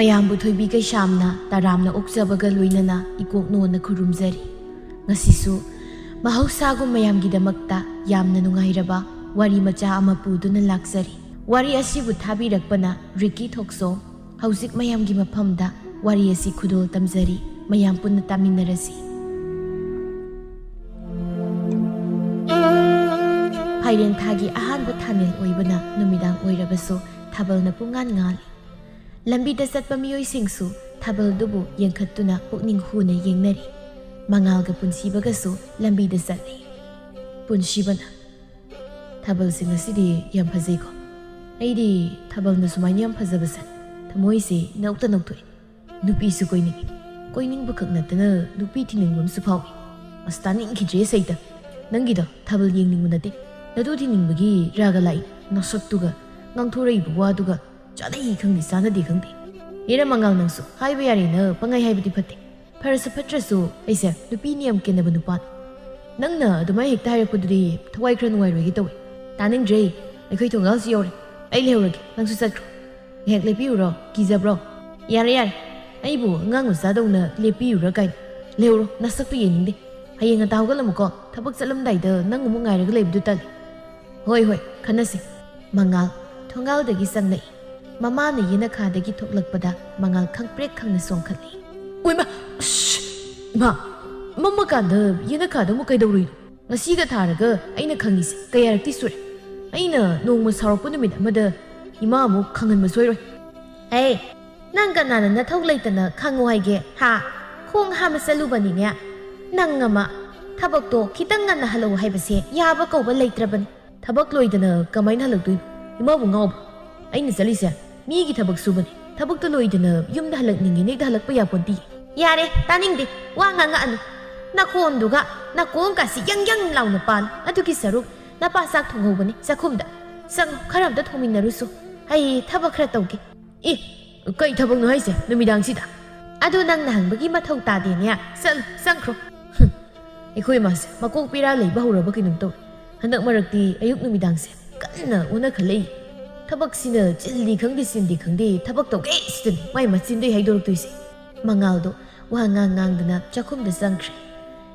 ꯃꯌꯥꯝꯕꯨ ꯊꯣꯏꯕꯤ ꯀꯩꯁꯥꯝꯅ ꯇꯔꯥꯝꯅ ꯑꯣꯛꯆꯕꯒ ꯂꯣꯏꯅꯅ ꯏꯀꯣꯛꯅꯣꯅ ꯈꯨꯔꯨꯝꯖꯔꯤ꯫ ꯉꯁꯤꯁꯨ ꯃꯍꯧꯁꯥꯒꯨꯝ ꯃꯌꯥꯝꯒꯤꯗꯃꯛꯇ ꯌꯥꯝꯅ ꯅꯨꯡꯉꯥꯏꯔꯕ ꯋꯥꯔꯤ ꯃꯆꯥ ꯑꯃ ꯄꯨꯗꯨꯅ ꯂꯥꯛꯆꯔꯤ꯫ ꯋꯥꯔꯤ ꯑꯁꯤꯕꯨ ꯊꯥꯕꯤꯔꯛꯄꯅ ꯔꯤꯀꯤ ꯊꯣꯛꯁꯣ꯫ ꯍꯧꯖꯤꯛ ꯃꯌꯥꯝꯒꯤ ꯃꯐꯝꯗ ꯋꯥꯔꯤ ꯑꯁꯤ ꯈꯨꯗꯣꯜ ꯇꯝꯖꯔꯤ꯫ ꯃꯌꯥꯝ ꯄꯨꯟꯅ ꯇꯥꯃꯤꯟꯅꯔꯁꯤ꯫ ꯐꯥꯏꯔꯦꯟ ꯊꯥꯒꯤ ꯑꯍꯥꯟꯕ ꯊꯥꯅꯤꯜ ꯑꯣꯏꯕꯅ ꯅꯨꯃꯤꯗꯥꯡ ꯑꯣꯏꯔꯕꯁꯨ ꯊꯥꯕꯜꯅ ꯄꯨꯡꯉꯥꯟ ꯉꯥꯜꯂꯤ꯫ ꯂꯝꯕꯤꯗ ꯆꯠꯄ ꯃꯤꯑꯣꯏꯁꯤꯡꯁꯨ ꯊꯥꯕꯜꯗꯨꯕꯨ ꯌꯦꯡꯈꯠꯇꯨꯅ ꯄꯨꯛꯅꯤꯡ ꯍꯨꯅ ꯌꯦꯡꯅꯔꯤ꯫ ꯃꯉꯥꯜꯒ ꯄꯨꯟꯁꯤꯕꯒꯁꯨ ꯂꯝꯕꯤꯗ ꯆꯠꯂꯤ꯫ ꯄꯨꯟꯁꯤꯕꯅ ꯊꯥꯕꯜꯁꯤ ꯉꯁꯤꯗꯤ ꯌꯥꯝ ꯐꯖꯩꯀꯣ꯫ ꯑꯩꯗꯤ ꯊꯥꯕꯜꯅ ꯁꯨꯃꯥꯏꯅ ꯌꯥꯝ ꯐꯖꯕꯁꯦ ꯊꯃꯣꯏꯁꯤ ꯅꯧꯇ ꯅꯧꯊꯣꯛꯏ꯫ ꯅꯨꯄꯤꯁꯨ ꯀꯣꯏꯅꯤꯡꯉꯤ꯫ ꯀꯣꯏꯅꯤꯡꯕ ꯈꯛ ꯅꯠꯇꯅ ꯅꯨꯄꯤ ꯊꯤꯅꯤꯡꯕ ꯑꯃꯁꯨ ꯐꯥꯎꯏ꯫ ꯑꯁ ꯇꯥꯅꯤꯡꯈꯤꯗ꯭ꯔꯦ ꯁꯩꯇ꯫ ꯅꯪꯒꯤꯗꯣ ꯊꯥꯕꯜ ꯌꯦꯡꯅꯤꯡꯕ ꯅꯠꯇꯦ ꯅꯇꯨ ꯊꯤꯅꯤꯡꯕꯒꯤ ꯔꯥꯒ ꯂꯥꯛꯏ꯫ ꯅꯁꯛꯇꯨꯒ ꯉꯥꯡꯊꯣꯔꯛꯏꯕ ꯋꯥꯗꯨꯒ ꯆꯥꯅꯩ ꯈꯪꯗꯦ ꯆꯥꯅꯗꯦ ꯈꯪꯗꯦ꯫ ꯍꯦꯔ ꯃꯉꯥꯜ ꯅꯪꯁꯨ ꯍꯥꯏꯕ ꯌꯥꯔꯦꯅ ꯄꯪꯉꯥꯏ ꯍꯥꯏꯕꯗꯤ ꯐꯠꯇꯦ꯫ ꯐꯔꯁꯨ ꯐꯠꯇ꯭ꯔꯁꯨ ꯑꯩꯁꯦ ꯅꯨꯄꯤꯅ ꯌꯥꯝ ꯀꯦꯟꯅꯕ ꯅꯨꯄꯥꯅꯤ꯫ ꯅꯪꯅ ꯑꯗꯨꯃꯥꯏꯅ ꯍꯦꯛꯇ ꯍꯥꯏꯔꯛꯄꯗꯨꯗꯤ ꯊꯋꯥꯏ ꯈꯔ ꯅꯨꯡꯉꯥꯏꯔꯣꯏꯒꯦ ꯇꯧꯏ꯫ ꯇꯥꯅꯤꯡꯗ꯭ꯔꯦ ꯑꯩꯈꯣꯏ ꯊꯣꯡꯒꯥꯜꯁꯨ ꯌꯧꯔꯦ꯫ ꯑꯩ ꯂꯩꯍꯧꯔꯒꯦ ꯅꯪꯁꯨ ꯆꯠꯈ꯭ꯔꯣ꯫ ꯉꯥꯏꯍꯥꯛ ꯂꯦꯞꯄꯤꯌꯨꯔꯣ ꯀꯤꯖꯕ꯭ꯔꯣ? ꯌꯥꯔꯦ ꯌꯥꯔꯦ ꯑꯩꯕꯨ ꯑꯉꯥꯡ ꯃꯆꯥꯗꯧꯅ ꯂꯦꯞꯄꯤꯌꯨꯔ ꯀꯥꯏꯅ꯫ ꯂꯩꯍꯧꯔꯣ ꯅꯁꯛꯇꯨ ꯌꯦꯡꯅꯤꯡꯗꯦ꯫ ꯍꯌꯦꯡ ꯉꯟꯇꯥ ꯍꯧꯒꯠꯂꯝꯃꯨꯀꯣ ꯊꯕꯛ ꯆꯠꯂꯝꯗꯥꯏꯗ ꯅꯪ ꯑꯃꯨꯛ ꯉꯥꯏꯔꯒ ꯂꯩꯕꯗꯨ ꯇꯜꯂꯤ꯫ ꯍꯣꯏ ꯍꯣꯏ ꯈꯟꯅꯁꯤ꯫ ꯃꯉꯥꯜ ꯊꯣꯡꯒꯥꯜꯗꯒꯤ ꯆꯪꯂꯛꯏ꯫ ꯃꯃꯥꯅ ꯌꯦꯅꯈꯥꯗꯒꯤ ꯊꯣꯛꯂꯛꯄꯗ ꯃꯉꯥꯜ ꯈꯪꯄ꯭ꯔꯦꯛ ꯈꯪꯅ ꯆꯣꯡꯈꯠꯂꯤ꯫ ꯎꯏꯃꯥ ꯏꯃꯥ ꯃꯝꯃꯀꯥꯟꯗ ꯌꯦꯅꯈꯥꯗ ꯑꯃꯨꯛ ꯀꯩꯗꯧꯔꯨꯏꯅꯣ? ꯉꯁꯤꯒ ꯊꯥꯔꯒ ꯑꯩꯅ ꯈꯪꯉꯤꯁꯦ ꯀꯌꯥꯔꯛꯇꯤ ꯁꯨꯔꯦ꯫ ꯑꯩꯅ ꯅꯣꯡꯃ ꯁꯥꯎꯔꯛꯄ ꯅꯨꯃꯤꯠ ꯑꯃꯗ ꯏꯃꯥ ꯑꯃꯨꯛ ꯈꯪꯍꯟꯕ ꯁꯣꯏꯔꯣꯏ꯫ ꯍꯦ ꯅꯪ ꯀꯅꯥꯅ ꯅꯊꯧ ꯂꯩꯇꯅ ꯈꯪꯉꯣ ꯍꯥꯏꯒꯦ ꯍꯥ? ꯈꯣꯡ ꯍꯥꯝꯕ ꯆꯠꯂꯨꯕꯅꯤꯅꯦ꯫ ꯅꯪ ꯑꯃ ꯊꯕꯛꯇꯣ ꯈꯤꯇꯪ ꯉꯟꯅ ꯍꯜꯂꯛꯎ ꯍꯥꯏꯕꯁꯦ ꯌꯥꯕ ꯀꯧꯕ ꯂꯩꯇ꯭ꯔꯕꯅꯤ꯫ ꯊꯕꯛ ꯂꯣꯏꯗꯅ ꯀꯃꯥꯏꯅ ꯍꯜꯂꯛꯇꯣꯏꯅꯣ? ꯏꯃꯥꯕꯨ ꯉꯥꯎꯕ꯭ꯔꯣ? ꯑꯩꯅ ꯆꯠꯂꯤꯁꯦ ꯃꯤꯒꯤ ꯊꯕꯛ ꯁꯨꯕꯅꯤ꯫ ꯊꯕꯛꯇꯣ ꯂꯣꯏꯗꯅ ꯌꯨꯝꯗ ꯍꯜꯂꯛꯅꯤꯡꯉꯦꯅ ꯍꯦꯛꯇ ꯍꯜꯂꯛꯄ ꯌꯥꯄꯣꯟꯇꯦ꯫ ꯌꯥꯔꯦ ꯇꯥꯅꯤꯡꯗꯦ ꯋꯥ ꯉꯥꯡꯉꯛꯑꯅꯨ꯫ ꯅꯈꯣꯟꯗꯨꯒ ꯅꯥꯀꯣꯡꯀꯥꯁꯤ ꯌꯪ ꯌꯪ ꯂꯥꯎꯅ ꯄꯥꯜ꯫ ꯑꯗꯨꯒꯤ ꯁꯔꯨꯛ ꯅꯄꯥ ꯆꯥꯛ ꯊꯣꯡꯍꯧꯕꯅꯤ ꯆꯥꯛꯈꯨꯝꯗ ꯆꯪꯉꯨ ꯈꯔ ꯑꯝꯇ ꯊꯣꯡꯃꯤꯟꯅꯔꯨꯁꯨ꯫ ꯑꯩ ꯊꯕꯛ ꯈꯔ ꯇꯧꯒꯦ꯫ ꯏ ꯀꯩ ꯊꯕꯛꯅꯣ ꯍꯥꯏꯁꯦ ꯅꯨꯃꯤꯗꯥꯡꯁꯤꯗ? ꯑꯗꯨ ꯅꯪꯅ ꯍꯪꯕꯒꯤ ꯃꯊꯧ ꯇꯥꯗꯦꯅꯦ꯫ ꯆꯠꯂꯨ ꯆꯪꯈ꯭ꯔꯣ꯫ ꯑꯩꯈꯣꯏ ꯃꯥꯁꯦ ꯃꯀꯣꯛ ꯄꯤꯔꯥ ꯂꯩꯕ ꯍꯧꯔꯕ ꯀꯩꯅꯣꯝ ꯇꯧꯏ꯫ ꯍꯟꯗꯛ ꯃꯔꯛꯇꯤ ꯑꯌꯨꯛ ꯅꯨꯃꯤꯗꯥꯡꯁꯦ ꯀꯟꯅ ꯑꯣꯟꯅ ꯈꯜꯂꯛꯏ꯫ ꯊꯕꯛꯁꯤꯅ ꯆꯤꯜꯂꯤ ꯈꯪꯗꯦ ꯆꯤꯟꯗꯤ ꯈꯪꯗꯦ ꯊꯕꯛ ꯇꯧꯒꯦ ꯁꯤꯗꯅꯤ ꯃꯥꯏ ꯃꯆꯤꯟꯗꯩ ꯍꯥꯏꯗꯣꯔꯛꯇꯣꯏꯁꯦ꯫ ꯃꯉꯥꯜꯗꯣ ꯋꯥ ꯉꯥꯡꯗꯅ ꯆꯥꯛꯈꯨꯝꯗ ꯆꯪꯈ꯭ꯔꯦ꯫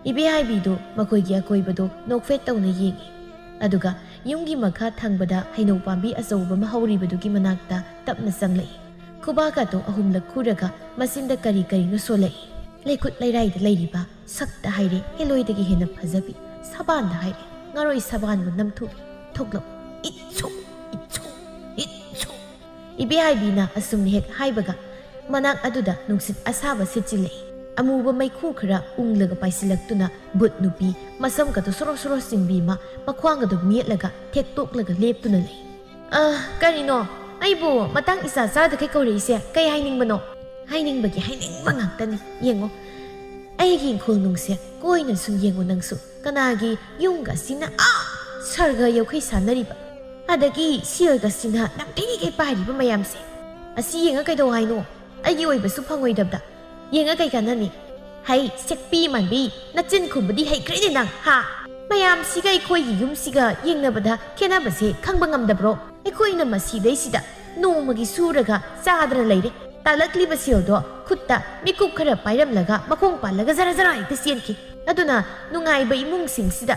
ꯏꯕꯦꯍꯥꯏꯕꯤꯗꯣ ꯃꯈꯣꯏꯒꯤ ꯑꯀꯣꯏꯕꯗꯣ ꯅꯣꯛꯐꯦꯠ ꯇꯧꯅ ꯌꯦꯡꯉꯤ꯫ ꯑꯗꯨꯒ ꯌꯨꯝꯒꯤ ꯃꯈꯥ ꯊꯪꯕꯗ ꯍꯩꯅꯧ ꯄꯥꯝꯕꯤ ꯑꯆꯧꯕ ꯑꯃ ꯍꯧꯔꯤꯕꯗꯨꯒꯤ ꯃꯅꯥꯛꯇ ꯇꯞꯅ ꯆꯪꯂꯛꯏ꯫ ꯈꯨꯕꯥꯛꯀꯗꯣ ꯑꯍꯨꯝꯂꯛ ꯈꯨꯔꯒ ꯃꯆꯤꯟꯗ ꯀꯔꯤ ꯀꯔꯤꯅꯣ ꯁꯣꯜꯂꯛꯏ꯫ ꯂꯩꯈꯨꯠ ꯂꯩꯔꯥꯏꯗ ꯂꯩꯔꯤꯕ ꯁꯛꯇ ꯍꯥꯏꯔꯦ ꯍꯦꯂꯣꯏꯗꯒꯤ ꯍꯦꯟꯅ ꯐꯖꯕꯤ꯫ ꯁꯕꯥꯟꯗ ꯍꯥꯏꯔꯦ ꯉꯥꯔꯣꯏ ꯁꯕꯥꯟꯕꯨ ꯅꯝꯊꯨꯕꯤ꯫ ꯊꯣꯛꯂꯛꯎ ꯏꯠꯁꯨ ꯏꯠꯁꯨ ꯏꯠꯁꯨ꯫ ꯏꯕꯦꯍꯥꯏꯕꯤꯅ ꯑꯁꯨꯝꯅ ꯍꯦꯛ ꯍꯥꯏꯕꯒ ꯃꯅꯥꯛ ꯑꯗꯨꯗ ꯅꯨꯡꯁꯤꯠ ꯑꯁꯥꯕ ꯁꯤꯠꯆꯤꯜꯂꯛꯏ꯫ ꯑꯃꯨꯕ ꯃꯩꯈꯨ ꯈꯔ ꯎꯪꯂꯒ ꯄꯥꯏꯁꯤꯜꯂꯛꯇꯨꯅ ꯕꯨꯠ ꯅꯨꯄꯤ ꯃꯁꯝꯒꯗꯣ ꯁꯣꯔꯣ ꯁꯣꯔꯣ ꯆꯤꯡꯕꯤ ꯑꯃ ꯃꯈ꯭ꯋꯥꯡꯒꯗꯣ ꯃꯦꯠꯂꯒ ꯊꯦꯛꯇꯣꯛꯂꯒ ꯂꯦꯞꯇꯨꯅ ꯂꯩ꯫ ꯀꯔꯤꯅꯣ ꯑꯩꯕꯨ ꯃꯇꯥꯡ ꯏꯆꯥ ꯆꯥꯗꯈꯩ ꯀꯧꯔꯛꯏꯁꯦ ꯀꯩ ꯍꯥꯏꯅꯤꯡꯕꯅꯣ? ꯍꯥꯏꯅꯤꯡꯕꯒꯤ ꯍꯥꯏꯅꯤꯡꯕ ꯉꯥꯛꯇꯅꯤ꯫ ꯌꯦꯡꯉꯣ ꯑꯩꯒꯤ ꯏꯪꯈꯣꯜ ꯅꯨꯡꯁꯦ ꯀꯣꯏꯅ ꯁꯨꯝ ꯌꯦꯡꯉꯣ ꯅꯪꯁꯨ꯫ ꯀꯅꯥꯒꯤ ꯌꯨꯝꯒꯁꯤꯅ ꯁꯔꯒ ꯌꯧꯈꯩ ꯁꯥꯟꯅꯔꯤꯕ ꯑꯗꯒꯤ ꯁꯤꯔꯒꯁꯤꯅ ꯅꯝꯊꯤꯒꯩ ꯄꯥꯏꯔꯤꯕ ꯃꯌꯥꯝꯁꯦ꯫ ꯑꯁꯤ ꯌꯦꯡꯉ ꯀꯩꯗꯧ ꯍꯥꯏꯅꯣ? ꯑꯩꯒꯤ ꯑꯣꯏꯕꯁꯨ ꯐꯪꯉꯣꯏꯗꯕꯗ ꯌꯦꯡꯉ ꯀꯩ ꯀꯥꯟꯅꯅꯤ? ꯍꯩ ꯁꯦꯛꯄꯤ ꯃꯥꯟꯕꯤ ꯅꯆꯤꯟ ꯈꯨꯝꯕꯗꯤ ꯍꯩꯈ꯭ꯔꯦꯅꯦ ꯅꯪ ꯍꯥ? ꯃꯌꯥꯝꯁꯤꯒ ꯑꯩꯈꯣꯏꯒꯤ ꯌꯨꯝꯁꯤꯒ ꯌꯦꯡꯅꯕꯗ ꯈꯦꯠꯅꯕꯁꯦ ꯈꯪꯕ ꯉꯝꯗꯕ꯭ꯔꯣ? ꯑꯩꯈꯣꯏꯅ ꯃꯁꯤꯗꯩꯁꯤꯗ ꯅꯣꯡꯃꯒꯤ ꯁꯨꯔꯒ ꯆꯥꯗꯅ ꯂꯩꯔꯦ꯫ ꯇꯥꯜꯂꯛꯂꯤꯕ ꯁꯦꯜꯗꯣ ꯈꯨꯠꯇ ꯃꯤꯀꯨꯞ ꯈꯔ ꯄꯥꯏꯔꯝꯂꯒ ꯃꯈꯣꯡ ꯄꯥꯜꯂꯒ ꯖꯔ ꯖꯔ ꯍꯦꯛꯇ ꯆꯦꯟꯈꯤ꯫ ꯑꯗꯨꯅ ꯅꯨꯡꯉꯥꯏꯕ ꯏꯃꯨꯡꯁꯤꯡꯁꯤꯗ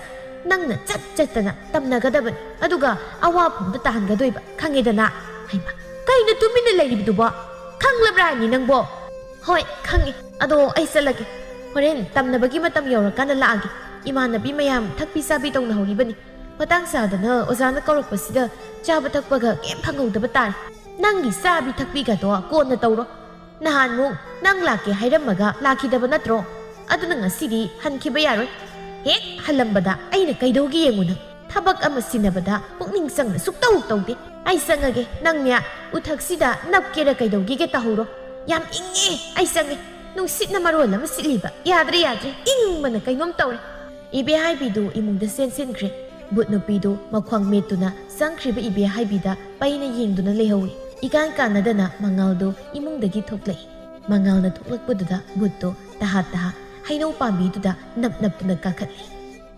ꯅꯪꯅ ꯆꯠꯇꯅ ꯇꯝꯅꯒꯗꯕꯅꯤ ꯑꯗꯨꯒ ꯑꯋꯥꯐꯝꯗ ꯇꯥꯍꯟꯒꯗꯣꯏꯕ ꯈꯪꯉꯦꯗꯅ꯫ ꯍꯩꯃꯥ ꯀꯩꯅꯣ ꯇꯨꯃꯤꯟꯅ ꯂꯩꯔꯤꯕꯗꯨꯕꯣ? ꯈꯪꯂꯕ꯭ꯔꯥ ꯍꯥꯏꯅꯤ ꯅꯪꯕꯣ? ꯍꯣꯏ ꯈꯪꯉꯦ ꯑꯗꯣ ꯑꯩ ꯆꯠꯂꯒꯦ꯫ ꯍꯣꯔꯦꯟ ꯇꯝꯅꯕꯒꯤ ꯃꯇꯝ ꯌꯧꯔꯀꯥꯟꯗ ꯂꯥꯛꯑꯒꯦ꯫ ꯏꯃꯥꯟꯅꯕꯤ ꯃꯌꯥꯝ ꯊꯛꯄꯤ ꯆꯥꯕꯤ ꯇꯧꯅꯍꯧꯔꯤꯕꯅꯤ꯫ ꯃꯇꯥꯡ ꯆꯥꯗꯅ ꯑꯣꯖꯥꯅ ꯀꯧꯔꯛꯄꯁꯤꯗ ꯆꯥꯕ ꯊꯛꯄꯒ ꯀꯩꯝ ꯐꯪꯍꯧꯗꯕ ꯇꯥꯔꯦ꯫ ꯅꯪꯒꯤ ꯆꯥꯕꯤ ꯊꯛꯄꯤꯒꯗꯣ ꯀꯣꯟꯅ ꯇꯧꯔꯣ꯫ ꯅꯍꯥꯟꯃꯨꯛ ꯅꯪ ꯂꯥꯛꯀꯦ ꯍꯥꯏꯔꯝꯃꯒ ꯂꯥꯛꯈꯤꯗꯕ ꯅꯠꯇ꯭ꯔꯣ? ꯑꯗꯨꯅ ꯉꯁꯤꯗꯤ ꯍꯟꯈꯤꯕ ꯌꯥꯔꯣꯏ꯫ ꯍꯦꯛ ꯍꯜꯂꯝꯕꯗ ꯑꯩꯅ ꯀꯩꯗꯧꯒꯦ ꯌꯦꯡꯉꯨ ꯅꯪ꯫ ꯊꯕꯛ ꯑꯃ ꯁꯤꯟꯅꯕꯗ ꯄꯨꯛꯅꯤꯡ ꯆꯪꯅ ꯁꯨꯛꯇꯧ ꯇꯧꯗꯦ꯫ ꯑꯩ ꯆꯪꯉꯒꯦ ꯅꯪꯅꯦ ꯎꯊꯛꯁꯤꯗ ꯅꯞꯀꯦꯔ ꯀꯩꯗꯧꯒꯦꯒꯦ ꯇꯧꯍꯧꯔꯣ꯫ ꯌꯥꯝ ꯏꯪꯉꯦ ꯑꯩ ꯆꯪꯉꯦ꯫ ꯅꯨꯡꯁꯤꯠꯅ ꯃꯔꯣꯜ ꯑꯃ ꯁꯤꯠꯂꯤꯕ ꯌꯥꯗ꯭ꯔꯦ ꯏꯪꯕꯅ ꯀꯩꯅꯣꯝ ꯇꯧꯔꯦ꯫ ꯏꯕꯦꯍꯥꯏꯕꯤꯗꯨ ꯏꯃꯨꯡꯗ ꯆꯦꯟꯁꯤꯟꯈ꯭ꯔꯦ꯫ ꯕꯨꯠ ꯅꯨꯄꯤꯗꯨ ꯃꯈ꯭ꯋꯥꯡ ꯃꯦꯠꯇꯨꯅ ꯆꯪꯈ꯭ꯔꯤꯕ ꯏꯕꯦꯍꯥꯏꯕꯤꯗ ꯄꯩꯅ ꯌꯦꯡꯗꯨꯅ ꯂꯩꯍꯧꯏ꯫ ꯏꯀꯥꯟ ꯀꯥꯟꯅꯗꯅ ꯃꯉꯥꯜꯗꯣ ꯏꯃꯨꯡꯗꯒꯤ ꯊꯣꯛꯂꯛꯏ꯫ ꯃꯉꯥꯜꯅ ꯊꯣꯛꯂꯛꯄꯗꯨꯗ ꯕꯨꯠꯇꯣ ꯇꯍꯥ ꯇꯍꯥ ꯍꯩꯅꯧ ꯄꯥꯝꯕꯤꯗꯨꯗ ꯅꯞꯇꯨꯅ ꯀꯥꯈꯠꯂꯤ꯫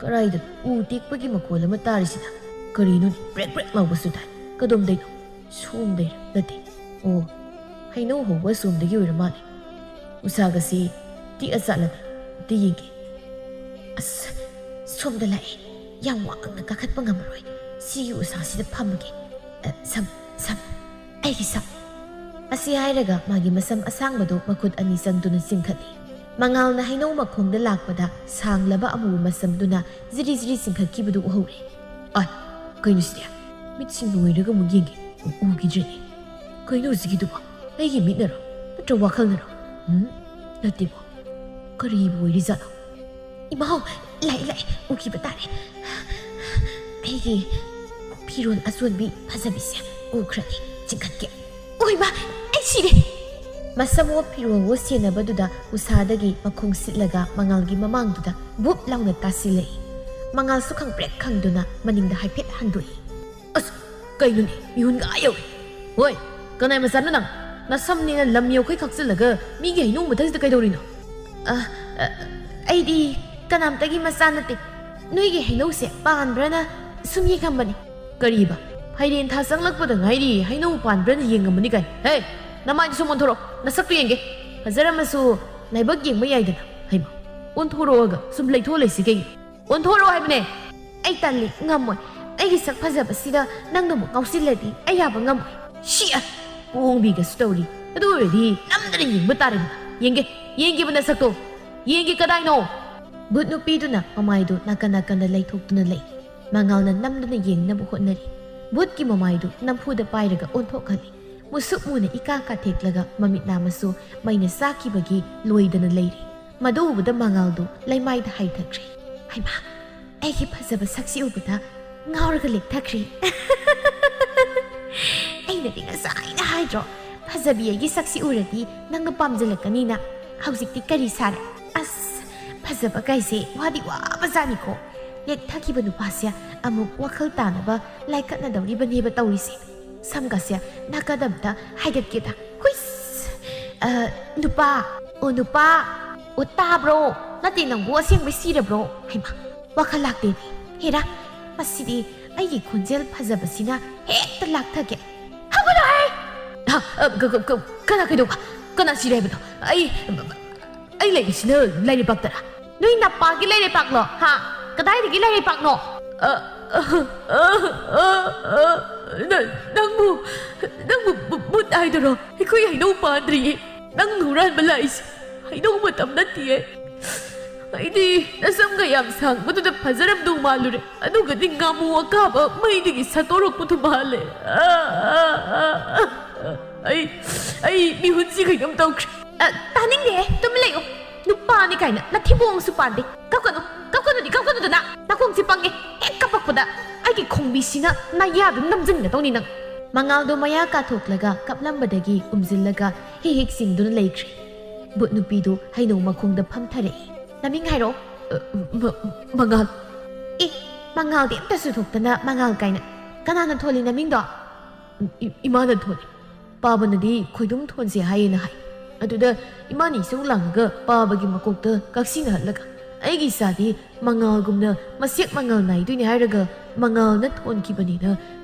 ꯀꯔꯥꯏꯗ ꯎ ꯇꯦꯛꯄꯒꯤ ꯃꯈꯣꯜ ꯑꯃ ꯇꯥꯔꯤꯁꯤꯗ? ꯀꯔꯤꯅꯣꯅꯤ ꯕ꯭ꯔꯦꯛ ꯕ꯭ꯔꯦꯛ ꯂꯥꯎꯕꯁꯨ ꯇꯥꯏ꯫ ꯀꯗꯣꯝꯗꯩꯅꯣ? ꯁꯣꯝꯗꯩꯔ? ꯅꯠꯇꯦ꯫ ꯑꯣ ꯍꯩꯅꯧ ꯍꯧꯕ ꯁꯣꯝꯗꯒꯤ ꯑꯣꯏꯔ ꯃꯥꯜꯂꯦ ꯎꯁꯥꯒꯁꯤ ꯇꯤꯛꯑ ꯆꯠꯂꯒ ꯑꯝꯇ ꯌꯦꯡꯒꯦ ꯑꯁ ꯁꯣꯝꯗ ꯂꯥꯛꯑꯦ ꯌꯥꯝ ꯋꯥꯡꯅ ꯀꯥꯈꯠꯄ ꯉꯝꯃꯔꯣꯏ ꯁꯤꯒꯤ ꯎꯁꯥꯁꯤꯗ ꯐꯝꯃꯒꯦ ꯁꯝ ꯑꯩꯒꯤ ꯁꯝ ꯑꯁꯤ ꯍꯥꯏꯔꯒ ꯃꯥꯒꯤ ꯃꯁꯝ ꯑꯁꯥꯡꯕꯗꯨ ꯃꯈꯨꯠ ꯑꯅꯤ ꯆꯪꯗꯨꯅ ꯆꯤꯡꯈꯠꯂꯤ ꯃꯉꯥꯜꯅ ꯍꯩꯅꯧ ꯃꯈꯣꯡꯗ ꯂꯥꯛꯄꯗ ꯁꯥꯡꯂꯕ ꯑꯃꯨꯕ ꯃꯁꯝꯗꯨꯅ ꯖꯤꯔꯤ ꯖꯤꯔꯤ ꯆꯤꯡꯈꯠꯈꯤꯕꯗꯨ ꯎꯍꯧꯔꯦ ꯑꯥꯏ ꯀꯩꯅꯣ ꯁꯤꯗꯤ ꯃꯤꯠꯁꯤꯡ ꯂꯣꯏꯔꯒ ꯑꯃꯨꯛ ꯌꯦꯡꯒꯦ ꯎꯈꯤꯗ꯭ꯔꯦꯅꯦ ꯀꯩꯅꯣ ꯍꯧꯖꯤꯛꯀꯤꯗꯨꯕꯣ ꯑꯩꯒꯤ ꯃꯤꯠꯅꯔꯣ ꯅꯠꯇ꯭ꯔ ꯋꯥꯈꯜꯅꯔꯣ ꯅꯠꯇꯦꯕꯣ ꯀꯔꯤꯕꯨ ꯑꯣꯏꯔꯤꯖꯥꯠꯅꯣ ꯏꯃꯥꯎ ꯂꯥꯛꯑꯦ ꯎꯈꯤꯕ ꯇꯥꯔꯦ ꯑꯩꯒꯤ ꯐꯤꯔꯣꯜ ꯑꯆꯣꯟꯕꯤ ꯐꯖꯕꯤꯁꯦ ꯎꯈ꯭ꯔꯗꯤ ꯆꯤꯡꯈꯠꯀꯦ ꯑꯣꯏꯕ ꯑꯩ ꯁꯤꯔꯦ ꯃꯁꯝꯋꯣ ꯐꯤꯔꯣꯜꯋꯣ ꯁꯦꯟꯅꯕꯗꯨꯗ ꯎꯁꯥꯗꯒꯤ ꯃꯈꯣꯡ ꯁꯤꯠꯂꯒ ꯃꯉꯥꯜꯒꯤ ꯃꯃꯥꯡꯗꯨꯗ ꯕꯨꯞ ꯂꯥꯎꯅ ꯇꯥꯁꯤꯜꯂꯛꯏ ꯃꯉꯥꯜꯁꯨ ꯈꯪꯄ꯭ꯔꯦꯛ ꯈꯪꯗꯨꯅ ꯃꯅꯤꯡꯗ ꯍꯥꯏꯐꯦꯠ ꯍꯟꯗꯣꯛꯏ ꯑꯁ ꯀꯩꯅꯣꯅꯦ ꯃꯤꯍꯨꯟꯒ ꯌꯧꯋꯦ ꯍꯣꯏ ꯀꯅꯥꯏ ꯃꯆꯥꯅꯣ ꯅꯪ ꯅꯁꯝꯅꯤꯅ ꯂꯝ ꯌꯧꯈꯩ ꯈꯛꯆꯤꯜꯂꯒ ꯃꯤꯒꯤ ꯍꯩꯅꯧ ꯃꯊꯛꯁꯤꯗ ꯀꯩꯗꯧꯔꯤꯅꯣ ꯑꯩꯗꯤ ꯀꯅꯥꯝꯇꯒꯤ ꯃꯆꯥ ꯅꯠꯇꯦ ꯅꯣꯏꯒꯤ ꯍꯩꯅꯧꯁꯦ ꯄꯥꯟꯕ꯭ꯔꯅ ꯁꯨꯝ ꯌꯦꯡꯉꯝꯕꯅꯤ ꯀꯔꯤꯕ ꯐꯩꯔꯦꯟ ꯊꯥ ꯆꯪꯂꯛꯄꯗ ꯉꯥꯏꯔꯤ ꯍꯩꯅꯧ ꯄꯥꯟꯕ꯭ꯔꯅ ꯌꯦꯡꯉꯝꯕꯅꯤ ꯀꯥꯏ ꯍꯦ ꯅꯃꯥꯏꯗꯨ ꯁꯨꯝ ꯑꯣꯟꯊꯣꯔꯛꯑꯣ ꯅꯁꯛꯇꯨ ꯌꯦꯡꯒꯦ ꯐꯖꯔꯝꯃꯁꯨ ꯂꯥꯏꯕꯛ ꯌꯦꯡꯕ ꯌꯥꯏꯗꯅ ꯍꯩꯃ ꯑꯣꯟꯊꯣꯔꯛꯑꯒ ꯁꯨꯝ ꯂꯩꯊꯣꯛ ꯂꯩꯁꯤ ꯀꯩꯒꯤ ꯑꯣꯟꯊꯣꯔꯛꯑꯣ ꯍꯥꯏꯕꯅꯦ ꯑꯩ ꯇꯜꯂꯤ ꯉꯝꯃꯣꯏ ꯑꯩꯒꯤ ꯁꯛ ꯐꯖꯕꯁꯤꯗ ꯅꯪꯅ ꯑꯃꯨꯛ ꯉꯥꯎꯁꯤꯜꯂꯗꯤ ꯑꯩ ꯌꯥꯕ ꯉꯝꯃꯣꯏ ꯁꯤꯌꯥ ꯄꯣꯡꯕꯤꯒꯁꯨ ꯇꯧꯔꯤ ꯑꯗꯨ ꯑꯣꯏꯔꯗꯤ ꯅꯝꯗꯅ ꯌꯦꯡꯕ ꯇꯥꯔꯦꯗꯅ ꯌꯦꯡꯒꯦꯕ ꯅꯁꯛꯇꯣ ꯌꯦꯡꯒꯦ ꯀꯗꯥꯏꯅꯣ ꯕꯨꯠ ꯅꯨꯄꯤꯗꯨꯅ ꯃꯃꯥꯏꯗꯨ ꯅꯥꯀꯟ ꯅꯥꯀꯟꯗ ꯂꯩꯊꯣꯛꯇꯨꯅ ꯂꯩ ꯃꯉꯥꯜꯅ ꯅꯝꯗꯨꯅ ꯌꯦꯡꯅꯕ ꯍꯣꯠꯅꯔꯤ ꯕꯨꯠꯀꯤ ꯃꯃꯥꯏꯗꯨ ꯅꯝꯐꯨꯗ ꯄꯥꯏꯔꯒ ꯑꯣꯟꯊꯣꯛꯍꯜꯂꯤ ꯃꯨꯁꯨꯛ ꯃꯨꯅ ꯏꯀꯥ ꯀꯥꯊꯦꯛꯂꯒ ꯃꯃꯤꯠ ꯅꯥꯃꯁꯨ ꯃꯩꯅ ꯆꯥꯛꯈꯤꯕꯒꯤ ꯂꯣꯏꯗꯅ ꯂꯩꯔꯤ ꯃꯗꯨ ꯎꯕꯗ ꯃꯉꯥꯜꯗꯨ ꯂꯩꯃꯥꯏꯗ ꯍꯥꯏꯊꯈ꯭ꯔꯦ ꯍꯩꯃꯥ ꯑꯩꯒꯤ ꯐꯖꯕ ꯁꯛꯁꯤ ꯎꯕꯗ ꯉꯥꯎꯔꯒ ꯂꯦꯛꯊꯈ꯭ꯔꯦ ꯑꯩꯅꯗꯤ ꯉꯁꯥꯏꯅ ꯍꯥꯏꯗ꯭ꯔꯣ ꯐꯖꯕꯤ ꯑꯩꯒꯤ ꯁꯛꯁꯤ ꯎꯔꯗꯤ ꯅꯪꯅ ꯄꯥꯝꯖꯜꯂꯛꯀꯅꯤꯅ ꯍꯧꯖꯤꯛꯇꯤ ꯀꯔꯤ ꯁꯥꯔꯦ ꯑꯁ ꯐꯖꯕ ꯀꯥꯏꯁꯦ ꯋꯥꯗꯤ ꯋꯥꯕꯖꯥꯠꯅꯤꯀꯣ ꯂꯦꯛꯊꯈꯤꯕ ꯅꯨꯄꯥꯁꯦ ꯑꯃꯨꯛ ꯋꯥꯈꯜ ꯇꯥꯅꯕ ꯂꯥꯏꯀꯠꯅꯗꯧꯔꯤꯕꯅꯦꯕ ꯇꯧꯔꯤꯁꯦ ꯁꯝꯒꯁꯦ ꯅꯥꯀꯟ ꯑꯝꯇ ꯍꯥꯏꯒꯠꯀꯦꯗ ꯍꯨꯏꯁ ꯅꯨꯄꯥ ꯑꯣ ꯇꯥꯕ꯭ꯔꯣ ꯅꯠꯇꯦ ꯅꯪꯕꯨ ꯑꯁꯦꯡꯕꯩ ꯁꯤꯔꯕ꯭ꯔꯣ ꯍꯩꯃꯥ ꯋꯥꯈꯜ ꯂꯥꯛꯇꯦꯅꯦ ꯍꯦꯔꯥ ꯃꯁꯤꯗꯤ ꯑꯩꯒꯤ ꯈꯣꯟꯖꯦꯜ ꯐꯖꯕꯁꯤꯅ ꯍꯦꯛꯇ ꯂꯥꯛꯊꯒꯦ ꯍꯧꯒꯠꯂꯣꯍꯦ ꯀꯩꯗꯧꯕ ꯀꯅꯥ ꯁꯤꯔꯦ ꯍꯥꯏꯕꯅꯣ ꯑꯩ ꯂꯩꯔꯤꯁꯤꯅ ꯂꯩꯔꯩꯄꯥꯛꯇꯔꯥ ꯅꯣꯏ ꯅꯄꯥꯒꯤ ꯂꯩꯔꯩꯄꯥꯛꯂꯣ ꯍꯥ ꯀꯗꯥꯏꯗꯒꯤ ꯂꯩꯔꯩꯄꯥꯛꯅꯣ ꯅꯪꯕꯨ ꯕꯨꯠ ꯍꯥꯏꯗꯣꯏꯔꯣ ꯑꯩꯈꯣꯏ ꯍꯩꯅꯧ ꯄꯥꯟꯗ꯭ꯔꯤꯌꯦ ꯅꯪ ꯍꯨꯔꯥꯟꯕ ꯂꯥꯛꯏꯁꯦ ꯍꯩꯅꯧ ꯃꯇꯝ ꯅꯠꯇꯤꯌꯦ ꯑꯩꯗꯤ ꯅꯁꯝꯒ ꯌꯥꯝ ꯁꯥꯡꯕꯗꯨꯗ ꯐꯖꯔꯝꯗꯧ ꯃꯥꯜꯂꯨꯔꯦ ꯑꯗꯨꯒꯗꯤ ꯉꯥꯃꯨ ꯑꯀꯥꯕ ꯃꯩꯗꯒꯤ ꯁꯠꯇꯣꯔꯛꯄꯗꯨ ꯃꯥꯜꯂꯦ ꯑꯩ ꯃꯤꯍꯨꯟꯁꯤ ꯀꯩꯅꯣꯝ ꯇꯧꯈ꯭ꯔꯦ ꯇꯥꯅꯤꯡꯗꯦ ꯇꯨꯃꯤꯟ ꯂꯩꯌꯨ ꯅꯨꯄꯥꯅꯤ ꯀꯥꯏꯅ ꯅꯊꯤꯕꯣꯡꯁꯨ ꯄꯥꯟꯗꯦ ꯀꯞꯀꯅꯨꯗꯅ ꯅꯥꯀꯣꯡꯁꯤ ꯄꯪꯉꯦ ꯍꯦꯛ ꯀꯞꯄꯛꯄꯗ ꯑꯩꯒꯤ ꯈꯣꯡꯕꯤꯁꯤꯅ ꯅꯥꯌꯥꯗꯨ ꯅꯝꯖꯤꯟꯒꯗꯧꯅꯤ ꯅꯪ ꯃꯉꯥꯜꯗꯣ ꯃꯌꯥ ꯀꯥꯊꯣꯛꯂꯒ ꯀꯞꯂꯝꯕꯗꯒꯤ ꯎꯝꯖꯤꯜꯂꯒ ꯍꯦꯛ ꯆꯤꯡꯗꯨꯅ ꯂꯩꯈ꯭ꯔꯦ ꯕꯨꯠ ꯅꯨꯄꯤꯗꯨ ꯍꯩꯅꯧ ꯃꯈꯣꯡꯗ ꯐꯝꯊꯔꯛꯏ ꯅꯃꯤꯡ ꯍꯥꯏꯔꯛꯑꯣ ꯃꯉꯥꯜ ꯃꯉꯥꯜꯗꯤ ꯑꯝꯇꯁꯨ ꯊꯣꯛꯇꯅ ꯃꯉꯥꯜ ꯀꯥꯏꯅ ꯀꯅꯥꯅ ꯊꯣꯜꯂꯤ ꯅꯃꯤꯡꯗꯣ ꯏꯃꯥꯅ ꯊꯣꯜꯂꯤ ꯄꯥꯕꯅꯗꯤ ꯈꯣꯏꯗꯨꯝ ꯊꯣꯟꯁꯦ ꯍꯥꯏꯌꯦꯅ ꯍꯥꯏ ꯑꯗꯨꯗ ꯏꯃꯥꯅ ꯏꯁꯧ ꯂꯥꯡꯉꯒ ꯄꯥꯕꯒꯤ ꯃꯀꯣꯛꯇ ꯀꯛꯁꯤꯟꯅꯍꯜꯂꯒ ꯑꯩꯒꯤ ꯏꯆꯥꯗꯤ ꯃꯉꯥꯜꯒꯨꯝꯅ ꯃꯁꯦꯛ ꯃꯉꯥꯜ ꯅꯥꯏꯗꯣꯏꯅꯤ ꯍꯥꯏꯔꯒ ꯃꯉꯥꯜꯅ ꯊꯣꯟꯈꯤꯕꯅꯤꯅ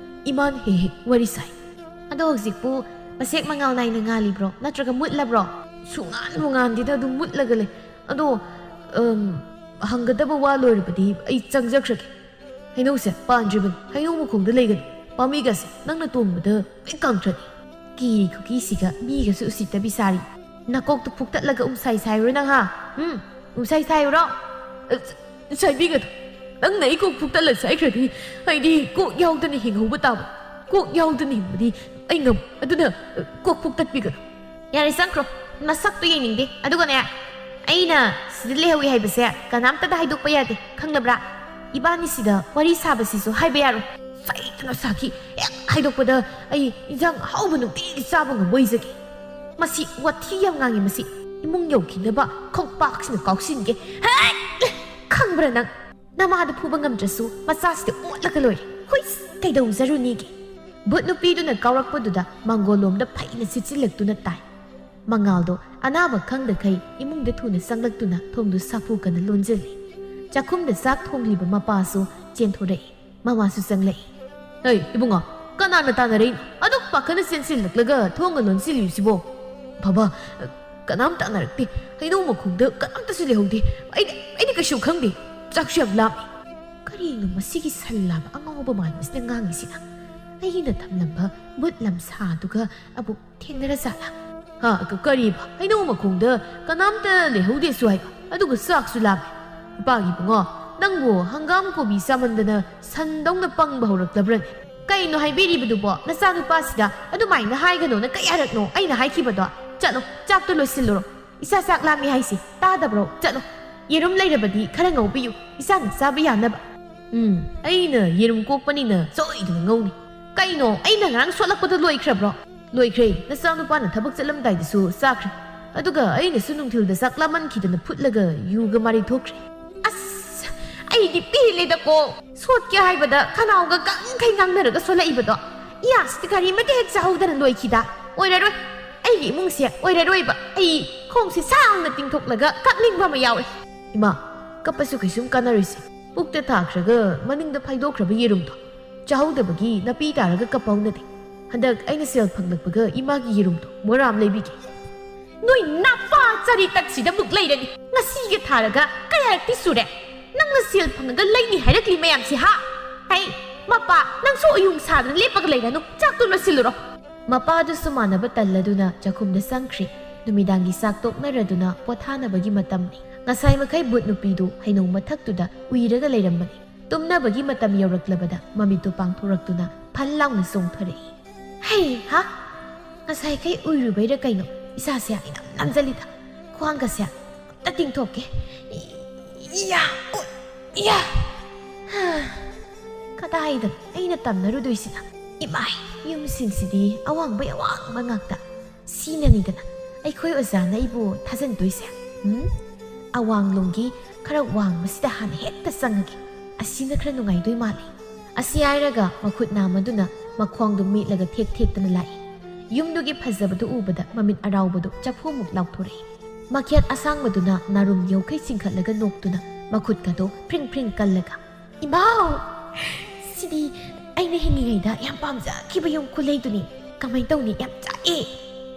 ꯏꯃꯥꯅ ꯍꯦꯛ ꯋꯥꯔꯤ ꯁꯥꯏ ꯑꯗꯣ ꯍꯧꯖꯤꯛꯄꯨ ꯃꯁꯦꯛ ꯃꯉꯥꯜ ꯅꯥꯏꯅ ꯉꯥꯜꯂꯤꯕ꯭ꯔꯣ ꯅꯠꯇ꯭ꯔꯒ ꯃꯨꯠꯂꯕ꯭ꯔꯣ ꯁꯨꯡꯉꯥꯟꯕꯨ ꯉꯥꯟꯗꯦꯗ ꯑꯗꯨꯝ ꯃꯨꯠꯂꯒ ꯂꯩ ꯑꯗꯣ ꯍꯪꯒꯗꯕ ꯋꯥ ꯂꯣꯏꯔꯕꯗꯤ ꯑꯩ ꯆꯪꯖꯈ꯭ꯔꯒꯦ ꯍꯩꯅꯧꯁꯦ ꯄꯥꯟꯗ꯭ꯔꯤꯕꯅꯤ ꯍꯩꯅꯧ ꯃꯈꯣꯡꯗ ꯂꯩꯒꯅꯤ ꯄꯥꯝꯕꯤꯒꯁꯦ ꯅꯪꯅ ꯇꯣꯡꯕꯗ ꯂꯣꯏ ꯀꯪꯈ꯭ꯔꯅꯤ ꯀꯤꯔꯤ ꯈꯨꯀꯤꯁꯤꯒ ꯃꯤꯒꯁꯨ ꯎꯁꯤꯠꯇꯕꯤ ꯁꯥꯔꯤ ꯅꯀꯣꯛꯇꯨ ꯐꯨꯛꯇꯠꯂꯒ ꯎꯝꯁꯥꯏ ꯁꯥꯏꯔꯨ ꯅꯪ ꯍꯥ ꯎꯝꯁꯥꯏ ꯁꯥꯏꯔꯨꯔꯣ ꯁꯥꯏꯕꯤꯒꯅꯨ ꯅꯪꯅ ꯑꯩ ꯀꯣꯛ ꯐꯨꯛꯇꯠꯂ ꯁꯥꯏꯈ꯭ꯔꯗꯤ ꯑꯩꯗꯤ ꯀꯣꯛ ꯌꯥꯎꯗꯅ ꯍꯤꯡꯍꯧꯕ ꯇꯥꯕ ꯀꯣꯛ ꯌꯥꯎꯗꯅ ꯍꯤꯡꯕꯗꯤ ꯑꯩ ꯉꯝ ꯑꯗꯨꯅ ꯀꯣꯛ ꯐꯨꯛꯇꯠꯄꯤꯒꯅꯨ ꯌꯥꯔꯦ ꯆꯪꯈ꯭ꯔꯣ ꯅꯁꯛꯇꯨ ꯌꯦꯡꯅꯤꯡꯗꯦ ꯑꯗꯨꯒꯅꯦ ꯑꯩꯅ ꯁꯤꯗ ꯂꯩꯍꯧꯏ ꯍꯥꯏꯕꯁꯦ ꯀꯅꯥꯝꯇꯗ ꯍꯥꯏꯗꯣꯛꯄ ꯌꯥꯗꯦ ꯈꯪꯂꯕ꯭ꯔꯥ ꯏꯕꯥꯅꯤꯁꯤꯗ ꯋꯥꯔꯤ ꯁꯥꯕꯁꯤꯁꯨ ꯍꯥꯏꯕ ꯌꯥꯔꯣꯏ ꯁꯩꯇꯅ ꯁꯥꯈꯤ ꯍꯦꯛ ꯍꯥꯏꯗꯣꯛꯄꯗ ꯑꯩ ꯏꯟꯖꯥꯡ ꯑꯍꯥꯎꯕ ꯅꯨꯡꯇꯤꯒꯤ ꯆꯥꯕ ꯉꯝꯃꯣꯏꯖꯒꯦ ꯃꯁꯤ ꯋꯥꯊꯤ ꯌꯥꯝ ꯉꯥꯡꯉꯤ ꯃꯁꯤ ꯏꯃꯨꯡ ꯌꯧꯈꯤꯅꯕ ꯈꯣꯡꯄꯥꯛꯁꯤꯅ ꯀꯥꯎꯁꯤꯟꯒꯦ ꯈꯪꯕ꯭ꯔꯥ ꯅꯪ ꯅꯃꯥꯗ ꯐꯨꯕ ꯉꯝꯗ꯭ꯔꯁꯨ ꯃꯆꯥꯁꯤꯗ ꯑꯣꯠꯂꯒ ꯂꯣꯏꯔꯦ ꯍꯨꯏꯁ ꯀꯩꯗꯧꯖꯔꯨꯅꯤꯒꯦ ꯕꯨꯠ ꯅꯨꯄꯤꯗꯨꯅ ꯀꯥꯎꯔꯛꯄꯗꯨꯗ ꯃꯥꯡꯒꯣꯜꯂꯣꯝꯗ ꯐꯩꯅ ꯁꯤꯠꯆꯤꯜꯂꯛꯇꯨꯅ ꯇꯥꯏ ꯃꯉꯥꯜꯗꯣ ꯑꯅꯥꯕ ꯈꯪꯗꯈꯩ ꯏꯃꯨꯡꯗ ꯊꯨꯅ ꯆꯪꯂꯛꯇꯨꯅ ꯊꯣꯡꯗꯨ ꯁꯥꯐꯨ ꯀꯟꯅ ꯂꯣꯟꯖꯤꯜꯂꯤ ꯆꯥꯛꯈꯨꯝꯗ ꯆꯥꯛ ꯊꯣꯡꯂꯤꯕ ꯃꯄꯥꯁꯨ ꯆꯦꯟꯊꯣꯔꯛꯏ ꯃꯃꯥꯁꯨ ꯆꯪꯂꯛꯏ ꯍꯩ ꯏꯕꯨꯡꯉꯣ ꯀꯅꯥꯅ ꯇꯥꯟꯅꯔꯛꯏꯅꯣ ꯑꯗꯨꯛ ꯄꯥꯈꯠꯅ ꯆꯦꯟꯁꯤꯜꯂꯛꯂꯒ ꯊꯣꯡꯒ ꯂꯣꯟꯁꯤꯜꯂꯤꯁꯤꯕꯣ ꯕꯕꯥ ꯀꯅꯥꯝꯇ ꯑꯅꯔꯛꯇꯦ ꯍꯩꯅꯧ ꯃꯈꯣꯡꯗ ꯀꯅꯥꯝꯇꯁꯨ ꯂꯩꯍꯧꯗꯦ ꯑꯩꯗꯤ ꯀꯩꯁꯨ ꯈꯪꯗꯦ ꯆꯥꯛꯁꯨ ꯌꯥꯝ ꯂꯥꯝꯃꯤ ꯀꯔꯤꯅꯣ ꯃꯁꯤꯒꯤ ꯁꯟ ꯂꯥꯕ ꯑꯉꯥꯎꯕ ꯃꯥꯟꯕꯁꯤꯅ ꯉꯥꯡꯉꯤꯁꯤꯅ ꯑꯩꯅ ꯊꯝꯂꯝꯕ ꯕꯨꯠ ꯂꯝꯁꯥꯗꯨꯒ ꯑꯃꯨꯛ ꯊꯦꯡꯅꯔꯖꯥꯠꯂꯥ ꯀꯔꯤꯕ ꯍꯩꯅꯧ ꯃꯈꯣꯡꯗ ꯀꯅꯥꯝꯇ ꯂꯩꯍꯧꯗꯦꯁꯨ ꯍꯥꯏꯕ ꯑꯗꯨꯒ ꯆꯥꯛꯁꯨ ꯂꯥꯝꯃꯦ ꯏꯄꯥꯒꯤ ꯏꯕꯨꯡꯉꯣ ꯅꯪꯕꯨ ꯍꯪꯒꯥꯝ ꯀꯣꯕꯤ ꯆꯥꯃꯟꯗꯅ ꯁꯟꯗꯧꯅ ꯄꯪꯕ ꯍꯧꯔꯛꯂꯕ꯭ꯔꯅꯦ ꯀꯩꯅꯣ ꯍꯥꯏꯕꯤꯔꯤꯕꯗꯨꯕꯣ ꯅꯆꯥꯅꯨꯄꯥꯁꯤꯗ ꯑꯗꯨꯃꯥꯏꯅ ꯍꯥꯏꯒꯅꯣꯅ ꯀꯌꯥꯔꯛꯅꯣ ꯑꯩꯅ ꯍꯥꯏꯈꯤꯕꯗꯣ ꯆꯠꯂꯣ ꯆꯥꯛꯇꯣ ꯂꯣꯏꯁꯤꯜꯂꯨꯔꯣ ꯏꯆꯥ ꯆꯥꯛ ꯂꯥꯝꯃꯤ ꯍꯥꯏꯁꯤ ꯇꯥꯗꯕ꯭ꯔꯣ ꯆꯠꯂꯣ ꯌꯦꯔꯨꯝ ꯂꯩꯔꯕꯗꯤ ꯈꯔ ꯉꯧꯕꯤꯌꯨ ꯏꯆꯥꯅ ꯆꯥꯕ ꯌꯥꯅꯕ ꯑꯩꯅ ꯌꯦꯔꯨꯝ ꯀꯣꯛꯄꯅꯤꯅ ꯁꯣꯏꯗꯅ ꯉꯧꯅꯤ ꯀꯩꯅꯣ ꯑꯩꯅ ꯉꯔꯥꯡ ꯁꯣꯠꯂꯛꯄꯗꯣ ꯂꯣꯏꯈ꯭ꯔꯕ꯭ꯔꯣ ꯂꯣꯏꯈ꯭ꯔꯦ ꯅꯆꯥꯅꯨꯄꯥꯅ ꯊꯕꯛ ꯆꯠꯂꯝꯗꯥꯏꯗꯁꯨ ꯆꯥꯈ꯭ꯔꯦ ꯑꯗꯨꯒ ꯑꯩꯅꯁꯨ ꯅꯨꯡꯊꯤꯜꯗ ꯆꯥꯛ ꯂꯥꯝꯃꯟꯈꯤꯗꯅ ꯐꯨꯠꯂꯒ ꯌꯨꯒ ꯃꯔꯩ ꯊꯣꯛꯈ꯭ꯔꯦ ꯑꯁ ꯑꯩꯗꯤ ꯄꯦꯜꯂꯦꯗꯀꯣ ꯁꯣꯠꯀꯦ ꯍꯥꯏꯕꯗ ꯈꯅꯥꯎꯒ ꯀꯪꯈꯩ ꯉꯥꯡꯅꯔꯒ ꯁꯣꯜꯂꯛꯏꯕꯗꯣ ꯏꯌꯥꯁꯤꯗ ꯀꯔꯤꯃꯇ ꯍꯦꯛ ꯆꯥꯍꯧꯗꯅ ꯂꯣꯏꯈꯤꯗ ꯑꯣꯏꯔꯔꯣꯏ ꯑꯩꯒꯤ ꯏꯃꯨꯡꯁꯦ ꯑꯣꯏꯔꯔꯣꯏꯕ ꯑꯩ ꯈꯣꯡꯁꯦ ꯁꯥꯡꯅ ꯇꯤꯡꯊꯣꯛꯂꯒ ꯀꯞꯅꯤꯡꯕ ꯑꯃ ꯌꯥꯎꯔꯦ ꯏꯃꯥ ꯀꯞꯄꯁꯨ ꯀꯩꯁꯨꯝ ꯀꯥꯟꯅꯔꯣꯏꯁꯦ ꯄꯨꯛꯇ ꯊꯥꯈ꯭ꯔꯒ ꯃꯅꯤꯡꯗ ꯐꯥꯏꯗꯣꯛꯈ꯭ꯔꯕ ꯌꯦꯔꯨꯝꯗꯣ ꯆꯥꯍꯧꯗꯕꯒꯤ ꯅꯥꯄꯤ ꯇꯥꯔꯒ ꯀꯞꯄ ꯍꯧꯅꯗꯦ ꯍꯟꯗꯛ ꯑꯩꯅ ꯁꯦꯜ ꯐꯪꯂꯛꯄꯒ ꯏꯃꯥꯒꯤ ꯌꯦꯔꯨꯝꯗꯣ ꯃꯣꯔꯥ ꯑꯃ ꯂꯩꯕꯤꯒꯦ ꯅꯣꯏ ꯅꯥꯄꯥ ꯆꯔꯤꯇꯛꯁꯤꯗ ꯃꯨꯛ ꯂꯩꯔꯅꯤ ꯉꯁꯤꯒ ꯊꯥꯔꯒ ꯀꯌꯥꯔꯛꯇꯤ ꯁꯨꯔꯦ ꯅꯪꯅ ꯁꯦꯜ ꯐꯪꯉꯒ ꯂꯩꯅꯤ ꯍꯥꯏꯔꯛꯂꯤ ꯃꯌꯥꯝꯁꯤ ꯍꯥ ꯍꯩ ꯃꯄꯥ ꯅꯪꯁꯨ ꯑꯌꯨꯡ ꯁꯥꯗꯅ ꯂꯦꯞꯄꯒ ꯂꯩꯔꯅꯨ ꯆꯥꯛꯇꯣ ꯂꯣꯏꯁꯤꯜꯂꯨꯔꯣ ꯃꯄꯥꯗꯨꯁꯨ ꯃꯥꯟꯅꯕ ꯇꯜꯂꯗꯨꯅ ꯆꯥꯛꯈꯨꯝꯗ ꯆꯪꯈ꯭ꯔꯦ ꯅꯨꯃꯤꯗꯥꯡꯒꯤ ꯆꯥꯛ ꯇꯣꯛꯅꯔꯗꯨꯅ ꯄꯣꯊꯥꯅꯕꯒꯤ ꯃꯇꯝꯅꯤ ꯉꯁꯥꯏ ꯃꯈꯩ ꯕꯨꯠ ꯅꯨꯄꯤꯗꯨ ꯍꯩꯅꯧ ꯃꯊꯛꯇꯨꯗ ꯎꯏꯔꯒ ꯂꯩꯔꯝꯕꯅꯤ ꯇꯨꯝꯅꯕꯒꯤ ꯃꯇꯝ ꯌꯧꯔꯛꯂꯕꯗ ꯃꯃꯤꯠꯇꯨ ꯄꯥꯡꯊꯣꯔꯛꯇꯨꯅ ꯐꯜ ꯂꯥꯎꯅ ꯆꯣꯡꯊꯔꯛꯏ ꯍꯩ ꯍꯥ ꯉꯁꯥꯏꯈꯩ ꯎꯏꯔꯨꯕꯩꯔ ꯀꯩꯅꯣ ꯏꯁꯥꯁꯦ ꯏꯅꯝ ꯅꯝꯖꯜꯂꯤꯗ ꯈ꯭ꯋꯥꯡꯒꯁꯦ ꯑꯝꯇ ꯇꯤꯡꯊꯣꯛꯀꯦ ꯏꯌꯥ ꯀꯗꯥꯏꯗ ꯑꯩꯅ ꯇꯝꯅꯔꯨꯗꯣꯏꯁꯤꯅ ꯏꯃꯥꯏ ꯌꯨꯝꯁꯤꯡꯁꯤꯗꯤ ꯑꯋꯥꯡꯕꯩ ꯑꯋꯥꯡꯕ ꯉꯥꯛꯇ ꯁꯤꯅꯅꯤꯗꯅ ꯑꯩꯈꯣꯏ ꯑꯣꯖꯥꯅ ꯑꯩꯕꯨ ꯊꯥꯖꯟꯗꯣꯏꯁꯦ ꯑꯋꯥꯡꯂꯣꯝꯒꯤ ꯈꯔ ꯋꯥꯡꯕꯁꯤꯗ ꯍꯥꯟꯅ ꯍꯦꯛꯇ ꯆꯪꯉꯒꯦ ꯑꯁꯤꯅ ꯈꯔ ꯅꯨꯡꯉꯥꯏꯗꯣꯏ ꯃꯥꯜꯂꯤ ꯑꯁꯤ ꯍꯥꯏꯔꯒ ꯃꯈꯨꯠ ꯅꯥꯝꯃꯗꯨꯅ ꯃꯈꯣꯡꯗꯨ ꯃꯦꯠꯂꯒ ꯊꯦꯛ ꯊꯦꯛꯇꯅ ꯂꯥꯛꯏ ꯌꯨꯝꯗꯨꯒꯤ ꯐꯖꯕꯗꯨ ꯎꯕꯗ ꯃꯃꯤꯠ ꯑꯔꯥꯎꯕꯗꯨ ꯆꯐꯨꯃꯨꯛ ꯂꯥꯎꯊꯣꯔꯛꯏ ꯃꯈꯦꯠ ꯑꯁꯥꯡꯕꯗꯨꯅ ꯅꯥꯔꯨꯝ ꯌꯧꯈꯩ ꯆꯤꯡꯈꯠꯂꯒ ꯅꯣꯛꯇꯨꯅ ꯃꯈꯨꯠꯀꯗꯣ ꯐ꯭ꯔꯤꯡ ꯐ꯭ꯔꯤꯡ ꯀꯜꯂꯒ ꯏꯃꯥꯎ ꯁꯤꯗꯤ ꯑꯩꯅ ꯍꯤꯡꯉꯤꯉꯩꯗ ꯌꯥꯝ ꯄꯥꯝꯖꯈꯤꯕ ꯌꯨꯝ ꯈꯨꯂꯩꯗꯨꯅꯤ ꯀꯃꯥꯏꯅ ꯇꯧꯅꯤ ꯌꯥꯝ ꯆꯥꯛꯑꯦ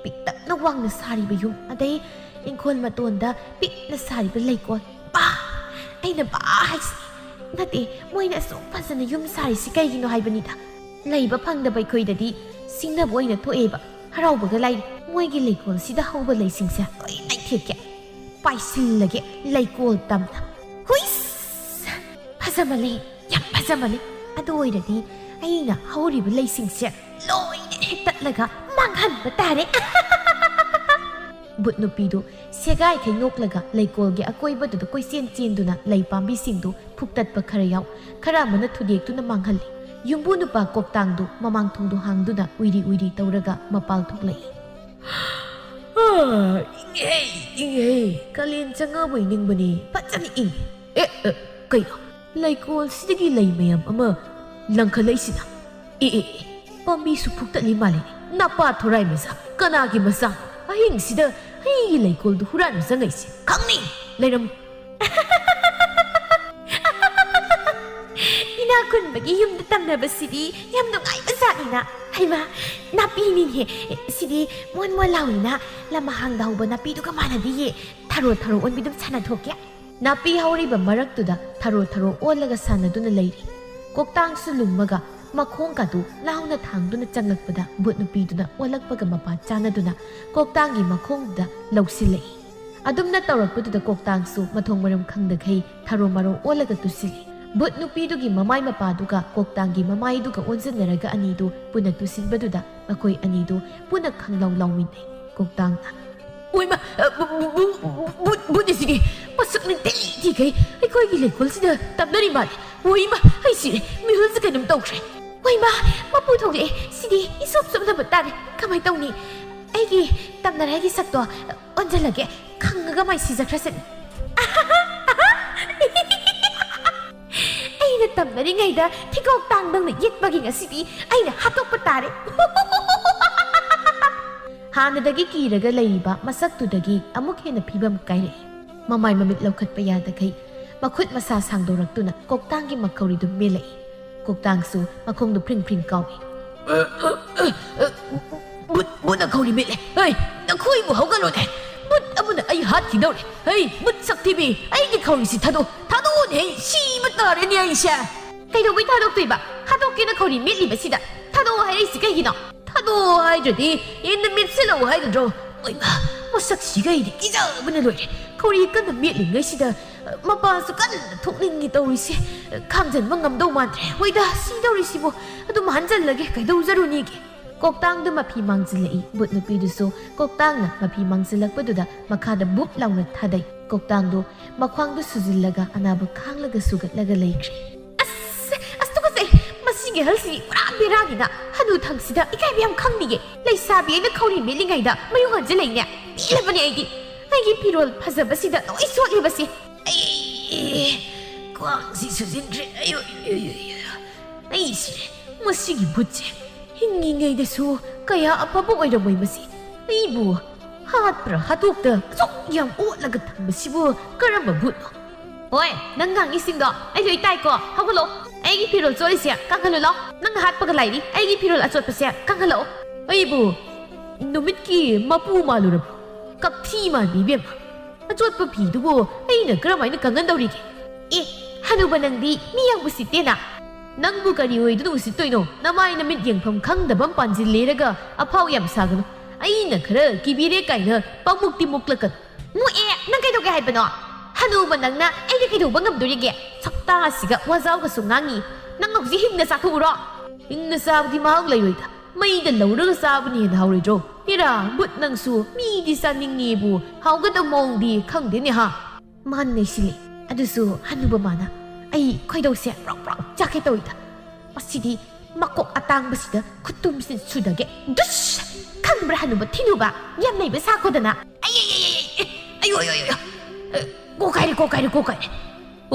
ꯄꯤꯛꯇꯛꯅ ꯋꯥꯡꯅ ꯁꯥꯔꯤꯕ ꯌꯨꯝ ꯑꯗꯩ ꯏꯪꯈꯣꯜ ꯃꯇꯣꯟꯗ ꯄꯤꯛꯅ ꯁꯥꯔꯤꯕ ꯂꯩꯀꯣꯜ ꯕꯥ ꯑꯩꯅ ꯕꯥ ꯍꯥꯏꯁꯤ ꯅꯠꯇꯦ ꯃꯣꯏꯅ ꯑꯁꯨꯛ ꯐꯖꯅ ꯌꯨꯝ ꯁꯥꯔꯤꯁꯤ ꯀꯩꯒꯤꯅோ ꯍꯥꯏꯕꯅꯤꯗ ꯂꯩꯕ ꯐꯪꯗꯕ ꯑꯩꯈꯣꯏꯗꯗꯤ ꯁꯤꯡꯅꯕ ꯑꯣꯏꯅ ꯊꯣꯛꯑꯦꯕ ꯍꯔꯥꯎꯕꯒ ꯂꯥꯏꯔꯤ ꯃꯣꯏꯒꯤ ꯂꯩꯀꯣꯜꯁꯤꯗ ꯍꯧꯕ ꯂꯩꯁꯤꯡꯁꯦ ꯂꯣꯏ ꯂꯩꯊꯦꯛꯀꯦ ꯄꯥꯏꯁꯤꯜꯂꯒꯦ ꯂꯩꯀꯣꯜ ꯇꯝꯅ ꯍꯨꯏꯁ ꯐꯖꯃꯜꯂꯦ ꯌꯥꯝ ꯐꯖꯃꯜꯂꯦ ꯑꯗꯨ ꯑꯣꯏꯔꯗꯤ ꯑꯩꯅ ꯍꯧꯔꯤꯕ ꯂꯩꯁꯤꯡꯁꯦ ꯂꯣꯏꯅ ꯍꯦꯛꯇꯠꯂꯒ ꯃꯥꯡꯍꯟꯕ ꯇꯥꯔꯦ ꯕꯨꯠ ꯅꯨꯄꯤꯗꯨ ꯁꯦꯒꯥꯏꯈꯩ ꯅꯣꯛꯂꯒ ꯂꯩꯀꯣꯜꯒꯤ ꯑꯀꯣꯏꯕꯗꯨꯗ ꯀꯣꯏꯆꯦꯟ ꯆꯦꯟꯗꯨꯅ ꯂꯩ ꯄꯥꯝꯕꯤꯁꯤꯡꯗꯨ ꯐꯨꯛꯇꯠꯄ ꯈꯔ ꯌꯥꯎ ꯈꯔ ꯑꯃꯅ ꯊꯨꯗꯦꯛꯇꯨꯅ ꯃꯥꯡꯍꯜꯂꯤ ꯌꯨꯝꯕꯨ ꯅꯨꯄꯥ ꯀꯣꯛꯇꯥꯡꯗꯨ ꯃꯃꯥꯡ ꯊꯣꯡꯗꯨ ꯍꯥꯡꯗꯨꯅ ꯎꯏꯔꯤ ꯎꯏꯔꯤ ꯇꯧꯔꯒ ꯃꯄꯥꯜ ꯊꯣꯛꯂꯛꯏ ꯏꯪꯉꯦ ꯀꯥꯂꯦꯟ ꯆꯪꯉꯕꯣꯏ ꯅꯤꯡꯕꯅꯤ ꯐꯖꯅ ꯏꯪꯉꯦ ꯀꯩꯅꯣ ꯂꯩꯀꯣꯜꯁꯤꯗꯒꯤ ꯂꯩ ꯃꯌꯥꯝ ꯑꯃ ꯂꯪꯈꯠꯂꯛꯏꯁꯤꯅ ꯄꯥꯝꯕꯤꯁꯨ ꯐꯨꯛꯇꯠꯂꯤ ꯃꯥꯜꯂꯤꯅꯦ ꯅꯄꯥ ꯊꯣꯔꯥꯏ ꯃꯆꯥ ꯀꯅꯥꯒꯤ ꯃꯆꯥ ꯑꯍꯤꯡꯁꯤꯗ ꯑꯩꯒꯤ ꯂꯩꯀꯣꯜꯗꯨ ꯍꯨꯔꯥꯟꯕ ꯆꯪꯉꯛꯏꯁꯦ ꯈꯪꯅꯤ ꯂꯩꯔꯝꯃꯨ ꯏꯅꯥꯛ ꯈꯨꯟꯕꯒꯤ ꯌꯨꯝꯗ ꯇꯝꯅꯕꯁꯤꯗꯤ ꯌꯥꯝ ꯅꯨꯡꯉꯥꯏꯕ ꯖꯥꯠꯅꯤꯅ ꯍꯩꯃꯥ ꯅꯥꯄꯤꯅꯤꯅꯦ ꯁꯤꯗꯤ ꯃꯣꯟ ꯃꯣꯟ ꯂꯥꯎꯏꯅ ꯂꯝꯍꯥꯡꯗ ꯍꯧꯕ ꯅꯥꯄꯤꯗꯨꯒ ꯃꯥꯟꯅꯗꯤꯌꯦ ꯊꯔꯣ ꯊꯔꯣ ꯑꯣꯟꯕꯤꯗꯨꯝ ꯁꯥꯟꯅꯊꯣꯛꯀꯦ ꯅꯥꯄꯤ ꯍꯧꯔꯤꯕ ꯃꯔꯛꯇꯨꯗ ꯊꯔꯣ ꯊꯔꯣ ꯑꯣꯜꯂꯒ ꯁꯥꯟꯅꯗꯨꯅ ꯂꯩꯔꯤ ꯀꯣꯛꯇꯥꯡꯁꯨ ꯂꯨꯝꯃꯒ ꯃꯈꯣꯡꯒꯗꯨ ꯂꯥꯎꯅ ꯊꯥꯡꯗꯨꯅ ꯆꯪꯂꯛꯄꯗ ꯕꯨꯠ ꯅꯨꯄꯤꯗꯨꯅ ꯑꯣꯜꯂꯛꯄꯒ ꯃꯄꯥ ꯆꯥꯟꯅꯗꯨꯅ ꯀꯣꯛꯇꯥꯡꯒꯤ ꯃꯈꯣꯡꯗꯨꯗ ꯂꯧꯁꯤꯜꯂꯛꯏ ꯑꯗꯨꯝꯅ ꯇꯧꯔꯛꯄꯗꯨꯗ ꯀꯣꯛꯇꯥꯡꯁꯨ ꯃꯊꯣꯡ ꯃꯔꯝ ꯈꯪꯗꯈꯩ ꯊꯔꯣ ꯃꯔꯣ ꯑꯣꯜꯂꯒ ꯇꯨꯁꯤꯜꯂꯤ ꯕꯨꯠ ꯅꯨꯄꯤꯗꯨꯒꯤ ꯃꯃꯥꯏ ꯃꯄꯥꯗꯨꯒ ꯀꯣꯛꯇꯥꯡꯒꯤ ꯃꯃꯥꯏꯗꯨꯒ ꯑꯣꯟꯖꯟꯅꯔꯒ ꯑꯅꯤꯗꯨ ꯄꯨꯟꯅ ꯇꯨꯁꯤꯟꯕꯗꯨꯗ ꯃꯈꯣꯏ ꯑꯅꯤꯗꯨ ꯄꯨꯟꯅ ꯈꯪꯂꯥꯎ ꯂꯥꯎꯃꯤꯟꯅꯩ ꯀꯣꯛꯇꯥꯡꯅ ꯑꯣꯏꯃ ꯕꯨꯠꯅꯤꯁꯤꯗꯤ ꯃꯁꯛꯅ ꯊꯤꯈꯩ ꯑꯩꯈꯣꯏꯒꯤ ꯂꯩꯀꯣꯜꯁꯤꯗ ꯇꯝꯅꯔꯤ ꯃꯥꯜꯂꯦ ꯑꯣꯏꯃ ꯑꯩ ꯁꯤꯔꯦ ꯃꯤꯍꯨꯜꯁꯦ ꯀꯩꯅꯣꯝ ꯇꯧꯈ꯭ꯔꯦ ꯑꯣꯏꯃ ꯃꯄꯨ ꯊꯣꯛꯂꯛꯑꯦ ꯁꯤꯗꯤ ꯏꯁꯣꯞ ꯁꯣꯞꯅꯕ ꯇꯥꯔꯦ ꯀꯃꯥꯏ ꯇꯧꯅꯤ ꯑꯩꯒꯤ ꯇꯝꯅꯔꯥꯏꯒꯤ ꯁꯛꯇꯣ ꯑꯣꯟꯖꯜꯂꯒꯦ ꯈꯪꯉꯒ ꯃꯥꯏ ꯁꯤꯖꯈ꯭ꯔꯁꯅꯤ ꯑꯩꯅ ꯇꯝꯅꯔꯤꯉꯩꯗ ꯊꯤꯒꯣꯛ ꯇꯥꯡꯗꯪꯅ ꯌꯦꯠꯄꯒꯤ ꯉꯁꯤꯗꯤ ꯑꯩꯅ ꯍꯥꯠꯇꯣꯛꯄ ꯇꯥꯔꯦ ꯍꯥꯟꯅꯗꯒꯤ ꯀꯤꯔꯒ ꯂꯩꯔꯤꯕ ꯃꯁꯛꯇꯨꯗꯒꯤ ꯑꯃꯨꯛ ꯍꯦꯟꯅ ꯐꯤꯕꯝ ꯀꯥꯏꯔꯛꯏ ꯃꯃꯥꯏ ꯃꯃꯤꯠ ꯂꯧꯈꯠꯄ ꯌꯥꯗꯈꯩ ꯃꯈꯨꯠ ꯃꯁꯥ ꯁꯥꯡꯗꯣꯔꯛꯇꯨꯅ ꯀꯣꯛꯇꯥꯡꯒꯤ ꯃꯈꯧꯔꯤꯗꯨ ꯃꯦꯜꯂꯛꯏ ꯀꯣꯛꯇꯥꯡꯁꯨ ꯃꯈꯣꯡꯗꯨ ꯐ꯭ꯔꯤꯡ ꯐ꯭ꯔꯤꯡ ꯀꯥꯎꯏ ꯕꯨꯠꯅ ꯈꯧꯔꯤ ꯃꯦꯠꯂꯦ ꯅꯈꯣꯏꯕꯨ ꯍꯧꯒꯠꯂꯣꯅꯦ ꯃꯨꯠ ꯑꯃꯅ ꯑꯩ ꯍꯥꯠꯈꯤꯗꯧꯔꯦ ꯍꯩ ꯃꯨꯠ ꯁꯛꯊꯤꯕꯤ ꯑꯩꯒꯤ ꯈꯧꯔꯤꯁꯤ ꯊꯥꯗꯣꯛꯑꯣꯅꯦ ꯁꯤꯕ ꯇꯥꯔꯦꯅꯦ ꯑꯩꯁꯦ ꯀꯩꯗꯧꯕꯩ ꯊꯥꯗꯣꯛꯇꯣꯏꯕ ꯊꯥꯗꯣꯛꯀꯦꯅ ꯈꯧꯔꯤ ꯃꯦꯠꯂꯤꯕꯁꯤꯗ ꯊꯥꯗꯣꯛꯑꯣ ꯍꯥꯏꯔꯛꯏꯁꯤ ꯀꯩꯒꯤꯅꯣ ꯊꯥꯗꯣꯛꯑꯣ ꯍꯥꯏꯗ꯭ꯔꯗꯤ ꯍꯦꯟꯅ ꯃꯦꯠꯁꯤꯜꯂꯛꯑꯣ ꯍꯥꯏꯒꯗ꯭ꯔꯣ ꯑꯣꯏꯃ ꯃꯁꯛꯁꯤꯒ ꯑꯩꯗꯤ ꯀꯤꯖꯕꯅ ꯂꯣꯏꯔꯦ ꯈꯧꯔꯤ ꯀꯟꯅ ꯃꯦꯠꯂꯤꯉꯩꯁꯤꯗ ꯃꯄꯥꯟꯁꯨ ꯀꯟꯅ ꯊꯣꯛꯅꯤꯡꯉꯤ ꯇꯧꯔꯤꯁꯦ ꯈꯥꯡꯖꯟꯕ ꯉꯝꯗꯧ ꯃꯥꯟꯗ꯭ꯔꯦ ꯍꯣꯏꯗ ꯁꯤꯗꯧꯔꯤꯁꯤꯕꯨ ꯑꯗꯨꯝ ꯍꯟꯖꯜꯂꯒꯦ ꯀꯩꯗꯧꯖꯔꯨꯅꯤꯒꯦ ꯀꯣꯛꯇꯥꯡꯗ ꯃꯐꯤ ꯃꯥꯡꯖꯤꯜꯂꯛꯏ ꯕꯨꯠ ꯅꯨꯄꯤꯗꯨꯁꯨ ꯀꯣꯛꯇꯥꯡꯅ ꯃꯐꯤ ꯃꯥꯡꯖꯤꯜꯂꯛꯄꯗꯨꯗ ꯃꯈꯥꯗ ꯕꯨꯞ ꯂꯥꯎꯅ ꯊꯥꯗꯩ ꯀꯣꯛꯇꯥꯡꯗꯣ ꯃꯈ꯭ꯋꯥꯡꯗ ꯁꯨꯖꯤꯜꯂꯒ ꯑꯅꯥꯕ ꯈꯥꯡꯂꯒ ꯁꯨꯒꯠꯂꯒ ꯂꯩꯈ꯭ꯔꯦ ꯑꯁ ꯇꯨꯀꯠꯆꯩ ꯃꯁꯤꯒꯤ ꯑꯍꯜꯁꯤ ꯄꯨꯔꯥ ꯕꯦꯔꯥꯅꯤꯅ ꯍꯅꯨꯊꯪꯁꯤꯗ ꯏꯀꯥꯏꯕ ꯌꯥꯝ ꯈꯪꯗꯤꯌꯦ ꯂꯩꯁꯥꯕꯤ ꯑꯩꯅ ꯈꯧꯔꯤ ꯃꯦꯠꯂꯤꯉꯩꯗ ꯃꯌꯨꯡ ꯍꯟꯖꯤꯜꯂꯛꯏꯅꯦ ꯄꯦꯜꯂꯕꯅꯦ ꯑꯩꯒꯤ ꯐꯤꯔꯣꯜ ꯐꯖꯕꯁꯤꯗ ꯂꯣꯏ ꯁꯣꯠꯂꯤꯕꯁꯤ ꯑꯩ ꯈ꯭ꯋꯥꯡꯁꯤ ꯁꯨꯖꯤꯟꯗ꯭ꯔꯦ ꯑꯩꯁꯤꯔꯦ ꯃꯁꯤꯒꯤ ꯕꯨꯠꯁꯦ ꯍꯤꯡꯉꯤꯉꯩꯗꯁꯨ ꯀꯌꯥ ꯑꯐꯕ ꯑꯣꯏꯔꯝꯃꯣꯏ ꯃꯁꯤ ꯑꯩꯕꯨ ꯍꯥꯠꯄ꯭ꯔꯥ ꯍꯥꯠꯇꯣꯛꯇ ꯑꯁꯨꯛ ꯌꯥꯝ ꯑꯣꯠꯂꯒ ꯊꯝꯕꯁꯤꯕꯨ ꯀꯔꯝꯕ ꯕꯨꯠꯅꯣ ꯍꯣꯏ ꯅꯪ ꯉꯥꯡꯉꯤꯁꯤꯡꯗꯣ ꯑꯩ ꯂꯣꯏ ꯇꯥꯏꯀꯣ ꯍꯧꯒꯠꯂꯣ ꯑꯩꯒꯤ ꯐꯤꯔꯣꯜ ꯆꯣꯠꯂꯤꯁꯦ ꯀꯪꯍꯜꯂꯨ ꯅꯪ ꯍꯥꯠꯄꯒ ꯂꯩꯔꯤ ꯑꯩꯒꯤ ꯐꯤꯔꯣꯜ ꯑꯆꯣꯠꯄꯁꯦ ꯀꯪꯍꯜꯂꯛꯑꯣ ꯑꯩꯕꯨ ꯅꯨꯃꯤꯠꯀꯤ ꯃꯄꯨ ꯃꯥꯜꯂꯨꯔꯕ꯭ꯔꯣ ꯀꯛꯊꯤ ꯃꯥꯟꯕꯤ ꯏꯕꯦꯝꯃ ꯑꯆꯣꯠꯄ ꯐꯤꯗꯨꯕꯨ ꯑꯩꯅ ꯀꯔꯝꯍꯥꯏꯅ ꯀꯪꯍꯟꯗꯧꯔꯤꯒꯦ ꯑꯦ ꯍꯅꯨꯕ ꯅꯪꯗꯤ ꯃꯤ ꯌꯥꯝ ꯎꯁꯤꯠꯇꯦꯅ ꯅꯪꯕꯨ ꯀꯔꯤ ꯑꯣꯏꯗꯨꯅ ꯎꯁꯤꯠꯇꯣꯏꯅꯣ ꯅꯃꯥꯏ ꯅꯃꯤꯠ ꯌꯦꯡꯐꯝ ꯈꯪꯗꯕ ꯄꯥꯟꯖꯤꯜꯂꯦꯔꯒ ꯑꯐꯥꯎ ꯌꯥꯝ ꯁꯥꯒꯅꯨ ꯑꯩꯅ ꯈꯔ ꯀꯤꯕꯤꯔꯦ ꯀꯥꯏꯅ ꯄꯪꯃꯨꯛꯇꯤ ꯃꯨꯛꯂꯛꯀꯅꯨ ꯃꯨꯛꯑꯦ ꯅꯪ ꯀꯩꯗꯧꯒꯦ ꯍꯥꯏꯕꯅꯣ ꯍꯅꯨꯕ ꯅꯪꯅ ꯑꯩꯅ ꯀꯩꯗꯧꯕ ꯉꯝꯗꯣꯔꯤꯒꯦ ꯁꯛꯇꯥ ꯑꯁꯤꯒ ꯋꯥꯖꯥꯎꯒꯁꯨ ꯉꯥꯡꯉꯤ ꯅꯪ ꯍꯧꯖꯤꯛ ꯍꯤꯡꯅ ꯆꯥꯊꯣꯛꯎꯔꯣ ꯍꯤꯡꯅ ꯆꯥꯕꯗꯤ ꯃꯍꯥꯎ ꯂꯩꯔꯣꯏꯗ ꯃꯩꯗ ꯂꯧꯔꯒ ꯆꯥꯕꯅ ꯍꯦꯟꯅ ꯍꯥꯎꯔꯣꯏꯗ꯭ꯔꯣ ꯏꯔꯥ ꯕꯨꯠ ꯅꯪꯁꯨ ꯃꯤꯗꯤ ꯆꯥꯅꯤꯡꯉꯦꯕꯨ ꯍꯥꯎꯒꯗꯕ ꯃꯑꯣꯡꯗꯤ ꯈꯪꯗꯦꯅꯦ ꯍꯥ ꯃꯥꯟꯅꯩ ꯁꯤꯂꯦ ꯑꯗꯨꯁꯨ ꯍꯅꯨꯕ ꯃꯥꯅ ꯑꯩ ꯈꯣꯏꯗꯧꯁꯦ ꯄ꯭ꯔꯣꯛ ꯄ꯭ꯔꯣꯛ ꯆꯥꯛꯀꯦ ꯇꯧꯏꯗ ꯃꯁꯤꯗꯤ ꯃꯀꯣꯛ ꯑꯇꯥꯡꯕꯁꯤꯗ ꯈꯨꯇꯨꯝꯁꯤ ꯁꯨꯗꯒꯦ ꯗꯨꯁ ꯈꯪꯕ꯭ꯔꯥ ꯍꯅꯨꯕ ꯊꯤꯅꯨꯕ ꯌꯥꯝ ꯂꯩꯕ ꯁꯥꯈꯣꯗꯅ ꯑꯌꯣ ꯀꯣꯛ ꯀꯥꯏꯔꯦ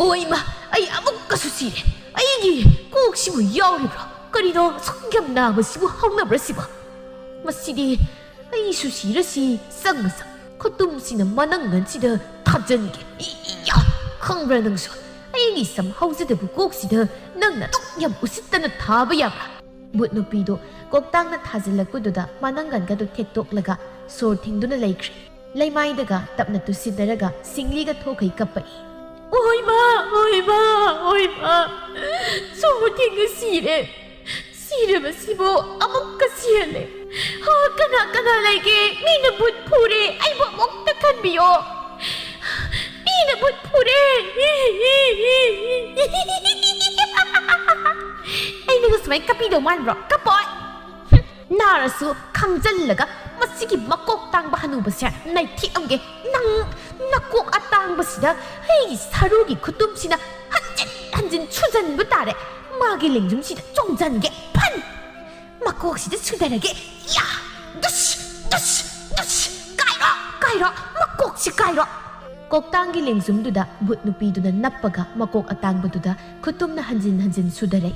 ꯑꯣꯏꯃ ꯑꯩ ꯑꯃꯨꯛꯀꯁꯨ ꯁꯤꯔꯦ ꯑꯩꯒꯤ ꯀꯣꯛꯁꯤꯕꯨ ꯌꯥꯎꯔꯤꯕ꯭ꯔꯣ ꯀꯔꯤꯅꯣ ꯁꯨꯛ ꯌꯥꯝ ꯅꯥꯕꯁꯤꯕꯨ ꯍꯧꯅꯕ꯭ꯔꯥ ꯁꯤꯕꯨ ꯃꯁꯤꯗꯤ ꯑꯩꯁꯨ ꯁꯤꯔꯁꯤ ꯆꯪꯉ ꯈꯨꯇꯨꯝꯁꯤꯅ ꯃꯅꯪꯒꯟꯁꯤꯗ ꯊꯥꯖꯟꯒꯦ ꯏꯌꯥ ꯈꯪꯕ꯭ꯔꯥ ꯅꯪꯁꯨ ꯑꯩꯒꯤ ꯁꯝ ꯍꯧꯖꯗꯕ ꯀꯣꯛꯁꯤꯗ ꯅꯪꯅ ꯑꯗꯨꯛ ꯌꯥꯝ ꯎꯁꯤꯠꯇꯅ ꯊꯥꯕ ꯌꯥꯕ꯭ꯔꯥ ꯕꯨꯠ ꯅꯨꯄꯤꯗꯣ ꯀꯣꯛꯇꯥꯡꯅ ꯊꯥꯖꯤꯜꯂꯛꯄꯗꯨꯗ ꯃꯅꯪꯒꯟꯒꯗꯨ ꯊꯦꯛꯇꯣꯛꯂꯒ ꯁꯣꯔ ꯊꯤꯡꯗꯨꯅ ꯂꯩꯈ꯭ꯔꯦ ꯂꯩꯃꯥꯏꯗꯒ ꯇꯞꯅ ꯇꯨꯁꯤꯟꯅꯔꯒ ꯁꯤꯡꯂꯤꯒ ꯊꯣꯛꯈꯩ ꯀꯞꯄꯛꯏ ꯑꯣꯏꯃ ꯁꯣꯔ ꯊꯤꯡꯉ ꯁꯤꯔꯕꯁꯤꯕꯨ ꯑꯃꯨꯛꯀ ꯁꯤꯍꯜꯂꯦ ꯀꯅꯥ ꯂꯩꯒꯦ ꯃꯤꯅ ꯕꯨꯠ ꯐꯨꯔꯦ ꯑꯩꯕꯨ ꯑꯃꯨꯛꯇ ꯈꯟꯕꯤꯌꯣ ꯃꯤꯅ ꯕꯨꯠ ꯐꯨꯔꯦ ꯑꯩꯅꯒ ꯁꯨꯃꯥꯏꯅ ꯀꯞꯄꯤꯗꯧ ꯃꯥꯟꯕ꯭ꯔꯣ ꯀꯞꯄꯣꯏ ꯅꯥꯔꯁꯨ ꯈꯪꯖꯜꯂꯒ ꯃꯁꯤꯒꯤ ꯃꯀꯣꯛ ꯇꯥꯡꯕ ꯍꯅꯨꯕꯁꯦ ꯅꯩꯊꯦꯛꯑꯝꯒꯦ ꯅꯪ ꯅꯀꯣꯛ ꯑꯇꯥꯡꯕꯁꯤꯗ ꯑꯩꯒꯤ ꯁꯔꯨꯒꯤ ꯈꯨꯇꯨꯝꯁꯤꯅ ꯍꯟꯖꯤꯟ ꯁꯨꯖꯟꯕ ꯇꯥꯔꯦ 마기 랭중시다 쫑잔게 판 마코시다 수다라게 야 두시 까이러 마콕시 까이러 koktangi lengzumduda but nupiduna nappaga makok atangbaduda kutumna hanjin sudarai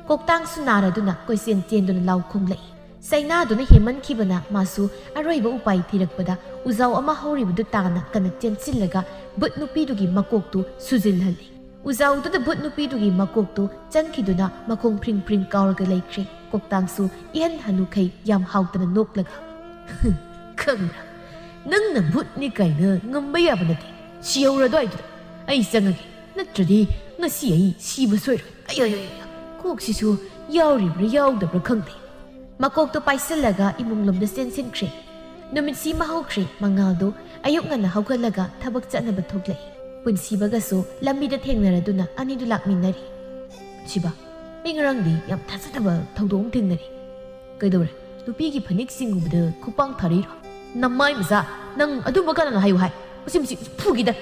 koktang sunaraduna koisen tienduna laukhunglai sainaduna hemankhibana masu aroiba upai thirakpada uzau ama horibudu tana kana tensillaga but nupidugi makoktu sujilhalli uzau du but nupidugi makoktu chankhiduna makong pring kauraga laikre koktangsu ihan hanukai yam hautana noklaga khamra ꯅꯪꯅ ꯕꯨꯠꯅꯤ ꯀꯥꯏꯅ ꯉꯝꯕ ꯌꯥꯕ ꯅꯠꯇꯦ ꯁꯤꯍꯧꯔ ꯑꯗꯨꯋꯥꯏꯗꯨꯗ ꯑꯩ ꯆꯪꯉꯒꯦ ꯅꯠꯇ꯭ꯔꯗꯤ ꯉꯁꯤ ꯑꯩ ꯁꯤꯕ ꯁꯣꯏꯔꯣꯏ ꯑꯌꯣ ꯀꯣꯛꯁꯤꯁꯨ ꯌꯥꯎꯔꯤꯕ꯭ꯔꯥ ꯌꯥꯎꯗꯕ꯭ꯔꯥ ꯈꯪꯗꯦ ꯃꯀꯣꯛꯇꯣ ꯄꯥꯏꯁꯤꯜꯂꯒ ꯏꯃꯨꯡꯂꯣꯝꯗ ꯆꯦꯟꯁꯤꯟꯈ꯭ꯔꯦ ꯅꯨꯃꯤꯠꯁꯤ ꯃꯍꯧꯈ꯭ꯔꯦ ꯃꯉꯥꯜꯗꯣ ꯑꯌꯨꯛ ꯉꯟꯅ ꯍꯧꯒꯠꯂꯒ ꯊꯕꯛ ꯆꯠꯅꯕ ꯊꯣꯛꯂꯛꯏ ꯄꯨꯟꯁꯤꯕꯒꯁꯨ ꯂꯝꯕꯤꯗ ꯊꯦꯡꯅꯔꯗꯨꯅ ꯑꯅꯤꯗꯨ ꯂꯥꯛꯃꯤꯟꯅꯔꯤ ꯁꯤꯕ ꯑꯩ ꯉꯔꯥꯡꯗꯤ ꯌꯥꯝ ꯊꯥꯖꯗꯕ ꯊꯧꯗꯣꯛ ꯑꯃ ꯊꯦꯡꯅꯔꯤ ꯀꯩꯗꯧꯔꯦ ꯅꯨꯄꯤꯒꯤ ꯐꯅꯦꯛꯁꯤꯡ ꯎꯕꯗ ꯈꯨꯄꯥꯡ ꯊꯥꯔꯤꯔꯣ ꯅꯃꯥꯏ ꯃꯆꯥ ꯅꯪ ꯑꯗꯨꯝꯕ ꯀꯅꯥꯅ ꯍꯥꯏꯌꯨ ꯍꯥꯏ ꯃꯁꯤ ꯐꯨꯒꯤꯗ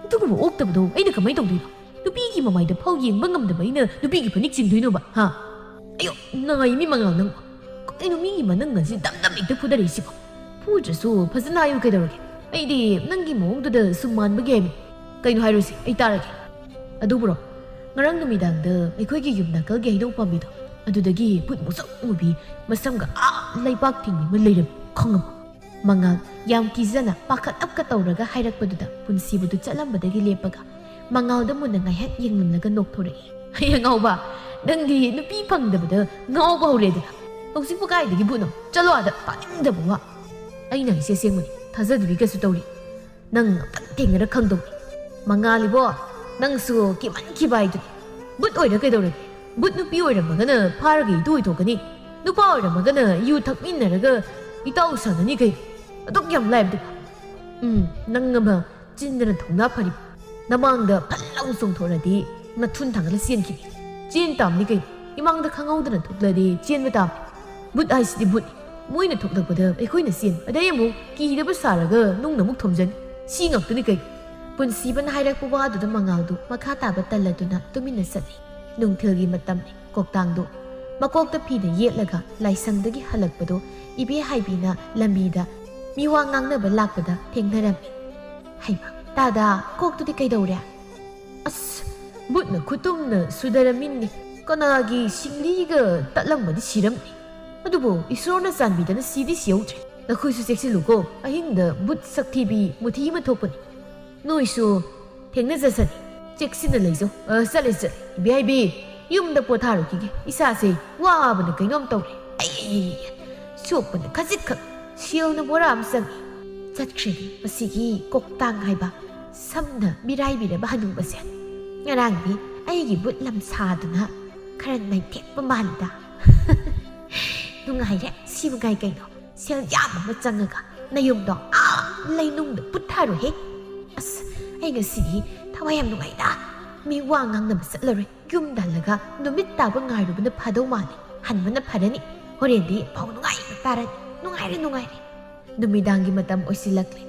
ꯑꯗꯨꯒꯨꯝꯕ ꯑꯣꯛꯇꯕꯗꯣ ꯑꯩꯅ ꯀꯃꯥꯏꯅ ꯇꯧꯗꯣꯏꯅꯣ ꯅꯨꯄꯤꯒꯤ ꯃꯃꯥꯏꯗ ꯐꯥꯎ ꯌꯦꯡꯕ ꯉꯝꯗꯕ ꯑꯩꯅ ꯅꯨꯄꯤꯒꯤ ꯐꯅꯦꯛ ꯆꯤꯡꯗꯣꯏꯅꯣꯕ ꯍꯥ ꯑꯌꯣ ꯅꯥꯏ ꯃꯤ ꯃꯉꯥꯜ ꯅꯪ ꯀꯩꯅꯣ ꯃꯤꯒꯤ ꯃꯅꯪꯒꯟꯁꯤ ꯗꯝ ꯍꯦꯛꯇ ꯐꯨꯗꯔꯛꯏꯁꯤꯕꯣ ꯐꯨꯗ꯭ꯔꯁꯨ ꯐꯖꯅ ꯍꯥꯏꯌꯨ ꯀꯩꯗꯧꯔꯒꯦ ꯑꯩꯗꯤ ꯅꯪꯒꯤ ꯃꯑꯣꯡꯗꯨꯗ ꯁꯨꯝ ꯃꯥꯟꯕꯒꯤ ꯍꯥꯏꯕꯅꯤ ꯀꯩꯅꯣ ꯍꯥꯏꯔꯨꯁꯤ ꯑꯩ ꯇꯥꯔꯒꯦ ꯑꯗꯨꯕꯨꯔꯣ ꯉꯔꯥꯡ ꯅꯨꯃꯤꯗꯥꯡꯗ ꯑꯩꯈꯣꯏꯒꯤ ꯌꯨꯝ ꯅꯥꯀꯜꯒꯤ ꯍꯩꯅꯧ ꯄꯥꯝꯕꯤꯗꯣ ꯑꯗꯨꯗꯒꯤ ꯕꯨꯠ ꯃꯨꯁꯨꯛ ꯃꯨꯕꯤ ꯃꯁꯝꯒ ꯂꯩꯕꯥꯛ ꯊꯤꯡꯕꯤ ꯑꯃ ꯂꯩꯔꯝꯃꯤ ꯈꯪꯉꯕ ꯃꯉꯥꯜ ꯌꯥꯝ ꯀꯤꯖꯅ ꯄꯥꯈꯠ ꯇꯧꯔꯒ ꯍꯥꯏꯔꯛꯄꯗꯨꯗ ꯄꯨꯟꯁꯤꯕꯗꯨ ꯆꯠꯂꯝꯕꯗꯒꯤ ꯂꯦꯞꯄꯒ ꯃꯉꯥꯜꯗ ꯃꯨꯟꯅ ꯉꯥꯏꯍꯥꯛ ꯌꯦꯡꯂꯝꯂꯒ ꯅꯣꯛꯊꯣꯔꯛꯏ ꯍꯌꯦꯡ ꯉꯥꯎꯕ ꯅꯪꯗꯤ ꯅꯨꯄꯤ ꯐꯪꯗꯕꯗ ꯉꯥꯎꯕ ꯍꯧꯔꯦꯗꯅ ꯍꯧꯖꯤꯛꯄꯨ ꯀꯥꯏꯗꯒꯤ ꯕꯨꯠꯅꯣ ꯆꯠꯂꯣ ꯑꯥꯗ ꯇꯥꯅꯤꯡꯗꯕ ꯋꯥ ꯑꯩꯅ ꯍꯥꯏꯁꯦ ꯑꯁꯦꯡꯕꯅꯤ ꯊꯥꯖꯗꯕꯤ ꯀꯩꯁꯨ ꯇꯧꯔꯤ ꯅꯪ ꯑꯝꯇꯪ ꯊꯦꯡꯅꯔ ꯈꯪꯗꯧꯅꯤ ꯃꯉꯥꯜꯂꯤꯕꯣ ꯅꯪꯁꯨ ꯀꯤꯃꯟꯈꯤꯕ ꯍꯥꯏꯗꯨꯅꯤ ꯕꯨꯠ ꯑꯣꯏꯔ ꯀꯩꯗꯧꯔꯒꯦ ꯕꯨꯠ ꯅꯨꯄꯤ ꯑꯣꯏꯔꯝꯃꯒꯅ ꯐꯥꯔꯒ ꯏꯇꯨ ꯑꯣꯏꯊꯣꯛꯀꯅꯤ ꯅꯨꯄꯥ ꯑꯣꯏꯔꯝꯃꯒꯅ ꯌꯨ ꯊꯛꯃꯤꯟꯅꯔꯒ ꯏꯇꯥꯎ ꯁꯥꯟꯅꯅꯤ ꯀꯩ ꯑꯗꯨꯛ ꯌꯥꯝ ꯂꯥꯏꯕꯗꯨ ꯅꯪ ꯑꯃ ꯆꯤꯟꯗꯅ ꯊꯧꯅꯥ ꯐꯔꯤꯕ ꯅꯃꯥꯡꯗ ꯐꯜ ꯂꯥꯎ ꯆꯣꯡꯊꯣꯔꯗꯤ ꯅꯊꯨꯟ ꯊꯥꯡꯒꯠꯂ ꯆꯦꯟꯈꯤꯅꯤ ꯆꯦꯟ ꯇꯥꯝꯅꯤ ꯀꯩ 이망ꯗ ꯈꯪꯍꯧꯗꯅ ꯊꯣꯛꯂꯗꯤ ꯆꯦꯟꯕ ꯇꯥꯕ ꯕꯨꯠ ꯍꯥꯏꯁꯤꯗꯤ ꯕꯨꯠ ꯃꯣꯏꯅ ꯊꯣꯛꯂꯛꯄꯗ ꯑꯩꯈꯣꯏꯅ ꯆꯦꯟ ꯑꯗꯩ ꯑꯃꯨꯛ ꯀꯤꯗꯕ ꯁꯥꯔꯒ ꯅꯨꯡꯅ ꯑꯃꯨꯛ ꯊꯣꯝꯖꯟ ꯁꯤ ꯉꯥꯛꯇꯅꯤ ꯀꯩ ꯄꯨꯟꯁꯤꯕꯅ ꯍꯥꯏꯔꯛꯄ ꯋꯥꯗꯨꯗ ꯃꯉꯥꯜꯗꯨ ꯃꯈꯥ ꯇꯥꯕ ꯇꯜꯂꯗꯨꯅ ꯇꯨꯃꯤꯟꯅ ꯆꯠꯂꯤ ꯅꯨꯡꯊꯤꯜꯒꯤ ꯃꯇꯝꯅꯤ ꯀꯣꯛꯇꯥꯡꯗꯨ ꯃꯀꯣꯛꯇ ꯐꯤꯅ ꯌꯦꯠꯂꯒ ꯂꯥꯏꯁꯪꯗꯒꯤ ꯍꯜꯂꯛꯄꯗꯣ ꯏꯕꯦ ꯍꯥꯏꯕꯤꯅ ꯂꯝꯕꯤꯗ ꯃꯤꯋꯥ ꯉꯥꯡꯅꯕ ꯂꯥꯛꯄꯗ ꯊꯦꯡꯅꯔꯝꯃꯤ ꯍꯩꯃ ꯇꯥꯗꯥ ꯀꯣꯛꯇꯨꯗꯤ ꯀꯩꯗꯧꯔꯦ ꯑꯁ ꯕꯨꯠꯅ ꯈꯨꯇꯨꯝꯅ ꯁꯨꯗꯔꯝꯃꯤꯅꯤ ꯀꯅꯥꯒꯤ ꯁꯤꯡꯂꯤꯒ ꯇꯠꯂꯝꯃꯗꯤ ꯁꯤꯔꯝꯅꯤ ꯑꯗꯨꯕꯨ ꯏꯁꯣꯔꯅ ꯆꯥꯟꯕꯤꯗꯅ ꯁꯤꯗꯤ ꯁꯤꯍꯧꯗ꯭ꯔꯦ ꯅꯈꯣꯏꯁꯨ ꯆꯦꯛꯁꯤꯜꯂꯨꯀꯣ ꯑꯍꯤꯡꯗ ꯕꯨꯠ ꯁꯛꯊꯤꯕꯤ ꯃꯨꯊꯤ ꯑꯃ ꯊꯣꯛꯄꯅꯤ ꯅꯣꯏꯁꯨ ꯊꯦꯡꯅꯖꯁꯅꯤ ꯆꯦꯛꯁꯤꯟꯅ ꯂꯩꯖꯧ ꯆꯠꯂꯦ ꯏꯕꯦ ꯍꯥꯏꯕꯤ ꯌꯨꯝꯗ ꯄꯣꯊꯥꯔꯨꯈꯤꯒꯦ ꯏꯁꯥꯁꯦ ꯋꯥꯕꯅ ꯀꯩꯅꯣꯝ ꯇꯧꯔꯦ ꯑꯩ ꯁꯣꯛꯄꯅ ꯈꯖꯤꯛꯈꯛ ꯁꯦꯜꯅ ꯕꯣꯔꯥ ꯑꯃ ꯆꯪꯉꯤ ꯆꯠꯈ꯭ꯔꯦꯅꯤ ꯃꯁꯤꯒꯤ ꯀꯣꯛꯇꯥꯡ ꯍꯥꯏꯕ ꯁꯝꯅ ꯃꯤꯔꯥꯏꯕꯤꯔꯕ ꯍꯅꯨꯕꯁꯦ ꯉꯔꯥꯡꯗꯤ ꯑꯩꯒꯤ ꯕꯨꯠ ꯂꯝꯁꯥꯗꯨꯅ ꯈꯔ ꯅꯩꯊꯦꯛꯄ ꯃꯥꯜꯂꯤꯗ ꯅꯨꯡꯉꯥꯏꯔꯦ ꯁꯤꯕꯒꯥꯏ ꯀꯩꯅꯣ ꯁꯦꯜ ꯌꯥꯝ ꯑꯃ ꯆꯪꯉꯒ ꯅꯌꯨꯝꯗꯣ ꯂꯩꯅꯨꯡꯗ ꯄꯨꯠꯊꯔꯣꯍꯦ ꯑꯁ ꯑꯩ ꯉꯁꯤꯗꯤ ꯊꯋꯥꯏ ꯌꯥꯝ ꯅꯨꯡꯉꯥꯏꯗ ꯃꯤ ꯋꯥ ꯉꯥꯡꯅꯕ ꯆꯠꯂꯔꯣꯏ ꯌꯨꯝꯗ ꯍꯜꯂꯒ ꯅꯨꯃꯤꯠ ꯇꯥꯕ ꯉꯥꯏꯔꯨꯕꯅ ꯐꯗꯧ ꯃꯥꯜꯂꯤ ꯍꯟꯕꯅ ꯐꯔꯅꯤ ꯍꯣꯔꯦꯟꯗꯤ ꯐꯥꯎ ꯅꯨꯡꯉꯥꯏꯕ ꯇꯥꯔꯅꯤ ꯅꯨꯡꯉꯥꯏꯔꯦ ꯅꯨꯃꯤꯗꯥꯡꯒꯤ ꯃꯇꯝ ꯑꯣꯏꯁꯤꯜꯂꯛꯂꯦ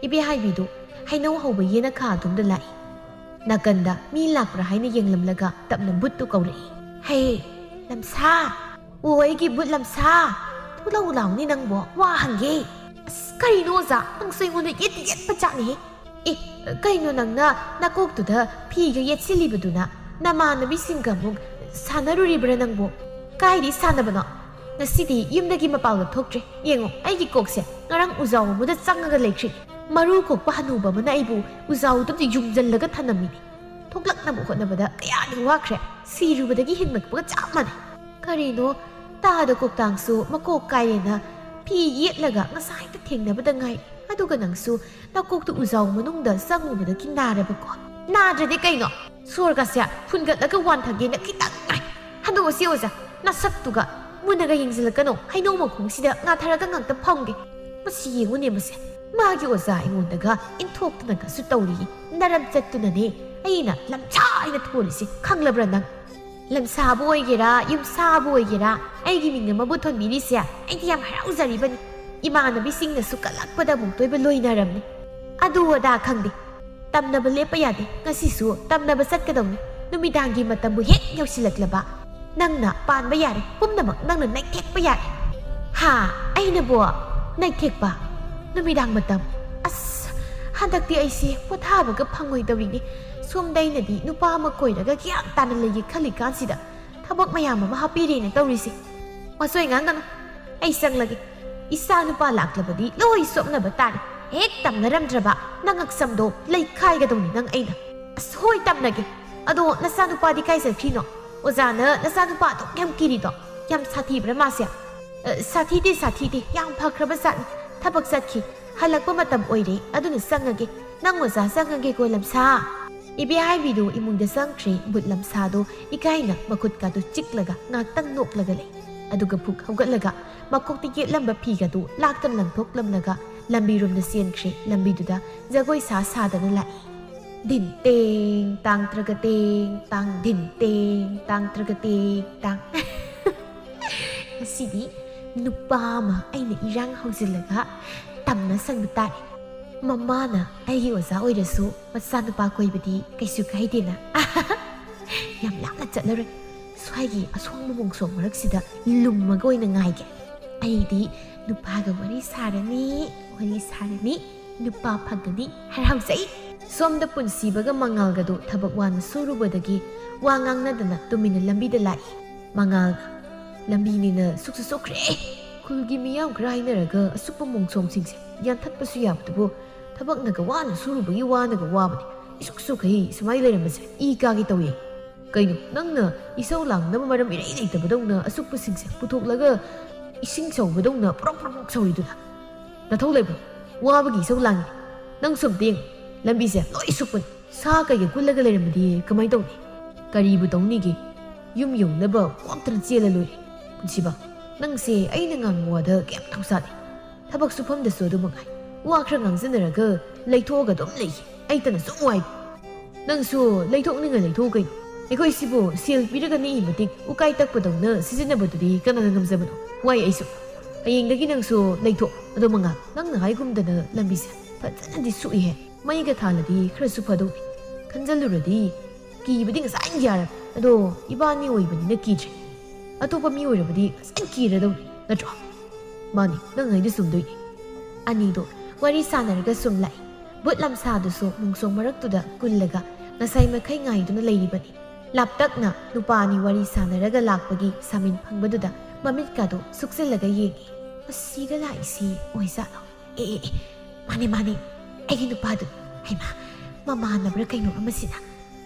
ꯏꯕꯦ ꯍꯥꯏꯕꯤꯗꯨ ꯍꯩꯅꯧ ꯍꯧꯕ ꯌꯦꯅꯈꯥ ꯑꯗꯣꯝꯗ ꯂꯥꯛꯏ ꯅꯥꯀꯟꯗ ꯃꯤ ꯂꯥꯛꯄ꯭ꯔꯥ ꯍꯥꯏꯅ ꯌꯦꯡꯂꯝꯂꯒ ꯇꯞꯅ ꯕꯨꯠꯇꯨ ꯀꯧꯔꯛꯏ ꯍꯦ ꯂꯝꯁꯥ ꯑꯣ ꯑꯩꯒꯤ ꯕꯨꯠ ꯂꯝꯁꯥ ꯊꯣꯛꯂꯛꯎ ꯂꯥꯎꯅꯤ ꯅꯪꯕꯣ ꯋꯥ ꯍꯪꯒꯦ ꯑꯁ ꯀꯔꯤꯅꯣ ꯑꯣꯖꯥ ꯅꯪꯁꯨ ꯑꯩꯉꯣꯟꯗ ꯌꯦꯠꯄ ꯆꯥꯠꯅꯤꯍꯦ ꯀꯩꯅꯣ ꯅꯪꯅ ꯅꯀꯣꯛꯇꯨꯗ ꯐꯤꯒ ꯌꯦꯠꯁꯤꯜꯂꯤꯕꯗꯨꯅ ꯅꯃꯥꯟꯅꯕꯤꯁꯤꯡꯒ ꯑꯃꯨꯛ ꯁꯥꯟꯅꯔꯨꯔꯤꯕ꯭ꯔꯥ ꯅꯪꯕꯣ ꯀꯥꯏꯗꯤ ꯁꯥꯟꯅꯕꯅꯣ ꯉꯁꯤꯗꯤ ꯌꯨꯝꯗꯒꯤ ꯃꯄꯥꯟꯒ ꯊꯣꯛꯇ꯭ꯔꯦ ꯌꯦꯡꯉꯣ ꯑꯩꯒꯤ ꯀꯣꯛꯁꯦ ꯉꯔꯥꯡ ꯎꯖꯥꯎ ꯑꯃꯗ ꯆꯪꯉꯒ ꯂꯩꯈ꯭ꯔꯤ ꯃꯔꯨ ꯀꯣꯛꯄ ꯍꯅꯨꯕ ꯑꯃꯅ ꯑꯩꯕꯨ ꯎꯖꯥꯎꯗꯨꯗ ꯌꯨꯡꯖꯜꯂꯒ ꯊꯅꯝꯃꯤꯅꯤ ꯊꯣꯛꯂꯛꯅꯕ ꯍꯣꯠꯅꯕꯗ ꯀꯌꯥꯗꯤ ꯋꯥꯈ꯭ꯔꯦ ꯁꯤꯔꯨꯕꯗꯒꯤ ꯍꯤꯡꯂꯛꯄꯒ ꯆꯞ ꯃꯥꯟꯅꯩ ꯀꯔꯤꯅꯣ ꯇꯥꯗ ꯀꯣꯛꯇꯥꯡꯁꯨ ꯃꯀꯣꯛ ꯀꯥꯏꯔꯦꯅ ꯐꯤ ꯌꯦꯠꯂꯒ ꯉꯁꯥꯏꯗ ꯊꯦꯡꯅꯕꯗ ꯉꯥꯏ ꯑꯗꯨꯒ ꯅꯪꯁꯨ ꯅꯀꯣꯛꯇ ꯎꯖꯥꯎ ꯃꯅꯨꯡꯗ ꯆꯪꯉꯨꯕꯗꯒꯤ ꯅꯥꯔꯕꯀꯣ ꯅꯥꯗ꯭ꯔꯗꯤ ꯀꯩꯅꯣ ꯁꯣꯔꯒꯁꯦ ꯐꯨꯟꯒꯠꯂꯒ ꯋꯥꯟꯊꯒꯦꯅ ꯈꯤꯇꯪ ꯉꯥꯏ ꯍꯟꯗꯣꯛꯑꯁꯤ ꯑꯣꯖꯥ ꯅꯁꯛꯇꯨꯒ ꯃꯨꯟꯅꯒ ꯌꯦꯡꯁꯤꯜꯂꯛꯀꯅꯣ ꯍꯩꯅꯧ ꯃꯈꯣꯡꯁꯤꯗ ꯉꯥꯊꯔꯒ ꯉꯥꯛꯇ ꯐꯝꯒꯦ ꯃꯁꯤ ꯌꯦꯡꯉꯨꯅꯦ ꯃꯁꯦ ꯃꯥꯒꯤ ꯑꯣꯖꯥ ꯑꯩꯉꯣꯟꯗꯒ ꯏꯟꯊꯣꯛꯇꯅꯒꯁꯨ ꯇꯧꯔꯤ ꯅꯔꯝ ꯆꯠꯇꯨꯅꯅꯦ ꯑꯩꯅ ꯂꯝꯁꯥ ꯍꯥꯏꯅ ꯊꯣꯜꯂꯤꯁꯦ ꯈꯪꯂꯕ꯭ꯔꯥ ꯅꯪ ꯂꯝꯁꯥꯕꯨ ꯑꯣꯏꯒꯦꯔꯥ ꯌꯨꯝꯁꯥꯕꯨ ꯑꯣꯏꯒꯦꯔꯥ ꯑꯩꯒꯤ ꯃꯤꯡ ꯑꯃꯕꯨ ꯊꯣꯟꯕꯤꯔꯤꯁꯦ ꯑꯩꯗꯤ ꯌꯥꯝ ꯍꯔꯥꯎꯖꯔꯤꯕꯅꯤ ꯏꯃꯥꯟꯅꯕꯤꯁꯤꯡꯅꯁꯨ ꯀꯜꯂꯛꯄꯗ ꯑꯃꯨꯛ ꯇꯣꯏꯕ ꯂꯣꯏꯅꯔꯝꯅꯤ ꯑꯗꯨ ꯑꯗꯥ ꯈꯪꯗꯦ ꯇꯝꯅꯕ ꯂꯦꯞꯄ ꯌꯥꯗꯦ ꯉꯁꯤꯁꯨ ꯇꯝꯅꯕ ꯆꯠꯀꯗꯧꯅꯤ ꯅꯨꯃꯤꯗꯥꯡꯒꯤ ꯃꯇꯝꯕꯨ ꯍꯦꯛ ꯌꯧꯁꯤꯜꯂꯛꯂꯕ ꯅꯪꯅ ꯄꯥꯟꯕ ꯌꯥꯔꯦ ꯄꯨꯝꯅꯃꯛ ꯅꯪꯅ ꯅꯩꯊꯦꯛꯄ ꯌꯥꯔꯦ ꯍꯥ ꯑꯩꯅꯕꯨ ꯅꯩꯊꯦꯛꯄ ꯅꯨꯃꯤꯗꯥꯡ ꯃꯇꯝ ꯑꯁ ꯍꯟꯗꯛꯇꯤ ꯑꯩꯁꯦ ꯄꯣꯊꯥꯕꯒ ꯐꯪꯉꯣꯏꯗꯧꯔꯤꯅꯤ ꯁꯣꯝꯗ ꯑꯩꯅꯗꯤ ꯅꯨꯄꯥ ꯑꯃ ꯀꯣꯏꯔꯒ ꯒ꯭ꯌꯥꯟ ꯇꯥꯅ ꯂꯩꯒꯦ ꯈꯜꯂꯤꯀꯥꯟꯁꯤꯗ ꯊꯕꯛ ꯃꯌꯥꯝ ꯑꯃ ꯍꯥꯞꯄꯤꯔꯦꯅ ꯇꯧꯔꯤꯁꯦ ꯃꯁꯣꯏ ꯉꯥꯡꯒꯅꯨ ꯑꯩ ꯆꯪꯂꯒꯦ ꯏꯆꯥ ꯅꯨꯄꯥ ꯂꯥꯛꯂꯕꯗꯤ ꯂꯣꯏ ꯁꯣꯛꯅꯕ ꯇꯥꯔꯦ ꯍꯦꯛ ꯇꯝꯅꯔꯝꯗ꯭ꯔꯕ ꯅꯪ ꯉꯛꯁꯝꯗꯣ ꯂꯩꯈꯥꯏꯒꯗꯧꯅꯤ ꯅꯪ ꯑꯩꯅ ꯑꯁ ꯍꯣꯏ ꯇꯝꯅꯒꯦ ꯑꯗꯣ ꯅꯆꯥ ꯅꯨꯄꯥꯗꯤ ꯀꯥꯏ ꯆꯠꯈ꯭ꯔꯤꯅꯣ ꯑꯣꯖꯥꯅ ꯅꯆꯥ ꯅꯨꯄꯥ ꯑꯗꯨꯛ ꯌꯥꯝ ꯀꯤꯔꯤꯗꯣ ꯌꯥꯝ ꯁꯥꯊꯤꯕ꯭ꯔꯥ ꯃꯥꯁꯦ ꯁꯥꯊꯤꯗꯦ ꯌꯥꯝ ꯐꯈ꯭ꯔꯕ ꯖꯥꯠꯅꯤ ꯊꯕꯛ ꯆꯠꯈꯤ ꯍꯜꯂꯛꯄ ꯃꯇꯝ ꯑꯣꯏꯔꯦ ꯑꯗꯨꯅ ꯆꯪꯉꯒꯦ ꯅꯪ ꯑꯣꯖꯥ ꯆꯪꯉꯒꯦꯀꯣ ꯂꯝꯁꯥ ꯏꯕꯦ ꯍꯥꯏꯕꯤꯗꯨ ꯏꯃꯨꯡꯗ ꯆꯪꯈ꯭ꯔꯦ ꯕꯨꯠ ꯂꯝꯁꯥꯗꯣ ꯏꯀꯥꯏꯅ ꯃꯈꯨꯠꯀꯥꯗꯨ ꯆꯤꯛꯂꯒ ꯉꯥꯛꯇꯪ ꯅꯣꯛꯂꯒ ꯂꯩ ꯑꯗꯨꯒ ꯐꯨꯛ ꯍꯧꯒꯠꯂꯒ ꯃꯀꯣꯛꯇ ꯌꯦꯠꯂꯝꯕ ꯐꯤꯒꯗꯨ ꯂꯥꯛꯇꯅ ꯂꯪꯊꯣꯛꯂꯝꯂꯒ ꯂꯝꯕꯤꯔꯣꯝꯗ ꯆꯦꯟꯈ꯭ꯔꯦ ꯂꯝꯕꯤꯗꯨꯗ ꯖꯒꯣꯏ ꯁꯥꯗꯅ ꯂꯥꯛꯏ ꯗꯤꯟ ꯇꯦꯡ ꯇꯥꯡ ꯇ꯭ꯔꯒ ꯇꯦꯡ ꯇꯥꯡ ꯗꯤꯟ ꯇꯦꯡ ꯇꯥꯡ ꯇ꯭ꯔꯒ ꯇꯦꯡ ꯇꯥꯡ ꯉꯁꯤꯗꯤ ꯅꯨꯄꯥ ꯑꯃ ꯑꯩꯅ ꯏꯔꯥꯡ ꯍꯧꯖꯤꯜꯂꯒ ꯇꯝꯅ ꯁꯟꯕ ꯇꯥꯔꯦ ꯃꯃꯥꯅ ꯑꯩꯒꯤ ꯑꯣꯖꯥ ꯑꯣꯏꯔꯁꯨ ꯃꯆꯥꯅꯨꯄꯥ ꯀꯣꯏꯕꯗꯤ ꯀꯩꯁꯨ ꯀꯥꯏꯗꯦꯅ ꯌꯥꯝ ꯂꯥꯞꯅ ꯆꯠꯂꯔꯣꯏ ꯁ꯭ꯋꯥꯏꯒꯤ ꯑꯁꯣꯡꯕ ꯃꯣꯡꯁꯣꯡ ꯃꯔꯛꯁꯤꯗ ꯂꯨꯝꯃꯒ ꯑꯣꯏꯅ ꯉꯥꯏꯒꯦ ꯑꯩꯗꯤ ꯅꯨꯄꯥꯒ ꯋꯥꯔꯤ ꯁꯥꯔꯅꯤ ꯅꯨꯄꯥ ꯐꯪꯒꯅꯤ ꯍꯔꯥꯎꯖꯩ ꯁꯣꯝꯗ ꯄꯨꯟꯁꯤꯕꯒ ꯃꯉꯥꯜꯒꯗꯣ ꯊꯕꯛ ꯋꯥꯅ ꯁꯨꯔꯨꯕꯗꯒꯤ ꯋꯥ ꯉꯥꯡꯅꯗꯅ ꯇꯨꯃꯤꯟꯅ ꯂꯝꯕꯤꯗ ꯂꯥꯛꯏ ꯃꯉꯥꯜꯒ ꯂꯝꯕꯤꯅꯤꯅ ꯁꯨꯛꯁꯨ ꯁꯣꯛꯈ꯭ꯔꯦ ꯈꯨꯜꯒꯤ ꯃꯤꯌꯥꯝ ꯈꯔ ꯍꯥꯏꯅꯔꯒ ꯑꯁꯨꯛꯄ ꯃꯣꯡꯁꯣꯡꯁꯤꯡꯁꯦ ꯌꯥꯟꯊꯠꯄꯁꯨ ꯌꯥꯕꯗꯨꯕꯨ ꯊꯕꯛꯅꯒ ꯋꯥꯅ ꯁꯨꯔꯨꯕꯒꯤ ꯋꯥꯅꯒ ꯋꯥꯕꯅꯤ ꯏꯁꯨꯛ ꯁꯨꯛꯈꯩ ꯁꯨꯃꯥꯏꯅ ꯂꯩꯔꯝꯕꯁꯦ ꯏ ꯀꯥꯒꯦ ꯇꯧꯏ ꯀꯩꯅꯣ ꯅꯪꯅ ꯏꯁꯧ ꯂꯥꯡꯅꯕ ꯃꯔꯝ ꯏꯔꯩ ꯂꯩꯇꯕꯗꯧꯅ ꯑꯁꯨꯛꯄꯁꯤꯡꯁꯦ ꯄꯨꯊꯣꯛꯂꯒ ꯏꯁꯤꯡ ꯁꯧꯕꯗꯧꯅ ꯄ꯭ꯔꯣꯛ ꯁꯧꯔꯤꯗꯨꯅ nathau leibro wabagi isau langi nang sum ting lambi se loi supun sa kai ge kullaga leiramadi kamai tawni karibu tawni gi yum naba kwamtran chela loi punsiba nang se aina ngang wada kem thausa de thabak supam da so du mangai wa khra ngang jinaraga leithoga dom lei ai tana so wai nang su leithok ninga leithok kai ekoi sibo sel piraga ni matik ukai tak padawna sijina badudi kana ngamjabano wai aisu ayengdagi nang su leithok ado manga nang na haigumdana lambi se fajana di su he mai ga thaladi khra su phado khanjaluradi ki bidi nga sai yar ado ibani oibani na ki je atopa mi oirabadi sai ki ra do na tro mani nang hai di sumdoi ani do wari sanaraga sumlai but lam sa du su mungsong marak tu da kullaga nasai makai ngai du na leiribani laptak na nupani wari sanaraga lakpagi samin phangbadu da mamit ka do suksilaga yengi asiga lai si oisa lo mani ai nupa du ai mama na bra kaino amasina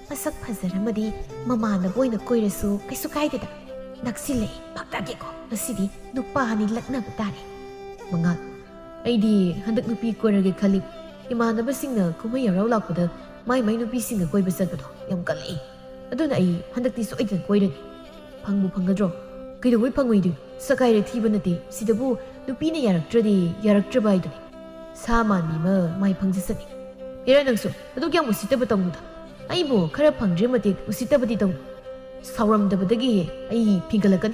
masak phajaramadi mama na boina koirasu kaisu kaideda naksile bakta ge ko asidi nupa ni lakna butare manga aidi handak nupi koirage khali imanaba singna kumai yarau lakpada mai nupi singa koiba satbado yam kalai aduna ai handakti so idan koirani phangbu phangadro kaido wai phangoi du sakai re thiba nate sidabu nupi na yaraktraba iduni saman mi ma mai phangjasani era nangso adu kyam usitaba tawnuda ai bo khara phangre mate usitaba di taw sauramdabadagi ai phingalakan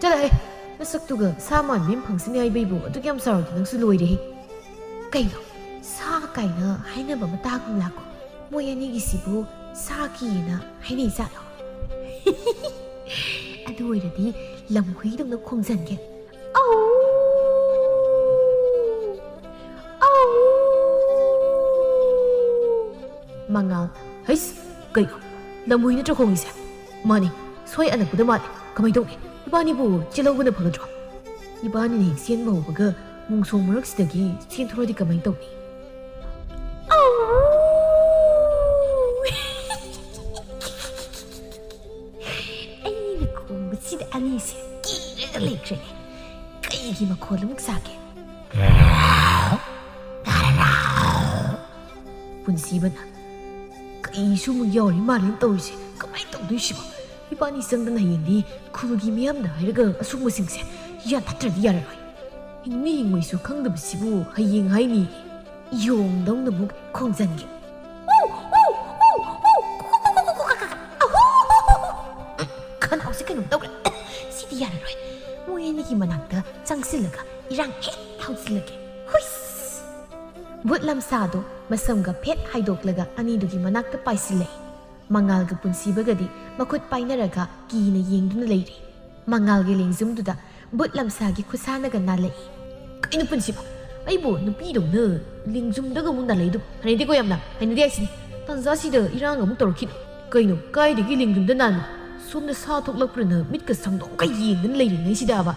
chala hai nasaktuga saman mim phangsini ai beibo adu kyam sarodi nangsu loire he kaino sa kaina haina ba mata kum lako moyani gi sibu sa ki na haina isa lo adu oiradi lamhui dong na khongjan ge au mangal hais kai lamhui na khong isa mani soi ana kuda mali kamai dong ibani bu chilawuna phagadro ibani ni sen mau baga mungsong marak sidagi sen thorodi kamai dong Anise, kira lekre, kaya gi makola magsake. Punsiba na, kaya sumo yawri malin tawise, kamay tawdoy siya. Ibani isang na hindi, kurugi miyam na hiraga asung masingse, yan tatradi yararoy. Hingmi hingmay sukang dabasibu, haying hayni, yung daw nabuk kong zangi. Kanaw si kanong tawra. Yararoy moyani gi manakta changsilaga irang het hausilage huis butlam sado masamga phet haidoklaga ani dugi manakta paisile mangalga punsibagadi makut painaraga kina yengduna leiri mangalgi lengzumduda butlam sagi khusanaga nalai kainu punsiba aibo nupi dongna lengzumdaga mun nalai du hanidi ko yamna hanidi asini tanza sida irang amuk torki kainu kaidigi lengzumda nanu somda sa thoklakprana mitka sangdong ka yengdan leiringai sidaba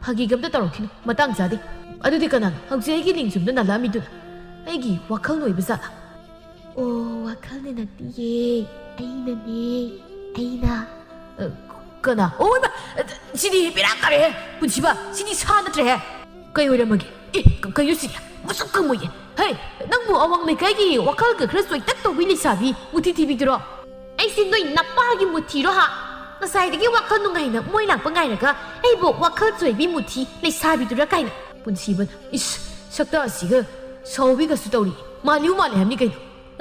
phagi gamda tarokhin matang jade adudi kanan hauji aigi lingsumda nalami du aigi wakhal noi bazala o wakhal ne natiye aina kana o ma sidi birakare punsiba sidi sa natre kai oramagi kai yusiri musuk kamoye hey nangbu awang le kai gi wakhal ga khra soi tak to wi lisabi muthi tv dro ai sin noi nappa gi muthi ro ha nasai wakal nungai na moi lang pangai na ka ai bo wakal choi bi muthi le sabi tu ra kai na punsiban is sakta asiga sobi ga su tawri maliu mali hamni kai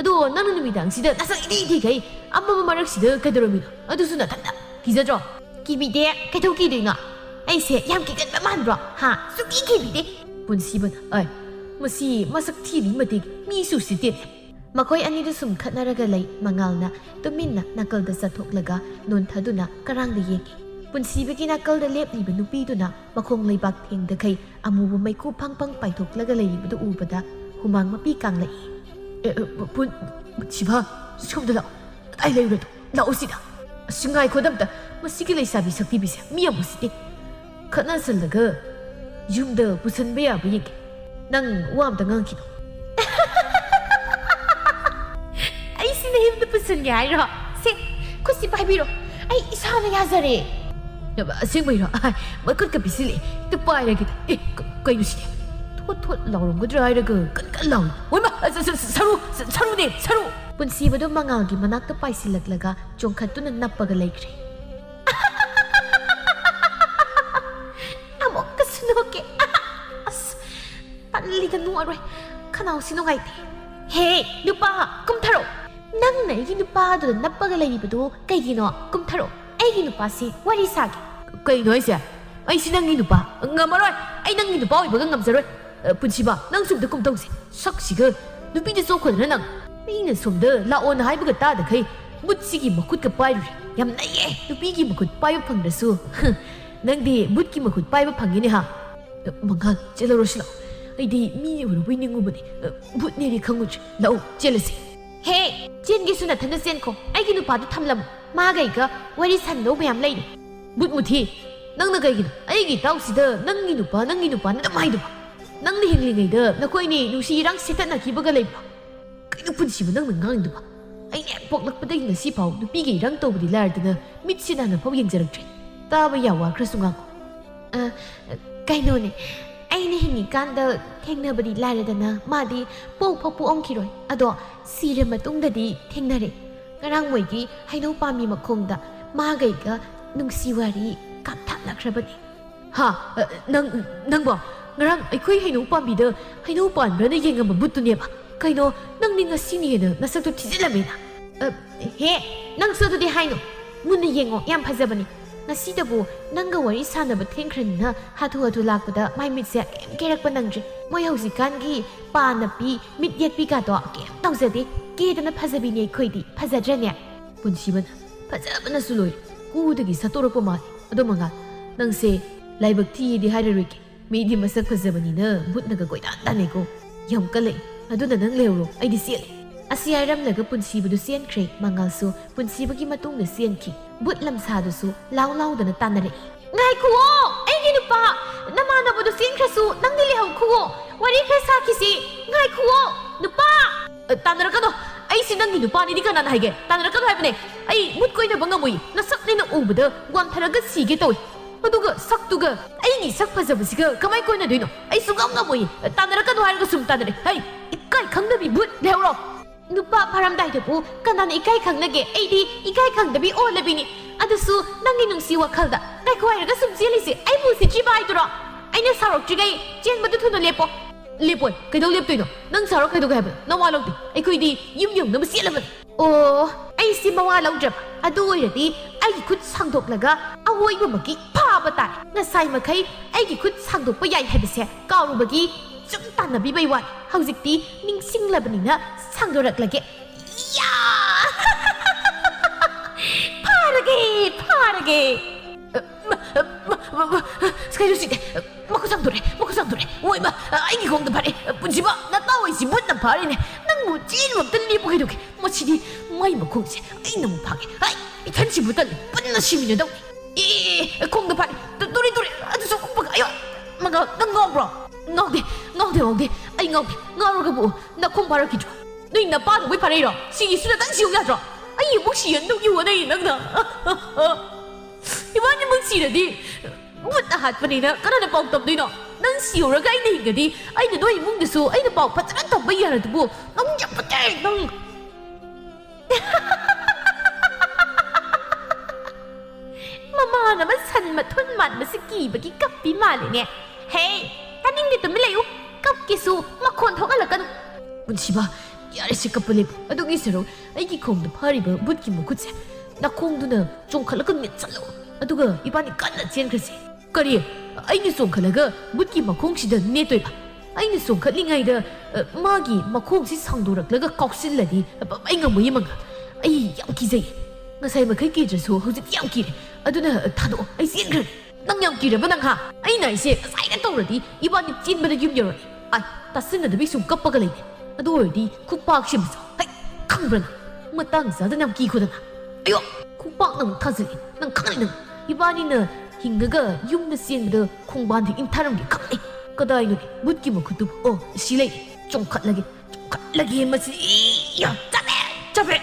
ado nanu numi dang sida nasa idi kai amma marak sida kadromi ado su na tanda kizadro kibide kai to ki de nga ai se yam ki kan man bro ha su ki kibide punsiban ai masi masak thi ni matik mi su sitet Makoy ani du sum khatnaraga lei mangalna tuminna nakal da sathoklaga non thaduna karang da yengi punsibagi nakal da lep ni benupi duna makhong leibak theng da kai amubu maiku phangphang paithoklaga lei bu ubada humang mapi kang lei pun chiba somda la ai lei redo la osida singai khodam da masigi lei sabi sakti bise miya musite khatna salaga yumda pusan beya bu yek nang wam da ngang kino him the person guy ro se kusi bai biro ai isana ya zare ya ba sing bai ro ai ma kut ka bisile to pai ra kita kai nu si ꯊꯣꯠ ꯂꯥꯎꯔꯝꯒꯗ꯭ꯔꯥ ꯍꯥꯏꯔꯒ ꯀꯟ ꯂꯥꯎꯏ ꯍꯣꯏꯃ ꯁꯔꯨꯅꯦ ꯁꯔꯨ ꯄꯨꯟꯁꯤꯕꯗꯨ ꯃꯉꯥꯜꯒꯤ ꯃꯅꯥꯛꯇ ꯄꯥꯏꯁꯤꯜꯂꯛꯂꯒ ꯆꯣꯡꯈꯠꯇꯨꯅ ꯅꯞꯄꯒ ꯂꯩꯈ꯭ꯔꯦ. ꯑꯃꯨꯛꯀꯁꯨ ꯅꯣꯛꯀꯦ ꯑꯁ ꯄꯜꯂꯤꯗ ꯅꯣꯛꯑꯔꯣꯏ ꯈꯅꯥꯎꯁꯤ ꯅꯨꯡꯉꯥꯏꯇꯦ. ꯍꯦ ꯅꯨꯄꯥ ꯀꯨꯝꯊꯔꯣ. ꯅꯪꯅ ꯑꯩꯒꯤ ꯅꯨꯄꯥꯗꯨꯗ ꯅꯞꯄꯒ ꯂꯩꯔꯤꯕꯗꯨ ꯀꯩꯒꯤꯅꯣ? ꯀꯨꯝꯊꯔꯣ. ꯑꯩꯒꯤ ꯅꯨꯄꯥꯁꯤ ꯋꯥꯔꯤ ꯁꯥꯒꯦ. ꯀꯩꯅꯣ ꯍꯥꯏꯁꯦ? ꯑꯩꯁꯤ ꯅꯪꯒꯤ ꯅꯨꯄꯥ ꯉꯝꯃꯔꯣꯏ. ꯑꯩ ꯅꯪꯒꯤ ꯅꯨꯄꯥ ꯑꯣꯏꯕꯒ ꯉꯝꯖꯔꯣꯏ. ꯄꯨꯟꯁꯤꯕ ꯅꯪ ꯁꯣꯝꯗ ꯀꯨꯝꯊꯧꯁꯦ. ꯁꯛꯁꯤꯒ ꯅꯨꯄꯤꯗ ꯆꯣꯛꯈꯗꯅ ꯅꯪ. ꯑꯩꯅ ꯁꯣꯝꯗ ꯂꯥꯛꯑꯣꯅ ꯍꯥꯏꯕꯒ ꯇꯥꯗꯈꯩ ꯕꯨꯠꯁꯤꯒꯤ ꯃꯈꯨꯠꯀ ꯄꯥꯏꯔꯨꯔꯦ. ꯌꯥꯝ ꯅꯩꯌꯦ. ꯅꯨꯄꯤꯒꯤ ꯃꯈꯨꯠ ꯄꯥꯏꯕ ꯐꯪꯗ꯭ꯔꯁꯨ ꯅꯪꯗꯤ ꯕꯨꯠꯀꯤ ꯃꯈꯨꯠ ꯄꯥꯏꯕ ꯐꯪꯉꯤꯅꯦ ꯍꯥ. ꯃꯉꯥꯜ ꯆꯦꯜꯂꯔꯣꯁꯤ ꯂꯥꯛꯑꯣ. ꯑꯩꯗꯤ ꯃꯤ ꯑꯣꯏꯔꯨꯕꯩ ꯅꯤꯡꯉꯨꯕꯅꯤ. ꯕꯨꯠꯅꯦꯗꯤ ꯈꯪꯉꯨꯗ꯭ꯔꯦ. ꯂꯥꯛꯑꯣ ꯆꯦꯜꯂꯁꯤ. ꯍꯦ ꯆꯦꯟꯒꯦꯁꯨ ꯅꯊꯟꯗ ꯆꯦꯟꯈꯣ. ꯑꯩꯒꯤ ꯅꯨꯄꯥꯗꯨ ꯊꯝꯂꯝꯃꯨ. ꯃꯥꯒꯩꯒ ꯋꯥꯔꯤ ꯁꯥꯟꯅꯧ ꯃꯌꯥꯝ ꯂꯩꯔꯤ. ꯕꯨꯠ ꯃꯨꯊꯤ ꯅꯪꯅ ꯀꯩꯒꯤꯅꯣ ꯑꯩꯒꯤ ꯏꯇꯥꯎꯁꯤꯗ ꯅꯪꯒꯤ ꯅꯨꯄꯥꯅ ꯑꯗꯨꯝ ꯍꯥꯏꯗꯨꯕ? ꯅꯪꯅ ꯍꯤꯡꯂꯤꯉꯩꯗ ꯅꯈꯣꯏꯅꯤ ꯅꯨꯡꯁꯤ ꯏꯔꯥꯡ ꯁꯦꯠꯇꯠꯅꯈꯤꯕꯒ ꯂꯩꯕ꯭ꯔꯣ? ꯀꯩꯅꯣ ꯄꯨꯟꯁꯤꯕ ꯅꯪꯅ ꯉꯥꯡꯉꯤꯗꯨꯕ? ꯑꯩꯅ ꯍꯦꯛ ꯄꯣꯛꯂꯛꯄꯗꯒꯤ ꯉꯁꯤ ꯐꯥꯎ ꯅꯨꯄꯤꯒ ꯏꯔꯥꯡ ꯇꯧꯕꯗꯤ ꯂꯥꯏꯔꯗꯅ ꯃꯤꯠꯁꯤ ꯅꯥꯟꯅꯐꯥꯎ ꯌꯦꯡꯖꯔꯛꯇ꯭ꯔꯦ. ꯇꯥꯕ ꯌꯥ ꯋꯥꯈ꯭ꯔꯁꯨ ꯉꯥꯡꯉꯣ. ꯀꯩꯅꯣꯅꯦ ꯑꯩꯅ ꯍꯤꯡꯉꯤꯀꯥꯟꯗ ꯊꯦꯡꯅꯕꯗꯤ ꯂꯥꯏꯔꯗꯅ ꯃꯥꯗꯤ ꯄꯣꯛꯐꯥꯎ ꯄꯣꯛꯑꯝꯈꯤꯔꯣꯏ. ꯑꯗꯣ ꯁꯤꯔ ꯃꯇꯨꯡꯗꯗꯤ ꯊꯦꯡꯅꯔꯦ. ꯉꯔꯥꯡ ꯃꯣꯏꯒꯤ ꯍꯩꯅꯧ ꯄꯥꯝꯕꯤ ꯃꯈꯣꯡꯗ ꯃꯥꯒꯩꯒ ꯅꯨꯡꯁꯤ ꯋꯥꯔꯤ ꯀꯥꯞꯊꯠꯅꯈ꯭ꯔꯕꯅꯤ. ꯍꯥ ꯅꯪꯕꯣ ꯉꯔꯥꯡ ꯑꯩꯈꯣꯏ ꯍꯩꯅꯧ ꯄꯥꯝꯕꯤꯗ ꯍꯩꯅꯧ ꯄꯥꯟꯕ꯭ꯔꯅ ꯌꯦꯡꯉꯝꯕ ꯕꯨꯠꯇꯨꯅꯦꯕ? ꯀꯩꯅꯣ ꯅꯪꯗꯤ ꯉꯁꯤꯅ ꯍꯦꯟꯅ ꯅꯁꯛꯇꯨ ꯊꯤꯖꯤꯜꯂꯝꯃꯦꯅ. ꯍꯦ ꯅꯪꯁꯨ ꯑꯗꯨꯗꯤ ꯍꯥꯏꯅꯣ. ꯃꯨꯟꯅ ꯌꯦꯡꯉꯣ ꯌꯥꯝ ꯐꯖꯕꯅꯤ. ꯉꯁꯤꯗꯕꯨ ꯅꯪꯒ ꯋꯥꯔꯤ ꯁꯥꯟꯅꯕ ꯊꯦꯡꯈ꯭ꯔꯅꯤꯅ ꯍꯥꯊꯨ ꯂꯥꯛꯄꯗ ꯃꯥꯏ ꯃꯤꯠꯁꯦ ꯀꯩꯝ ꯀꯦꯔꯛꯄ ꯅꯪꯗ꯭ꯔꯤ. ꯃꯣꯏ ꯍꯧꯖꯤꯛꯀꯥꯟꯒꯤ ꯄꯥ ꯅꯞꯄꯤ ꯃꯤꯠ ꯌꯦꯛꯄꯤꯒꯗꯣ ꯀꯩꯝ ꯇꯧꯖꯗꯦ. ꯀꯦꯗꯅ ꯐꯖꯕꯤꯅꯦ ꯑꯩꯈꯣꯏꯗꯤ. ꯐꯖꯗ꯭ꯔꯅꯦ? ꯄꯨꯟꯁꯤꯕꯅ ꯐꯖꯕꯅꯁꯨ ꯂꯣꯏꯔꯦ. ꯀꯨꯗꯒꯤ ꯁꯠꯇꯣꯔꯛꯄ ꯃꯥꯜꯂꯦ. ꯑꯗꯣ ꯃꯉꯥꯜ ꯅꯪꯁꯦ ꯂꯥꯏꯕꯛ ꯊꯤꯌꯦꯗꯤ ꯍꯥꯏꯔꯔꯣꯏꯒꯦ. ꯃꯤꯗꯤ ꯃꯁꯛ ꯐꯖꯕꯅꯤꯅ ꯕꯨꯠꯅꯒ ꯀꯣꯏꯇꯥꯟ ꯇꯥꯟꯅꯩꯀꯣ. ꯌꯥꯝ ꯀꯜꯂꯛꯏ. ꯑꯗꯨꯅ ꯅꯪ ꯂꯩꯍꯧꯔꯣ. ꯑꯩꯗꯤ ꯆꯦꯜꯂꯦ. ꯑꯁꯤ ꯍꯥꯏꯔꯝꯂꯒ ꯄꯨꯟꯁꯤꯕꯗꯨ ꯆꯦꯟꯈ꯭ꯔꯦ. ꯃꯉꯥꯜꯁꯨ ꯄꯨꯟꯁꯤꯕꯒꯤ ꯃꯇꯨꯡꯗ ꯆꯦꯟꯈꯤ. ꯕꯨꯠ ꯂꯝꯁꯥꯗꯨꯁꯨ ꯂꯥꯎꯗꯅ ꯇꯥꯟꯅꯔꯛꯏ. ꯉꯥꯏꯈꯨꯑꯣ ꯑꯩꯒꯤ ꯅꯨꯄꯥ. ꯅꯃꯥꯟꯅꯕꯗꯨ ꯆꯦꯟꯈ꯭ꯔꯁꯨ ꯅꯪꯗꯤ ꯂꯩꯍꯧꯈꯨꯑꯣ. ꯋꯥꯔꯤ ꯈꯔ ꯁꯥꯈꯤꯁꯤ. ꯉꯥꯏꯈꯨꯑꯣ ꯅꯨꯄꯥ. ꯇꯥꯟꯅꯔꯛꯀꯅꯣ. ꯑꯩꯁꯤ ꯅꯪꯒꯤ ꯅꯨꯄꯥꯅꯤꯗꯤ ꯀꯅꯥꯅ ꯍꯥꯏꯒꯦ? ꯇꯥꯟꯅꯔꯛꯀꯅꯣ ꯍꯥꯏꯕꯅꯦ. ꯑꯩ ꯃꯨꯠ ꯀꯣꯏꯅꯕ ꯉꯝꯃꯣꯏ. ꯅꯁꯛꯅꯦꯅ ꯎꯕꯗ ꯋꯥꯟꯊꯔꯒ ꯁꯤꯒꯦ ꯇꯧꯏ. ꯑꯗꯨꯒ ꯁꯛꯇꯨꯒ ꯑꯩꯒꯤ ꯁꯛ ꯐꯖꯕꯁꯤꯒ ꯀꯃꯥꯏ ꯀꯣꯏꯅꯗꯣꯏꯅꯣ? ꯑꯩ ꯁꯨꯡꯉꯝ ꯉꯝꯃꯣꯏ. ꯇꯥꯟꯅꯔꯛꯀꯅꯣ ꯍꯥꯏꯔꯒ ꯁꯨꯝ ꯇꯥꯟꯅꯔꯦ. ꯍꯩ ꯏꯀꯥꯏ ꯈꯪꯗꯕꯤ ꯕꯨꯠ ꯂꯩꯍꯧꯔꯣ. ꯅꯨꯄꯥ ꯐꯥꯔꯝꯗꯥꯏꯗꯕꯨ ꯀꯅꯥꯅ ꯏꯀꯥꯏ ꯈꯪꯅꯒꯦ? ꯑꯩꯗꯤ ꯏꯀꯥꯏ ꯈꯪꯗꯕꯤ ꯑꯣꯜꯂꯕꯤꯅꯤ. ꯑꯗꯨꯁꯨ ꯅꯪꯒꯤ ꯅꯨꯡꯁꯤ ꯋꯥꯈꯜꯗ. ꯉꯥꯏꯈꯣ ꯍꯥꯏꯔꯒ ꯁꯨꯝ ꯆꯦꯜꯂꯤꯁꯦ ꯑꯩꯕꯨ ꯎꯁꯤꯠꯇ꯭ꯔꯤꯕ ꯍꯥꯏꯗꯨꯔꯣ? ꯑꯩꯅ ꯁꯥꯎꯔꯛꯇ꯭ꯔꯤꯉꯩ ꯆꯦꯟꯕꯗꯨ ꯊꯨꯅ ꯂꯦꯞꯄꯣ. ꯂꯦꯞꯄꯣꯏ. ꯀꯩꯗꯧ ꯂꯦꯞꯇꯣꯏꯅꯣ? ꯅꯪ ꯁꯥꯎꯔ ꯀꯩꯗꯧꯒꯦ ꯍꯥꯏꯕꯅꯣ? ꯅꯋꯥ ꯂꯧꯗꯦ. ꯑꯩꯈꯣꯏꯗꯤ ꯌꯨꯝ ꯌꯧꯅꯕ ꯆꯦꯜꯂꯕꯅꯤ. ꯑꯣ ꯑꯩꯁꯤ ꯃꯋꯥ ꯂꯧꯗ꯭ꯔꯕ. ꯑꯗꯨ ꯑꯣꯏꯔꯗꯤ ꯑꯩꯒꯤ ꯈꯨꯠ ꯁꯥꯡꯗꯣꯛꯂꯒ ꯑꯋꯣꯏꯕꯃꯛꯀꯤ ꯐꯥꯕ ꯇꯥꯔꯦ. ꯉꯁꯥꯏ ꯃꯈꯩ ꯑꯩꯒꯤ ꯈꯨꯠ ꯁꯥꯡꯗꯣꯛꯄ ꯌꯥꯏ ꯍꯥꯏꯕꯁꯦ ꯀꯥꯎꯔꯨꯕꯒꯤ ꯁꯨꯝ ꯇꯥꯟꯅꯕꯤꯕꯩ ꯋꯥꯅꯤ. ꯍꯧꯖꯤꯛꯇꯤ ꯅꯤꯡꯁꯤꯡꯂꯕꯅꯤꯅ ꯁꯥꯡꯗꯣꯔꯛꯂꯒꯦ. ꯌꯥ! ꯐꯥꯔꯒꯦ. ꯀꯩꯅꯣ ꯁꯤꯗꯤ? ꯃꯈꯨꯠ ꯁꯥꯡꯗꯣꯔꯦ. ꯍꯣꯏꯕ ꯑꯩꯒꯤ ꯈꯣꯡꯗ ꯐꯥꯔꯦ. ꯄꯨꯟꯁꯤꯕ ꯅꯇꯥꯎ ꯑꯩꯁꯤ ꯕꯨꯠꯅ ꯐꯥꯔꯦꯅꯦ. ꯅꯪꯕꯨ ꯆꯦꯟꯕ ꯑꯝꯇ ꯂꯦꯞꯄꯨ ꯀꯩꯗꯧꯒꯦ? ꯃꯁꯤꯗꯤ ꯃꯥꯏ ꯃꯈꯣꯡꯁꯦ ꯑꯩꯅ ꯑꯃꯨꯛ ꯐꯥꯒꯦ. ꯍꯩ ꯏꯊꯟꯁꯤꯕꯨ ꯇꯜꯂꯤ. ꯄꯨꯟꯅ ꯁꯤꯃꯤꯟꯅꯗꯧꯅꯤ. ꯈꯣꯡꯗ ꯐꯥꯔꯦ. ꯇꯨꯔꯤ ꯑꯗꯨꯁꯨ ꯎꯞꯄꯒ. ꯑꯌꯣ ꯃꯉꯥꯜ ꯅꯪ ꯉꯥꯎꯕ꯭ꯔꯣ? ꯉꯥꯎꯗꯦ. ꯑꯩ ꯉꯥꯎꯗꯦ. ꯉꯥꯎꯔꯒꯕꯨ ꯅꯈꯣꯡ ꯐꯥꯔꯛꯈꯤꯗ꯭ꯔꯣ? ꯅꯣꯏ ꯅꯄꯥꯗꯨꯕꯨ ꯐꯥꯔꯛꯏꯔോ? ꯁꯤꯒꯤꯁꯨ ꯅꯪ ꯁꯤꯌꯨ ꯌꯥꯗ꯭ꯔോ? ꯑꯩ ꯑꯃꯨꯛ ꯁꯤꯍꯟꯗꯧꯒꯤ ꯍꯣꯠꯅꯩ ꯅꯪꯅ. 이번님은 시르디 묻다 핫분이나 까나나 ပေါ 덥디노 난 시오라가 아이나 hin가디 아이나 너희 뭉드소 아이나 ပေါ 파트란 덥바 야라두고 넌 잡았대 넌 Mama naman san mathun man masiki bagi kapi malene. Hey, taning dito milayo. Kap kisu makon thogalakano. 문시바 야레시 까불레 아동이 서로 아이기 콩도 파리바 묻기 먹고체 나 콩도나 좀 칼라가 мет살로 아두가 이반이 깐나 젠크세 까리 아이니 송 칼라가 묻기 마콩시다 네토이바 아이니 송 칼링아이다 마기 마콩시 상도락라가 꺽실라디 아이가 뭐이망가 아이 양기제이 ngasa이 마kai kidrasu hojik yam kire aduna thado ai zengra nang yam kire banang ha ai nai se sai na tawradi ibani chinbada yum yoroi ai tasina da bisum kappaga lei adu ordi khuppak simso hai khangbran matang sa da nam ki khudana ayo khuppak nam thazili nang khani nang ibani na hingaga yum na senbada khongban thi intharam gi khakli kadai no mutki makhutu o silai chongkhatlagi masi ya chabe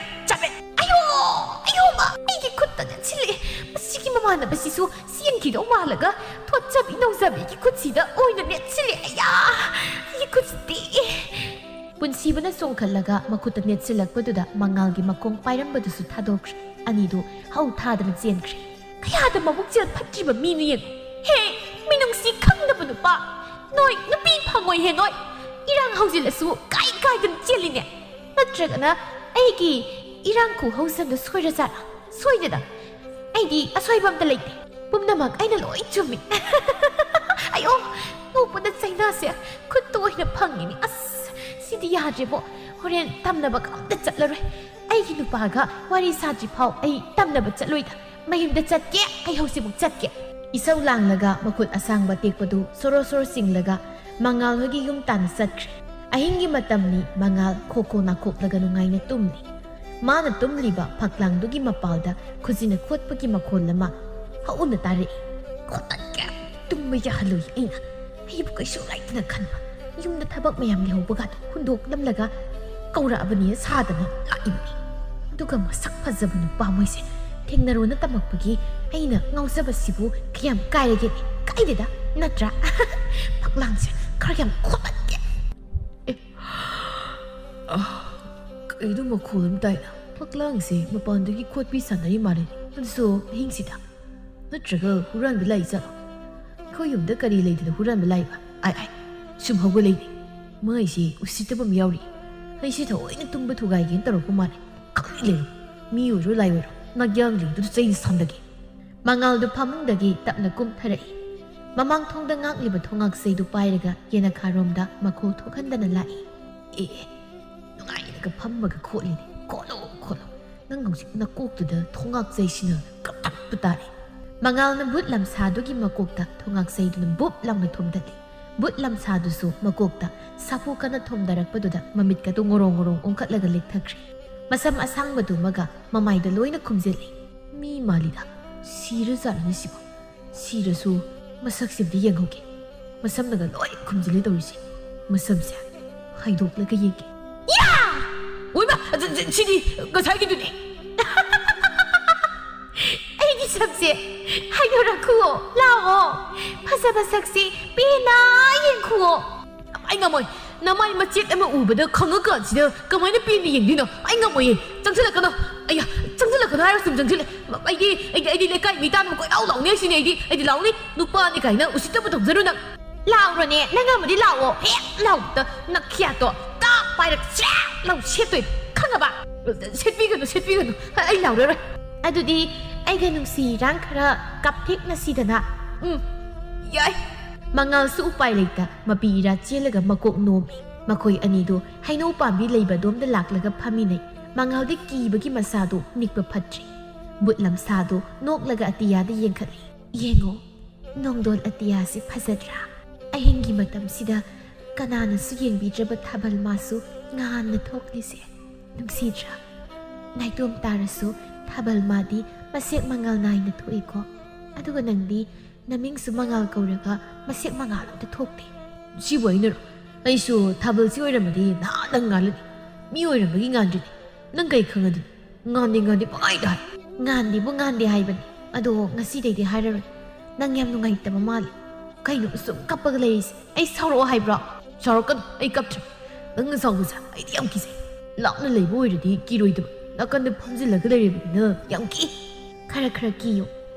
Aiki kutta na chili. Masiki mama na basisu siyan kido malaga. Tocha binaw sabi ki kutsida oy na net chili. Aya! ꯅꯨꯡꯁꯤꯕꯅ ꯆꯣꯡꯈꯠꯂꯒ ꯃꯈꯨꯠꯇ ꯅꯦꯠꯁꯤꯜꯂꯛꯄꯗꯨꯗ ꯃꯉꯥꯜꯒꯤ ꯃꯈꯣꯡ ꯄꯥꯏꯔꯝꯕꯗꯨꯁꯨ ꯊꯥꯗꯣꯛꯈ꯭ꯔꯦ ꯑꯅꯤꯗꯨ ꯍꯧ ꯊꯥꯗꯅ ꯆꯦꯟꯈ꯭ꯔꯦ ꯀꯌꯥꯗ ꯃꯕꯨꯛꯆꯦꯜ ꯐꯠꯇ꯭ꯔꯤꯕ ꯃꯤꯅꯣ ꯌꯦꯡꯉꯨ ꯍꯦ ꯃꯤꯅꯨꯡꯁꯤ ꯈꯪꯗꯕ ꯅꯨꯄꯥ ꯅꯣꯏ ꯅꯨꯄꯤ ꯐꯪꯉꯣꯏꯍꯦ ꯅꯣꯏ ꯏꯔꯥꯡ ꯍꯧꯖꯤꯜꯂꯁꯨ ꯀꯥꯏꯗꯅ ꯆꯦꯜꯂꯤꯅꯦ ꯅꯠꯇ꯭ꯔꯒꯅ ꯑꯩꯒꯤ ꯏꯔꯥꯡ ꯈꯨꯍꯧꯁꯟꯗꯣ ꯁꯣꯏꯔꯖꯥꯠꯂꯥ ꯁꯣꯏꯗꯦꯗ ꯑꯩꯗꯤ ꯑꯁꯣꯏꯕ ꯑꯝꯇ ꯂꯩꯇꯦ ꯄꯨꯝꯅꯃꯛ ꯑꯩꯅ ꯂꯣꯏ ꯆꯨꯝꯃꯤ ꯑꯌꯣ ꯅꯣꯛꯄꯗ ꯆꯩꯅꯥꯁꯦ ꯈꯨꯠꯇ ꯑꯣꯏꯅ ꯐꯪꯉꯤꯅꯤ ꯑꯁ ꯁꯤꯗꯤ ꯌꯥꯗ꯭ꯔꯦꯕꯣ ꯍꯣꯔꯦꯟ ꯇꯝꯅꯕꯒ ꯑꯝꯇ ꯆꯠꯂꯔꯣꯏ ꯑꯩꯒꯤ ꯅꯨꯄꯥꯒ ꯋꯥꯔꯤ ꯁꯥꯗ꯭ꯔꯤ ꯐꯥꯎ ꯑꯩ ꯇꯝꯅꯕ ꯆꯠꯂꯣꯏꯗ ꯃꯌꯨꯝꯗ ꯆꯠꯀꯦ ꯑꯩ ꯍꯧꯖꯤꯛꯃꯨꯛ ꯆꯠꯀꯦ ꯏꯁꯧ ꯂꯥꯡꯂꯒ ꯃꯈꯨꯠ ꯑꯁꯥꯡꯕ ꯇꯦꯛꯄꯗꯨ ꯁꯣꯔꯣ ꯁꯣꯔꯣ ꯆꯤꯡꯂꯒ ꯃꯉꯥꯜ ꯍꯣꯏꯒꯤ ꯌꯨꯝ ꯇꯥꯟꯅ ꯆꯠꯈ꯭ꯔꯦ ꯑꯍꯤꯡꯒꯤ ꯃꯇꯝꯅꯤ ꯃꯉꯥꯜ ꯈꯣꯈꯣ ꯅꯥꯈꯣꯛꯂꯒ ꯅꯨꯡꯉꯥꯏꯅ ꯇꯨꯝꯂꯤ ꯃꯥꯅ ꯇꯨꯝꯂꯤꯕ ꯐꯛꯂꯥꯡꯗꯨꯒꯤ ꯃꯄꯥꯜꯗ ꯈꯨꯖꯤꯅ ꯈꯣꯠꯄꯒꯤ ꯃꯈꯣꯜ ꯑꯃ ꯍꯧꯅ ꯇꯥꯔꯛꯏ ꯈꯣꯠꯇꯠꯀꯦ ꯇꯨꯝꯕ ꯌꯥꯍꯜꯂꯣꯏ ꯑꯩꯅ ꯑꯩꯕꯨ ꯀꯩꯁꯨ ꯂꯩꯇꯅ ꯈꯟꯕ ꯌꯨꯝꯗ ꯊꯕꯛ ꯃꯌꯥꯝ ꯂꯩꯍꯧꯕꯒꯗꯣ ꯍꯨꯟꯗꯣꯛꯂꯝꯂꯒ ꯀꯧꯔꯛꯑꯕꯅꯤ ꯁꯥꯗꯅ ꯂꯥꯛꯏꯕꯅꯤ ꯑꯗꯨꯒ ꯃꯁꯛ ꯐꯖꯕ ꯅꯨꯄꯥ ꯃꯣꯏꯁꯦ ꯊꯦꯡꯅꯔꯣꯅ ꯇꯝꯃꯛꯄꯒꯤ ꯑꯩꯅ ꯉꯥꯎꯖꯕꯁꯤꯕꯨ ꯀꯌꯥꯝ ꯀꯥꯏꯔꯒꯦꯅꯦ ꯀꯥꯏꯗꯦꯗ ꯅꯠꯇ꯭ꯔꯥ ꯐꯛꯂꯥꯡꯁꯦ ꯈꯔ ꯌꯥꯝ ꯈꯣꯠꯇꯠꯀꯦ ꯀꯩꯅꯣ ꯃꯈꯣꯜ ꯑꯃ ꯇꯥꯏꯅ ꯐꯛꯂꯥꯡꯁꯦ ꯃꯄꯥꯟꯗꯒꯤ ꯈꯣꯠꯄꯤ ꯁꯥꯟꯅꯔꯤ ꯃꯥꯜꯂꯦ ꯑꯗꯨꯁꯨ ꯑꯍꯤꯡꯁꯤꯗ ꯅꯠꯇ꯭ꯔꯒ ꯍꯨꯔꯥꯟꯕ ꯂꯥꯛꯏꯖꯥꯠꯂꯣ ꯑꯩꯈꯣꯏ ꯌꯨꯝꯗ ꯀꯔꯤ ꯂꯩꯗꯅ ꯍꯨꯔꯥꯟꯕ ꯂꯥꯛꯏꯕ ꯑꯥꯏ ꯁꯨꯝ ꯍꯧꯒꯠꯂꯛꯏꯅꯦ ꯃꯥꯏꯁꯦ ꯎꯁꯤꯠꯇꯕ ꯑꯃ ꯌꯥꯎꯔꯤ ꯑꯩꯁꯦ ꯊꯑꯣꯏꯅ ꯇꯨꯝꯕ ꯊꯨꯒꯥꯏꯒꯦꯅ ꯇꯧꯔꯛꯄ ꯃꯥꯜꯂꯦ ꯈꯪꯂꯩ ꯂꯩꯔꯣ ꯃꯤ ꯑꯣꯏꯔꯣ ꯂꯥꯏ ꯑꯣꯏꯔꯣ ꯅꯥꯛꯌꯥꯡꯂꯤꯡꯗꯨꯗ ꯆꯩꯅ ꯁꯝꯗꯒꯦ ꯃꯉꯥꯜꯗꯨ ꯐꯃꯨꯡꯗꯒꯤ ꯇꯞꯅ ꯀꯨꯝꯊꯔꯛꯏ ꯃꯃꯥꯡ ꯊꯣꯡꯗ ꯉꯥꯛꯂꯤꯕ ꯊꯣꯡꯉꯥꯛꯆꯩꯗꯨ ꯄꯥꯏꯔꯒ ꯌꯦꯅꯈꯥꯔꯣꯝꯗ ꯃꯈꯣꯜ ꯊꯣꯛꯍꯟꯗꯅ ꯂꯥꯛꯏ ꯅꯨꯡꯉꯥꯏꯅꯒ ꯐꯝꯃꯒ ꯈꯣꯠꯂꯤꯅꯦ ꯈꯣꯠꯂꯣ ꯅꯪ ꯍꯧꯖꯤꯛ ꯅꯀꯣꯛꯇꯨꯗ ꯊꯣꯡꯉꯥꯛꯆꯩꯁꯤꯅ ꯀꯞꯇꯛꯄ ꯇꯥꯔꯦ ꯃꯉꯥꯜꯅ ꯕꯨꯠ ꯂꯝꯁꯥꯗꯨꯒꯤ ꯃꯀꯣꯛꯇ ꯊꯣꯡꯉꯥꯛꯆꯩꯗꯨꯅ ꯕꯨꯞ ꯂꯥꯎꯅ ꯊꯣꯝꯗꯠꯂꯤ ꯕꯨꯠ ꯂꯝꯁꯥꯗꯨꯁꯨ ꯃꯀꯣꯛꯇ ꯁꯥꯐꯨ ꯀꯟꯅ ꯊꯣꯝꯗꯔꯛꯄꯗꯨꯗ ꯃꯃꯤꯠꯀꯗꯨ ꯉꯣꯔꯣꯡ ꯉꯣꯔꯣꯡ ꯑꯣꯟꯈꯠꯂꯒ ꯂꯦꯛꯊꯈ꯭ꯔꯦ ꯃꯁꯝ ꯑꯁꯥꯡꯕꯗꯨꯃꯒ ꯃꯃꯥꯏꯗ ꯂꯣꯏꯅ ꯈꯨꯝꯖꯤꯜꯂꯤ ꯃꯤ ꯃꯥꯜꯂꯤꯗ ꯁꯤꯔꯖꯥꯠꯂꯅꯤ ꯁꯤꯕꯣ ꯁꯤꯔꯁꯨ ꯃꯁꯛꯁꯤꯝꯇ ꯌꯦꯡꯍꯧꯒꯦ ꯃꯁꯝꯅꯒ ꯂꯣꯏ ꯈꯨꯝꯖꯤꯜꯂꯤ ꯇꯧꯔꯤꯁꯦ ꯃꯁꯝꯁꯦ ꯍꯥꯏꯗꯣꯛꯂꯒ ꯌꯦꯡꯒꯦ 오이마 시디 그 살기두니 ꯑꯩꯒꯤ ꯁꯝꯁꯦ ꯍꯥꯏꯗꯣꯔꯛꯈꯨꯑꯣ ꯂꯥꯛꯑꯣ ꯐꯖꯕ ꯁꯛꯁꯤ ꯄꯦꯟꯅ ꯌꯦꯡꯈꯨꯑꯣ 아이 ngamoy 나마이 마치et ama ubada khanga sida kamaina pini yengdino ai ngamoy changsilakano aya changsilakano hair sum changsil ai lekai mi tan ko lau lau ne sini ai lau ni nupa ni kaina usita bu thongzaru na ꯂꯥꯎꯔꯣꯅꯦ ꯅꯪ ꯑꯃꯗꯤ ꯂꯥꯛꯑꯣ ꯍꯦꯛ ꯂꯥꯎꯗ ꯅꯈꯤꯌꯥꯇꯣ ꯇꯥ ꯄꯥꯏꯔꯛ ꯁꯦ ꯂꯥꯎ ꯁꯦꯠꯇꯣꯏ ꯈꯪꯉꯕ ꯁꯦꯠꯄꯤꯒꯅꯨ ꯑꯩ ꯂꯥꯎꯔꯔꯣꯏ ꯑꯗꯨꯗꯤ ꯑꯩꯒ ꯅꯨꯡꯁꯤꯔꯥꯡ ꯈꯔ ꯀꯥꯞꯊꯦꯛꯅꯁꯤꯗꯅ ꯌꯥꯏ ꯃꯉꯥꯜꯁꯨ ꯎꯄꯥꯏ ꯂꯩꯇ ꯃꯄꯤ ꯏꯔꯥ ꯆꯦꯜꯂꯒ ꯃꯀꯣꯛ ꯅꯣꯝꯃꯤ ꯃꯈꯣꯏ ꯑꯅꯤꯗꯨ ꯍꯩꯅꯧ ꯄꯥꯝꯕꯤ ꯂꯩꯕꯗꯣꯝꯗ ꯂꯥꯛꯂꯒ ꯐꯝꯃꯤꯟꯅꯩ ꯃꯉꯥꯜꯗꯤ ꯀꯤꯕꯒꯤ ꯃꯁꯥꯗꯨ ꯅꯤꯛꯄ ꯐꯠꯇ꯭ꯔꯤ ꯕꯨꯠ ꯂꯝꯁꯥꯗꯨ ꯅꯣꯛꯂꯒ ꯑꯇꯤꯌꯥꯗ ꯌꯦꯡꯈꯠꯂꯤ ꯌꯦꯡꯉꯣ ꯅꯣꯡꯗꯣꯜ ꯑꯇꯤꯌꯥꯁꯤ ꯐꯖꯗ꯭ꯔꯥ ꯑꯍꯤꯡꯒꯤ ꯃꯇꯝꯁꯤꯗ ꯀꯅꯥꯅꯁꯨ ꯌꯦꯡꯕꯤꯗ꯭ꯔꯕ ꯊꯥꯕꯜ ꯃꯥꯁꯨ ꯉꯥꯟꯅ ꯊꯣꯛꯂꯤꯁꯦ ꯅꯨꯡꯁꯤꯗ꯭ꯔꯥ ꯅꯥꯏꯇꯣꯝ ꯇꯥꯔꯁꯨ ꯊꯥꯕꯜ ꯃꯥꯗꯤ ꯃꯁꯦꯛ ꯃꯉꯥꯜ ꯅꯥꯏꯅ ꯊꯣꯛꯏꯀꯣ ꯑꯗꯨꯒ ꯅꯪꯗꯤ ꯅꯃꯤꯡꯁꯨ ꯃꯉꯥꯜ ꯀꯧꯔꯒ ꯃꯁꯦꯛ ꯃꯉꯥꯜ ꯑꯝꯇ ꯊꯣꯛꯇꯦ ꯁꯤꯕꯨ ꯑꯩꯅꯔꯣ ꯑꯩꯁꯨ ꯊꯥꯕꯜꯁꯤ ꯑꯣꯏꯔꯝꯃꯗꯤ ꯅꯍꯥꯟꯅ ꯉꯥꯜꯂꯅꯤ ꯃꯤ ꯑꯣꯏꯔꯝꯕꯒꯤ ꯉꯥꯟꯗ꯭ꯔꯤꯅꯤ ꯅꯪ ꯀꯩ ꯈꯪꯉꯗꯨꯅꯤ ꯉꯥꯟꯗꯦ ꯄꯪꯍꯥꯏꯗ ꯍꯥꯏ ꯉꯥꯟꯗꯦꯕꯨ ꯉꯥꯟꯗꯦ ꯍꯥꯏꯕꯅꯤ ꯑꯗꯣ ꯉꯁꯤꯗꯩꯗꯤ ꯍꯥꯏꯔꯔꯣꯏ ꯅꯪ ꯌꯥꯝ ꯅꯨꯡꯉꯥꯏꯇꯕ ꯃꯥꯜꯂꯤ ꯀꯩꯅꯣ ꯁꯨꯝ ꯀꯞꯄꯒ ꯂꯩꯔꯤꯁꯦ ꯑꯩ ꯁꯥꯎꯔꯛꯑꯣ ꯍꯥꯏꯕ꯭ꯔꯣ ꯁꯥꯎꯔꯛꯀꯅꯨ ꯑꯩ ꯀꯞꯇ꯭ꯔꯦ ꯅꯪꯅ ꯁꯥꯎꯕꯁꯦ ꯑꯩꯗꯤ ꯌꯥꯝ ꯀꯤꯖꯩ ꯂꯥꯞꯅ ꯂꯩꯕ ꯑꯣꯏꯔꯗꯤ ꯀꯤꯔꯣꯏꯗꯕ ꯅꯥꯀꯟꯗ ꯐꯝꯖꯤꯜꯂꯒ ꯂꯩꯔꯤꯕꯅꯤꯅ ꯌꯥꯝ ꯀꯤ ꯈꯔ ꯀꯤꯌꯨ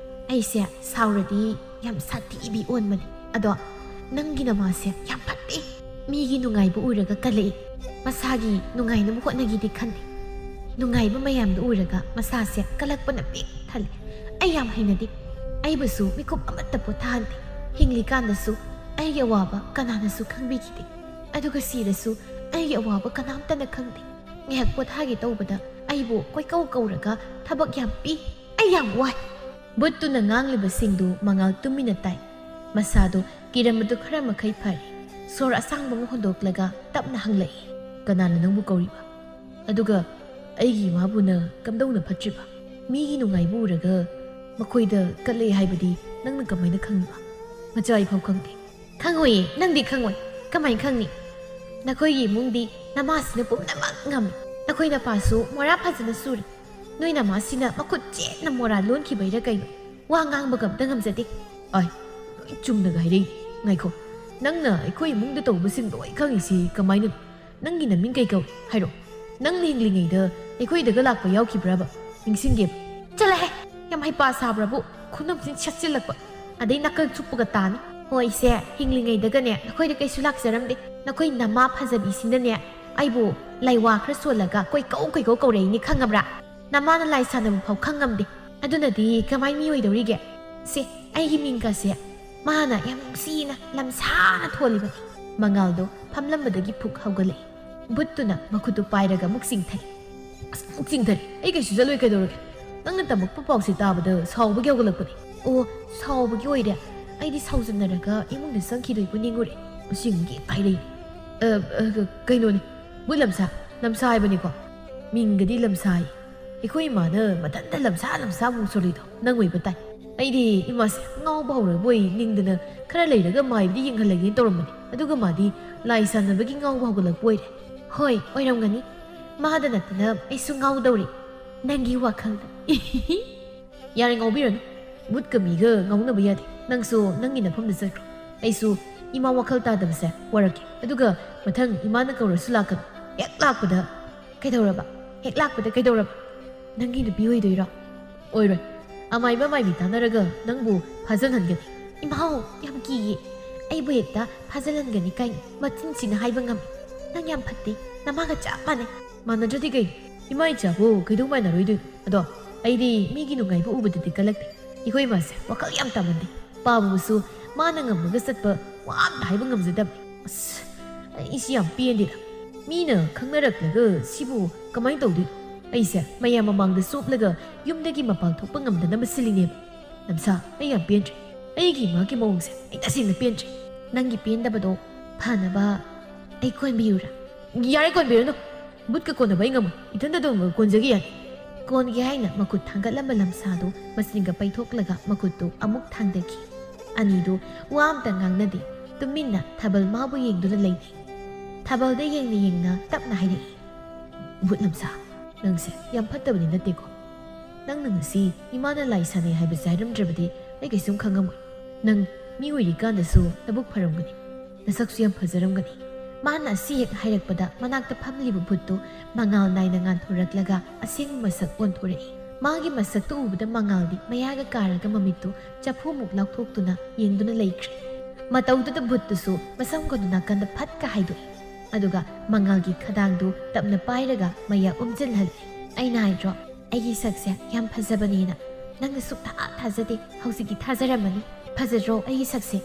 ꯑꯩꯁꯦ ꯁꯥꯎꯔꯗꯤ ꯌꯥꯝ ꯁꯥꯊꯤꯕꯤ ꯑꯣꯟꯕꯅꯤ ꯑꯗꯣ ꯅꯪꯒꯤ ꯅꯃꯥꯁꯦ ꯌꯥꯝ ꯐꯠꯇꯦ ꯃꯤꯒꯤ ꯅꯨꯡꯉꯥꯏꯕ ꯎꯔꯒ ꯀꯜꯂꯛꯏ ꯃꯁꯥꯒꯤ ꯅꯨꯡꯉꯥꯏꯅꯕ ꯍꯣꯠꯅꯒꯤꯗꯤ ꯈꯟꯗꯦ ꯅꯨꯡꯉꯥꯏꯕ ꯃꯌꯥꯝꯗꯣ ꯎꯔꯒ ꯃꯁꯥꯁꯦ ꯀꯜꯂꯛꯄꯅ ꯄꯤꯛ ꯊꯜꯂꯤ ꯑꯩ ꯌꯥꯝ ꯍꯩꯅꯗꯦ ꯑꯩꯕꯨꯁꯨ ꯃꯤꯀꯨꯞ ꯑꯃꯠꯇ ꯄꯣꯊꯥꯍꯟꯗꯦ ꯍꯤꯡꯂꯤꯀꯥꯟꯗꯁꯨ ꯑꯩꯒꯤ ꯑꯋꯥꯕ ꯀꯅꯥꯅꯁꯨ ꯈꯪꯕꯤꯈꯤꯗꯦ ꯑꯗꯨꯒ ꯁꯤꯔꯁꯨ ꯑꯩꯒꯤ ꯑꯋꯥꯕ ꯀꯅꯥꯝꯇꯅ ꯈꯪꯗꯦ ꯉꯥꯏꯍꯥꯛ ꯄꯣꯊꯥꯒꯦ ꯇꯧꯕꯗ ꯑꯩꯕꯨ ꯀꯣꯏꯀꯧ ꯀꯧꯔꯒ ꯊꯕꯛ ꯌꯥꯝ ꯄꯤ ꯑꯩ ꯌꯥꯝ ꯋꯥꯏ ꯕꯨꯠꯇꯨꯅ ꯉꯥꯡꯂꯤꯕꯁꯤꯡꯗꯨ ꯃꯉꯥꯜ ꯇꯨꯃꯤꯟꯅ ꯇꯥꯏ ꯃꯁꯥꯗꯨ ꯀꯤꯔꯝꯕꯗꯨ ꯈꯔ ꯃꯈꯩ ꯐꯔꯦ ꯁꯣꯔ ꯑꯁꯥꯡꯕ ꯑꯃ ꯍꯣꯟꯗꯣꯛꯂꯒ ꯇꯞꯅ ꯍꯪꯂꯛꯏ ꯀꯅꯥꯅ ꯅꯪꯕꯨ ꯀꯧꯔꯤꯕ ꯑꯗꯨꯒ ꯑꯩꯒꯤ ꯏꯃꯥꯕꯨꯅ ꯀꯝꯗꯧꯅ ꯐꯠꯇ꯭ꯔꯤꯕ ꯃꯤꯒꯤ ꯅꯨꯡꯉꯥꯏꯕ ꯎꯔꯒ ꯃꯈꯣꯏꯗ ꯀꯠꯂꯛꯑꯦ ꯍꯥꯏꯕꯗꯤ ꯅꯪꯅ ꯀꯃꯥꯏꯅ ꯈꯪꯕ ꯃꯆꯥ ꯑꯩꯐꯥꯎ ꯈꯪꯗꯦ ꯈꯪꯉꯣꯏꯌꯦ ꯅꯪꯗꯤ ꯈꯪꯉꯣꯏ ꯀꯃꯥꯏꯅ ꯈꯪꯅꯤ ꯅꯈꯣꯏꯒꯤ ꯏꯃꯨꯡꯗꯤ ꯅꯃꯥꯁꯤꯅ ꯄꯨꯝꯅꯃꯛ ꯉꯝꯃꯤ ꯅꯈꯣꯏ ꯅꯄꯥꯁꯨ ꯃꯣꯔꯥ ꯐꯖꯅ ꯁꯨꯔꯤ ꯅꯣꯏ ꯅꯃꯥꯁꯤꯅ ꯃꯈꯨꯠ ꯆꯦꯠꯅ ꯃꯣꯔꯥ ꯂꯣꯟꯈꯤꯕꯩꯔ ꯀꯩꯅꯣ ꯋꯥ ꯉꯥꯡꯕꯒ ꯑꯝꯇ ꯉꯝꯖꯗꯦ ꯑꯥꯏ ꯂꯣꯏ ꯆꯨꯝꯅꯒ ꯍꯥꯏꯔꯛꯏ ꯉꯥꯏꯈꯣ ꯅꯪꯅ ꯑꯩꯈꯣꯏ ꯏꯃꯨꯡꯗ ꯇꯧꯕꯁꯤꯡ ꯂꯣꯏ ꯈꯪꯉꯤꯁꯤ ꯀꯃꯥꯏꯅꯅꯣ ꯅꯪꯒꯤ ꯅꯃꯤꯡ ꯀꯩ ꯀꯧꯏ ꯍꯥꯏꯔꯣ ꯅꯪꯅ ꯍꯤꯡꯂꯤꯉꯩꯗ ꯑꯩꯈꯣꯏꯗꯒ ꯂꯥꯛꯄ ꯌꯥꯎꯈꯤꯕ꯭ꯔꯕ ꯅꯤꯡꯁꯤꯡꯒꯦꯕ ꯆꯠꯂꯍꯦ ꯌꯥꯝ ꯍꯩꯄꯥ ꯁꯥꯕ꯭ꯔꯕꯨ ꯈꯨꯅꯝꯁꯤ ꯁꯠꯆꯤꯜꯂꯛꯄ ꯑꯗꯩ ꯅꯥꯀꯜ ꯆꯨꯞꯄꯒ ꯇꯥꯅꯤ ꯍꯣꯏ ꯏꯁꯦ ꯍꯤꯡꯂꯤꯉꯩꯗꯒꯅꯦ ꯅꯈꯣꯏꯗ ꯀꯩꯁꯨ ꯂꯥꯛꯆꯔꯝꯗꯦ ꯅꯈꯣꯏ ꯅꯃꯥ ꯐꯖꯕꯤꯁꯤꯅꯅꯦ ꯑꯩꯕꯨ ꯂꯩꯋꯥ ꯈꯔ ꯁꯣꯜꯂꯒ ꯀꯣꯏꯀꯧ ꯀꯧꯔꯛꯏꯅꯤ ꯈꯪꯉꯕ꯭ꯔꯥ ꯅꯃꯥꯅ ꯂꯥꯏ ꯁꯥꯟꯅꯕ ꯐꯥꯎ ꯈꯪꯉꯝꯗꯦ ꯑꯗꯨꯅꯗꯤ ꯀꯃꯥꯏ ꯃꯤ ꯑꯣꯏꯗꯧꯔꯤꯒꯦ ꯁꯦ ꯑꯩꯒꯤ ꯃꯤꯡꯒꯁꯦ ꯃꯥꯅ ꯌꯥꯝ ꯅꯨꯡꯁꯤꯅ ꯂꯝꯁꯥꯅ ꯊꯣꯜꯂꯤꯕꯅꯤ ꯃꯉꯥꯜꯗꯣ ꯐꯝꯂꯝꯕꯗꯒꯤ ꯐꯨꯛ ꯍꯧꯒꯠꯂꯛꯏ ꯕꯨꯠꯇꯨꯅ ꯃꯈꯨꯠꯇꯨ ꯄꯥꯏꯔꯒ ꯑꯃꯨꯛ ꯆꯤꯡꯊꯩ ꯑꯁ ꯑꯃꯨꯛ ꯆꯤꯡꯊꯔꯤ ꯑꯩ ꯀꯩꯁꯨ ꯆꯠꯂꯣꯏ ꯀꯩꯗꯧꯔꯒꯦ ꯅꯪꯅ ꯇꯝꯃꯛꯄ ꯄꯥꯎꯁꯦ ꯇꯥꯕꯗ ꯁꯥꯎꯕꯒꯤ ꯍꯧꯒꯠꯂꯛꯄꯅꯤ ꯑꯣ ꯁꯥꯎꯕꯒꯤ ꯑꯣꯏꯔꯦ ꯑꯩꯗꯤ ꯁꯥꯎꯖꯟꯅꯔꯒ ꯏꯃꯨꯡꯗ ꯆꯪꯈꯤꯗꯣꯏꯕꯨ ꯅꯤꯡꯉꯨꯔꯦ ꯑꯁꯤꯒꯤ ꯍꯥꯏꯔꯛꯏ ꯀꯩꯅꯣꯅꯦ ꯕꯨꯠ ꯂꯝꯁꯥ ꯍꯥꯏꯕꯅꯤꯀꯣ ꯃꯤꯡꯒꯗꯤ ꯂꯝꯁꯥꯏ ꯑꯩꯈꯣꯏ ꯏꯃꯥꯅ ꯃꯊꯟꯇ ꯂꯝꯁꯥ ꯃꯨꯛ ꯁꯣꯜꯂꯤꯗꯣ ꯅꯪ ꯑꯣꯏꯕ ꯇꯥꯏ ꯑꯩꯗꯤ ꯏꯃꯥꯁꯦ ꯉꯥꯎꯕ ꯍꯧꯔꯕꯣꯏ ꯅꯤꯡꯗꯅ ꯈꯔ ꯂꯩꯔꯒ ꯃꯥꯏꯕꯗꯤ ꯌꯦꯡꯍꯜꯂꯒꯦꯅ ꯇꯧꯔꯝꯕꯅꯤ ꯑꯗꯨꯒ ꯃꯥꯗꯤ ꯂꯥꯏ ꯁꯥꯟꯅꯕꯒꯤ ꯉꯥꯎꯕ ꯍꯧꯒꯠꯂꯛꯄ ꯑꯣꯏꯔꯦ ꯍꯣꯏ ꯑꯣꯏꯔꯝꯒꯅꯤ ꯃꯥꯗ ꯅꯠꯇꯅ ꯑꯩꯁꯨ ꯉꯥꯎꯗꯧꯔꯤ ꯅꯪꯒꯤ ꯋꯥꯈꯜꯗ ꯌꯥꯔꯦ ꯉꯥꯎꯕꯤꯔꯅꯨ ꯕꯨꯠꯀ ꯃꯤꯒ ꯉꯥꯎꯅꯕ ꯌꯥꯗꯦ ꯅꯪꯁꯨ ꯅꯪꯒꯤ ꯅꯐꯝꯗ ꯆꯠꯈ꯭ꯔꯣ ꯑꯩꯁꯨ ꯏꯃꯥ ꯋꯥꯈꯜ ꯇꯥꯗꯕꯁꯦ ꯋꯥꯔꯛꯀꯦ ꯑꯗꯨꯒ ꯃꯊꯪ ꯏꯃꯥꯅ ꯀꯧꯔꯁꯨ ꯂꯥꯛꯀꯅꯨ ꯍꯦꯛ ꯂꯥꯛꯄꯗ ꯀꯩꯗꯧꯔꯕ ꯍꯦꯛ ꯂꯥꯛꯄꯗ ꯀꯩꯗꯧꯔꯕ ꯅꯪꯒꯤ ꯅꯨꯄꯤ ꯑꯣꯏꯗꯣꯏꯔꯣ ꯑꯣꯏꯔꯣꯏ ꯑꯃꯥꯏꯕ ꯃꯥꯏꯕꯤ ꯇꯥꯟꯅꯔꯒ ꯅꯪꯕꯨ ꯐꯥꯖꯟꯍꯟꯒꯅꯤ ꯏꯃꯥꯎ ꯌꯥꯝ ꯀꯤꯌꯦ ꯑꯩꯕꯨ ꯍꯦꯛꯇ ꯐꯥꯖꯤꯜꯍꯟꯒꯅꯤ ꯀꯥꯏꯅ ꯃꯆꯤꯟꯁꯤꯅ ꯍꯥꯏꯕ ꯉꯝꯃꯤ ꯅꯪ ꯌꯥꯝ ꯐꯠꯇꯦ ꯅꯃꯥꯒ ꯆꯞ ꯃꯥꯟꯅꯩ ꯃꯥꯟꯅꯗ꯭ꯔꯗꯤ ꯀꯩꯅꯣ ꯏꯃꯥ ꯏꯆꯥꯕꯨ ꯀꯩꯗꯧ ꯃꯥꯟꯅꯔꯣꯏꯗꯣꯏꯅꯣ ꯑꯗꯣ ꯑꯩꯗꯤ ꯃꯤꯒꯤ ꯅꯨꯡꯉꯥꯏꯕ ꯎꯕꯗꯗꯤ ꯀꯜꯂꯛꯇꯦ ꯑꯩꯈꯣꯏ ꯏꯃꯥꯁꯦ ꯋꯥꯈꯜ ꯌꯥꯝ ꯇꯥꯃꯟꯗꯦ ꯄꯥꯕꯕꯨꯁꯨ ꯃꯥꯅ ꯉꯝꯃꯒ ꯆꯠꯄ ꯋꯥ ꯑꯝꯇ ꯍꯥꯏꯕ ꯉꯝꯖꯗꯕꯅꯤ ꯑꯁ ꯑꯩꯁꯤ ꯌꯥꯝ ꯄꯦꯟꯗꯦꯗ ꯃꯤꯅ ꯈꯪꯅꯔꯛꯂꯒ ꯁꯤꯕꯨ ꯀꯃꯥꯏꯅ ꯇꯧꯗꯣꯏꯅꯣ ꯑꯩꯁꯦ ꯃꯌꯥꯝ ꯃꯃꯥꯡꯗ ꯆꯣꯞꯂꯒ ꯌꯨꯝꯗꯒꯤ ꯃꯄꯥꯟ ꯊꯣꯛꯄ ꯉꯝꯗꯅꯕ ꯁꯤꯜꯂꯤꯅꯦꯕ ꯂꯝꯁꯥ ꯑꯩ ꯌꯥꯝ ꯄꯦꯟꯗ꯭ꯔꯦ ꯑꯩꯒꯤ ꯏꯃꯥꯒꯤ ꯃꯑꯣꯡꯁꯦ ꯑꯩ ꯇꯁꯦꯡꯅ ꯄꯦꯟꯗ꯭ꯔꯦ ꯅꯪꯒꯤ ꯄꯦꯟꯗꯕꯗꯣ ꯐꯅꯕ ꯑꯩ ꯀꯣꯟꯕꯤꯌꯨꯔꯥ ꯌꯥꯔꯦ ꯀꯣꯟꯕꯤꯔꯅꯨ ꯕꯨꯠꯀ ꯀꯣꯟꯅꯕ ꯑꯩ ꯉꯝꯃꯣꯏ ꯏꯊꯟꯇ ꯑꯗꯨꯝ ꯀꯣꯟꯖꯒꯦ ꯌꯥꯅꯤ ꯀꯣꯟꯒꯦ ꯍꯥꯏꯅ ꯃꯈꯨꯠ ꯊꯥꯡꯒꯠꯂꯝꯕ ꯂꯝꯁꯥꯗꯨ ꯃꯆꯤꯟꯒ ꯄꯩꯊꯣꯛꯂꯒ ꯃꯈꯨꯠꯇꯨ ꯑꯃꯨꯛ ꯊꯥꯡꯗꯈꯤ ꯑꯅꯤꯗꯨ ꯋꯥ ꯑꯝꯇ ꯉꯥꯡꯅꯗꯦ ꯇꯨꯃꯤꯟꯅ ꯊꯥꯕꯜ ꯃꯥꯕꯨ ꯌꯦꯡꯗꯨꯅ ꯂꯩꯅꯩ ꯊꯥꯕꯜꯗ ꯌꯦꯡꯅ ꯇꯞꯅ ꯍꯥꯏꯔꯛꯏ ꯕꯨꯠ ꯂꯝꯁꯥ ꯅꯪꯁꯦ ꯌꯥꯝ ꯐꯠꯇꯕꯗꯤ ꯅꯠꯇꯦꯀꯣ ꯅꯪꯅ ꯉꯁꯤ ꯏꯃꯥꯅ ꯂꯥꯏ ꯁꯥꯟꯅꯩ ꯍꯥꯏꯕꯁꯦ ꯍꯥꯏꯔꯝꯗ꯭ꯔꯕꯗꯤ ꯑꯩ ꯀꯩꯁꯨꯝ ꯈꯪꯉꯝꯃꯣꯏ ꯅꯪ ꯃꯤ ꯑꯣꯏꯔꯤꯀꯥꯟꯗꯁꯨ ꯅꯕꯨꯛ ꯐꯔꯝꯒꯅꯤ ꯅꯁꯛꯁꯨ ꯌꯥꯝ ꯐꯖꯔꯝꯒꯅꯤ ꯃꯥꯅ ꯑꯁꯤ ꯍꯦꯛ ꯍꯥꯏꯔꯛꯄꯗ ꯃꯅꯥꯛꯇ ꯐꯝꯂꯤꯕ ꯚꯨꯠꯇꯨ ꯃꯉꯥꯜ ꯅꯥꯏꯅ ꯉꯥꯟꯊꯣꯔꯛꯂꯒ ꯑꯁꯦꯡꯕ ꯃꯁꯛ ꯑꯣꯟꯊꯣꯔꯛꯏ ꯃꯥꯒꯤ ꯃꯁꯛꯇꯨ ꯎꯕꯗ ꯃꯉꯥꯜꯗꯤ ꯃꯌꯥꯒ ꯀꯥꯔꯒ ꯃꯃꯤꯠꯇꯨ ꯆꯐꯨꯃꯨꯛ ꯂꯥꯎꯊꯣꯛꯇꯨꯅ ꯌꯦꯡꯗꯨꯅ ꯂꯩꯈ꯭ꯔꯦ ꯃꯇꯧꯗꯨꯗ ꯚꯨꯠꯇꯨꯁꯨ ꯃꯁꯝꯒꯗꯨ ꯅꯥꯀꯟꯗ ꯐꯠꯀ ꯍꯥꯏꯗꯣꯛꯏ ꯑꯗꯨꯒ ꯃꯉꯥꯜꯒꯤ ꯈꯗꯥꯡꯗꯨ ꯇꯞꯅ ꯄꯥꯏꯔꯒ ꯃꯌꯥ ꯎꯝꯖꯤꯜꯍꯜꯂꯤ ꯑꯩꯅ ꯍꯥꯏꯗ꯭ꯔꯣ ꯑꯩꯒꯤ ꯁꯛꯁꯦ ꯌꯥꯝ ꯐꯖꯕꯅꯦꯅ ꯅꯪꯅ ꯁꯨꯛꯊꯥ ꯊꯥꯖꯗꯦ ꯍꯧꯖꯤꯛꯇꯤ ꯊꯥꯖꯔꯝꯃꯅꯤ ꯐꯖꯗ꯭ꯔꯣ ꯑꯩꯒꯤ ꯁꯛꯁꯦ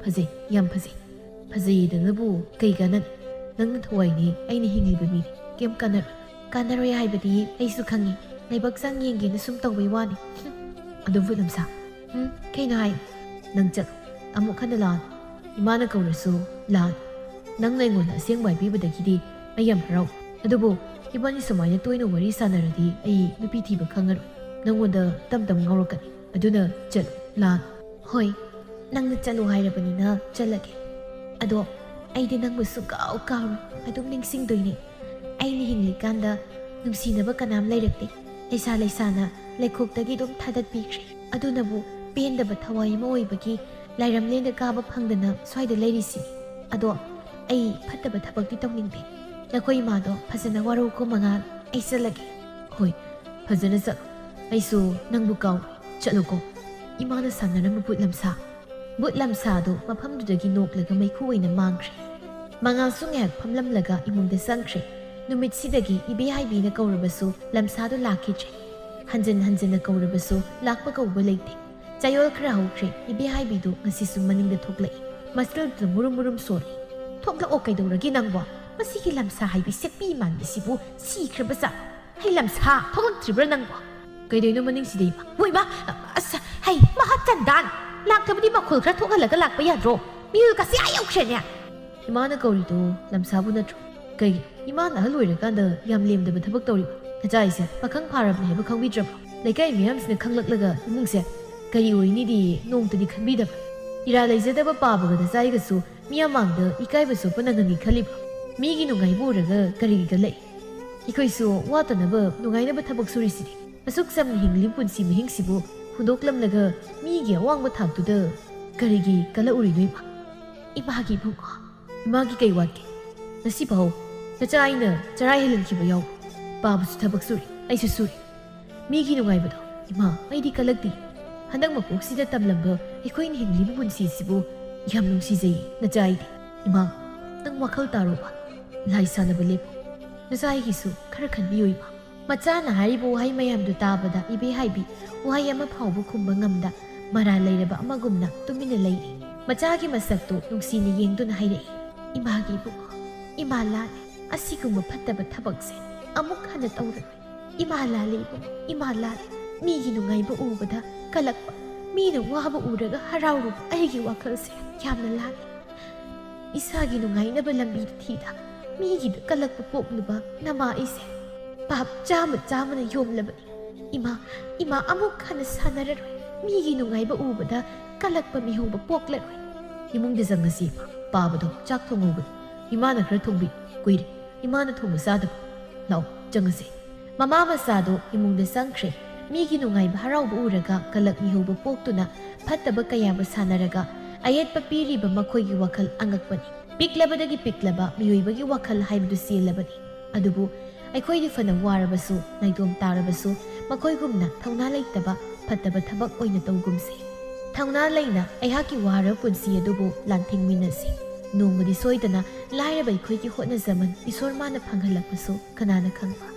ꯐꯖꯩ ꯌꯥꯝ ꯐꯖꯩ ꯐꯖꯩꯗꯅꯕꯨ ꯀꯩ ꯀꯥꯟꯅꯅꯤ ꯅꯪꯅ ꯊꯋꯥꯏꯅꯤ ꯑꯩꯅ ꯍꯤꯡꯂꯤꯕ ꯃꯤꯅꯤ ꯀꯩꯝ ꯀꯥꯟꯅꯔꯣꯏ ꯍꯥꯏꯕꯗꯤ ꯑꯩꯁꯨ ꯈꯪꯉꯤ ꯂꯥꯏꯕꯛ ꯆꯪ ꯌꯦꯡꯒꯦꯅ ꯁꯨꯝ ꯇꯧꯕꯩ ꯋꯥꯅꯤ ꯑꯗꯨꯝ ꯕꯨꯠ ꯂꯝꯁꯥ ꯀꯩꯅꯣ ꯍꯥꯏ ꯅꯪ ꯆꯠꯂꯣ ꯑꯃꯨꯛ ꯍꯟꯅ ꯂꯥꯛꯑꯅꯨ ꯏꯃꯥꯅ ꯀꯧꯔꯁꯨ ꯂꯥꯛꯑꯅꯨ ꯅꯪꯅ ꯑꯩꯉꯣꯟꯗ ꯑꯁꯦꯡꯕ ꯍꯥꯏꯕꯤꯕꯗꯒꯤꯗꯤ ꯑꯩ ꯌꯥꯝ ꯍꯔꯥꯎ ꯑꯗꯨꯕꯨ ꯏꯕꯥꯅꯤ ꯁꯨꯃꯥꯏꯅ ꯇꯣꯏꯅ ꯋꯥꯔꯤ ꯁꯥꯟꯅꯔꯗꯤ ꯑꯩ ꯅꯨꯄꯤ ꯊꯤꯕ ꯈꯪꯉꯔꯣꯏ ꯅꯪꯉꯣꯟꯗ ꯇꯝ ꯉꯥꯎꯔꯛꯀꯅꯤ ꯑꯗꯨꯅ ꯆꯠꯂꯣ ꯂꯥꯛꯑꯅꯨ ꯍꯣꯏ ꯅꯪꯅ ꯆꯠꯂꯨ ꯍꯥꯏꯔꯕꯅꯤꯅ ꯆꯠꯂꯒꯦ ꯑꯗꯣ ꯑꯩꯗꯤ ꯅꯪꯕꯨ ꯁꯨꯡꯀꯥꯎ ꯀꯥꯎꯔꯣꯏ ꯑꯗꯨꯝ ꯅꯤꯡꯁꯤꯡꯗꯣꯏꯅꯦ ꯑꯩꯅ ꯍꯤꯡꯂꯤꯀꯥꯟꯗ ꯅꯨꯡꯁꯤꯅꯕ ꯀꯅꯥꯝ ꯂꯩꯔꯛꯇꯦ ꯂꯩꯁꯥꯅ ꯂꯩꯈꯣꯛꯇꯒꯤ ꯑꯗꯨം ꯊꯥꯗꯠꯄꯤꯈ꯭ꯔꯦ ꯑꯗꯨꯅꯕꯨ ꯄꯦꯟꯗꯕ ꯊꯋꯥꯏ ꯑꯃ ꯑꯣꯏꯕꯒꯤ ꯂꯥꯏꯔꯝꯂꯦꯟꯗ ꯀꯥꯕ ꯐꯪꯗꯅ ꯁ꯭ꯋꯥꯏꯗ ꯂꯩꯔꯤꯁꯤꯅꯤ ꯑꯗꯣ ꯑꯩ ꯐꯠꯇꯕ ꯊꯕꯛꯇꯤ ꯇꯧꯅꯤꯡꯗꯦ ꯅꯈꯣꯏ ꯏꯃꯥꯗꯣ ꯐꯖꯅ ꯋꯥꯔꯧꯀꯣ ꯃꯉꯥꯜ ꯑꯩ ꯆꯠꯂꯒꯦ ꯍꯣꯏ ꯐꯖꯅ ꯆꯠꯂꯣ ꯑꯩꯁꯨ ꯅꯪꯕꯨ ꯀꯥꯎꯔꯣꯏ ꯆꯠꯂꯣꯀꯣ ꯏꯃꯥꯅ ꯁꯥꯟꯅꯔꯝꯕ ꯕꯨꯠ ꯂꯝꯁꯥ ꯕꯨꯠ ꯂꯝꯁꯥꯗꯨ ꯃꯐꯝꯗꯨꯗꯒꯤ ꯅꯣꯛꯂꯒ ꯃꯩꯈꯨ ꯑꯣꯏꯅ ꯃꯥꯡꯈ꯭ꯔꯦ ꯃꯉꯥꯜꯁꯨ ꯉꯥꯏꯍꯥꯛ ꯐꯝꯂꯝꯂꯒ ꯏꯃꯨꯡꯗ ꯆꯪꯈ꯭ꯔꯦ ꯅꯨꯃꯤꯠꯁꯤꯗꯒꯤ ꯏꯕꯦꯍꯥꯏꯕꯤꯅ ꯀꯧꯔꯕꯁꯨ ꯂꯝꯁꯥꯗꯨ ꯂꯥꯛꯈꯤꯗ꯭ꯔꯦ ꯍꯟꯖꯟꯅ ꯀꯧꯔꯕꯁꯨ ꯂꯥꯛꯄ ꯀꯧꯕ ꯂꯩꯇꯦ ꯆꯌꯣꯜ ꯈꯔ ꯍꯧꯈ꯭ꯔꯦ ꯏꯕꯦꯍꯥꯏꯕꯤꯗꯨ ꯉꯁꯤꯁꯨ ꯃꯅꯤꯡꯗ ꯊꯣꯛꯂꯛꯏ ꯃꯁꯜꯗꯨ ꯃꯨꯔꯨꯝ ꯁꯣꯜꯂꯤ ꯊꯣꯛꯂꯛꯑꯣ ꯀꯩꯗꯧꯔꯒꯦ ꯅꯪꯕꯣ ꯃꯁꯤꯒꯤ ꯂꯝꯁꯥ ꯍꯥꯏꯕꯤ ꯁꯦꯛꯄꯤ ꯃꯥꯟꯕꯤꯁꯤꯕꯨ ꯁꯤꯈ꯭ꯔꯕ ꯖꯥꯠ ꯍꯩ ꯂꯝꯁꯥ ꯊꯣꯛꯂꯛꯇ꯭ꯔꯤꯕ꯭ꯔꯥ ꯅꯪꯕꯣ ꯀꯩꯗꯧꯅꯣ ꯃꯅꯤꯡꯁꯤꯗ ꯏꯃꯥ ꯍꯣꯏꯃ ꯑꯁ ꯍꯩ ꯃꯍꯥ ꯆꯟꯗꯥꯟ ꯂꯥꯛꯇꯕꯗꯤ ꯃꯈꯣꯜ ꯈꯔ ꯊꯣꯛꯍꯜꯂꯒ ꯂꯥꯛꯄ ꯌꯥꯗ꯭ꯔꯣ ꯃꯤꯑꯣꯏ ꯑꯥ ꯌꯧꯈ꯭ꯔꯦꯅꯦ ꯏꯃꯥꯅ ꯀꯧꯔꯤꯗꯣ ꯂꯝꯁꯥꯕꯨ ꯅꯠꯇ꯭ꯔꯣ ꯀꯩꯒꯤ ꯏꯃꯥꯅ ꯑꯍꯜ ꯑꯣꯏꯔꯀꯥꯟꯗ ꯌꯥꯝ ꯂꯦꯝꯗꯕ ꯊꯕꯛ ꯇꯧꯔꯤꯕ ꯅꯆꯥꯏꯁꯦ ꯄꯥꯈꯪ ꯐꯥꯔꯕꯅꯤ ꯍꯥꯏꯕ ꯈꯪꯕꯤꯗ꯭ꯔꯕꯣ ꯂꯩꯀꯥꯏ ꯃꯤꯌꯥꯝꯁꯤꯅ ꯈꯪꯂꯛꯂꯒ ꯏꯃꯨꯡꯁꯦ ꯀꯔꯤ ꯑꯣꯏꯅꯤꯗꯤ ꯅꯣꯡꯇꯗꯤ ꯈꯟꯕꯤꯗꯕ ꯏꯔꯥ ꯂꯩꯖꯗꯕ ꯄꯥꯕꯒ ꯅꯆꯥꯏꯒꯁꯨ ꯃꯤꯌꯥꯝꯃꯥꯡꯗ ꯏꯀꯥꯏꯕ ꯆꯣꯞꯄ ꯅꯪꯍꯟꯒꯦ ꯈꯜꯂꯤꯕ꯭ꯔꯣ ꯃꯤꯒꯤ ꯅꯨꯡꯉꯥꯏꯕ ꯎꯔꯒ ꯀꯔꯤꯒꯤ ꯒꯜꯂꯛꯏ ꯑꯩꯈꯣꯏꯁꯨ ꯋꯥꯠꯇꯅꯕ ꯅꯨꯡꯉꯥꯏꯅꯕ ꯊꯕꯛ ꯁꯨꯔꯤꯁꯤꯗꯤ ꯑꯁꯨꯛ ꯆꯝꯅ ꯍꯤꯡꯂꯤ ꯄꯨꯟꯁꯤ ꯃꯍꯤꯡꯁꯤꯕꯨ ꯍꯨꯟꯗꯣꯛꯂꯝꯂꯒ ꯃꯤꯒꯤ ꯑꯋꯥꯡꯕ ꯊꯥꯛꯇꯨꯗ ꯀꯔꯤꯒꯤ ꯀꯜꯂꯛꯎꯔꯤꯅꯣ ꯏꯃꯥꯒꯤ ꯏꯕꯨꯡꯉꯣ ꯏꯃꯥꯒꯤ ꯀꯩ ꯋꯥꯠꯀꯦ ꯉꯁꯤꯐꯥꯎ ꯅꯆꯥ ꯑꯩꯅ ꯆꯔꯥ ꯍꯦꯜꯍꯟꯈꯤꯕ ꯌꯥꯎꯕ? ꯄꯥꯕꯁꯨ ꯊꯕꯛ ꯁꯨꯔꯤ, ꯑꯩꯁꯨ ꯁꯨꯔꯤ. ꯃꯤꯒꯤ ꯅꯨꯡꯉꯥꯏꯕꯗꯣ ꯏꯃꯥ ꯑꯩꯗꯤ ꯀꯜꯂꯛꯇꯦ. ꯍꯟꯗꯛ ꯃꯄꯣꯛꯁꯤꯗ ꯇꯝꯂꯝꯕ ꯑꯩꯈꯣꯏꯅ ꯍꯤꯡꯂꯤꯕ ꯄꯨꯟꯁꯤꯁꯤꯕꯨ ꯌꯥꯝ ꯅꯨꯡꯁꯤꯖꯩ ꯅꯆꯥ ꯑꯩꯗꯤ. ꯏꯃꯥ ꯅꯪ ꯋꯥꯈꯜ ꯇꯥꯔꯣꯕ, ꯂꯥꯏ ꯁꯥꯟꯅꯕ ꯂꯦꯞꯄꯣ. ꯅꯆꯥ ꯑꯩꯒꯤꯁꯨ ꯈꯔ ꯈꯟꯕꯤꯌꯨ ꯏꯃꯥ. ꯃꯆꯥꯅ ꯍꯥꯏꯔꯤꯕ ꯋꯥꯍꯩ ꯃꯌꯥꯝꯗꯨ ꯇꯥꯕꯗ ꯏꯕꯦꯍꯥꯏꯕꯤ ꯋꯥꯍꯩ ꯑꯃ ꯐꯥꯎꯕ ꯈꯨꯝꯕ ꯉꯝꯗ ꯃꯔꯥ ꯂꯩꯔꯕ ꯑꯃꯒꯨꯝꯅ ꯇꯨꯃꯤꯟꯅ ꯂꯩꯔꯤ. ꯃꯆꯥꯒꯤ ꯃꯁꯛꯇꯨ ꯅꯨꯡꯁꯤꯅ ꯌꯦꯡꯗꯨꯅ ꯍꯥꯏꯔꯛꯏ. ꯏꯃꯥꯒꯤ ꯏꯕꯨꯡꯉꯣ, ꯏꯃꯥ ꯂꯥꯜꯂꯦ. ꯑꯁꯤꯒꯨꯝꯕ ꯐꯠꯇꯕ ꯊꯕꯛꯁꯦ ꯑꯃꯨꯛ ꯍꯟꯅ ꯇꯧꯔꯔꯣꯏ. ꯏꯃꯥ ꯂꯥꯜꯂꯦ ꯏꯕꯨꯡꯉꯣ, ꯏꯃꯥ ꯂꯥꯜꯂꯦ. ꯃꯤꯒꯤ ꯅꯨꯡꯉꯥꯏꯕ ꯎꯕꯗ ꯀꯜꯂꯛꯄ, ꯃꯤꯅ ꯋꯥꯕ ꯎꯔꯒ ꯍꯔꯥꯎꯔꯨꯕ ꯑꯩꯒꯤ ꯋꯥꯈꯜꯁꯦ ꯌꯥꯝꯅ ꯂꯥꯜꯂꯦ. ꯏꯁꯥꯒꯤ ꯅꯨꯡꯉꯥꯏꯅꯕ ꯂꯝꯕꯤꯗ ꯊꯤꯗ ꯃꯤꯒꯤꯗ ꯀꯜꯂꯛꯄ ꯄꯣꯛꯂꯨꯕ ꯅꯃꯥ ꯑꯩꯁꯦ ꯄꯥꯞ ꯆꯥꯃꯅ ꯌꯣꯝꯂꯕꯅꯤ. ꯏꯃꯥ ꯑꯃꯨꯛ ꯍꯟꯅ ꯁꯥꯟꯅꯔꯔꯣꯏ. ꯃꯤꯒꯤ ꯅꯨꯡꯉꯥꯏꯕ ꯎꯕꯗ ꯀꯜꯂꯛꯄ ꯃꯤꯍꯧꯕ ꯄꯣꯛꯂꯔꯣꯏ. ꯏꯃꯨꯡꯗ ꯆꯪꯉꯁꯤ. ꯄꯥꯕꯗꯣ ꯆꯥꯛ ꯊꯣꯡꯍꯧꯕꯅꯤ. ꯏꯃꯥꯅ ꯈꯔ ꯊꯣꯡꯕꯤ. ꯀꯨꯏꯔꯦ ꯏꯃꯥꯅ ꯊꯣꯡꯕ ꯆꯥꯗꯕ. ꯂꯥꯛꯑꯣ ꯆꯪꯉꯁꯤ. ꯃꯃꯥ ꯃꯆꯥꯗꯣ ꯏꯃꯨꯡꯗ ꯆꯪꯈ꯭ꯔꯦ. ꯃꯤꯒꯤ ꯅꯨꯡꯉꯥꯏꯕ ꯍꯔꯥꯎꯕ ꯎꯔꯒ ꯀꯂꯛ ꯃꯤꯍꯧꯕ ꯄꯣꯛꯇꯨꯅ ꯐꯠꯇꯕ ꯀꯌꯥꯕꯨ ꯁꯥꯟꯅꯔꯒ ꯑꯌꯦꯠꯄ ꯄꯤꯔꯤꯕ ꯃꯈꯣꯏꯒꯤ ꯋꯥꯈꯜ ꯑꯉꯛꯄꯅꯤ. ꯄꯤꯛꯂꯕꯗꯒꯤ ꯄꯤꯛꯂꯕ ꯃꯤꯑꯣꯏꯕꯒꯤ ꯋꯥꯈꯜ ꯍꯥꯏꯕꯗꯨ ꯆꯦꯜꯂꯕꯅꯤ. ꯑꯗꯨꯕꯨ ꯑꯩꯈꯣꯏꯗꯤ ꯐꯅ ꯋꯥꯔꯕꯁꯨ ꯅꯥꯏꯇꯣꯝ ꯇꯥꯔꯕꯁꯨ ꯃꯈꯣꯏꯒꯨꯝꯅ ꯊꯧꯅꯥ ꯂꯩꯇꯕ ꯐꯠꯇꯕ ꯊꯕꯛ ꯑꯣꯏꯅ ꯇꯧꯒꯨꯝꯁꯤ. ꯊꯧꯅꯥ ꯂꯩꯅ ꯑꯩꯍꯥꯛꯀꯤ ꯋꯥꯔꯕ ꯄꯨꯟꯁꯤ ꯑꯗꯨꯕꯨ ꯂꯥꯟꯊꯦꯡꯃꯤꯟꯅꯁꯤ. ꯅꯣꯡꯃꯗꯤ ꯁꯣꯏꯗꯅ ꯂꯥꯏꯔꯕ ꯑꯩꯈꯣꯏꯒꯤ ꯍꯣꯠꯅꯖꯃꯟ ꯏꯁꯣꯔ ꯃꯥꯅ ꯐꯪꯍꯜꯂꯛꯄꯁꯨ ꯀꯅꯥꯅ ꯈꯪꯕ.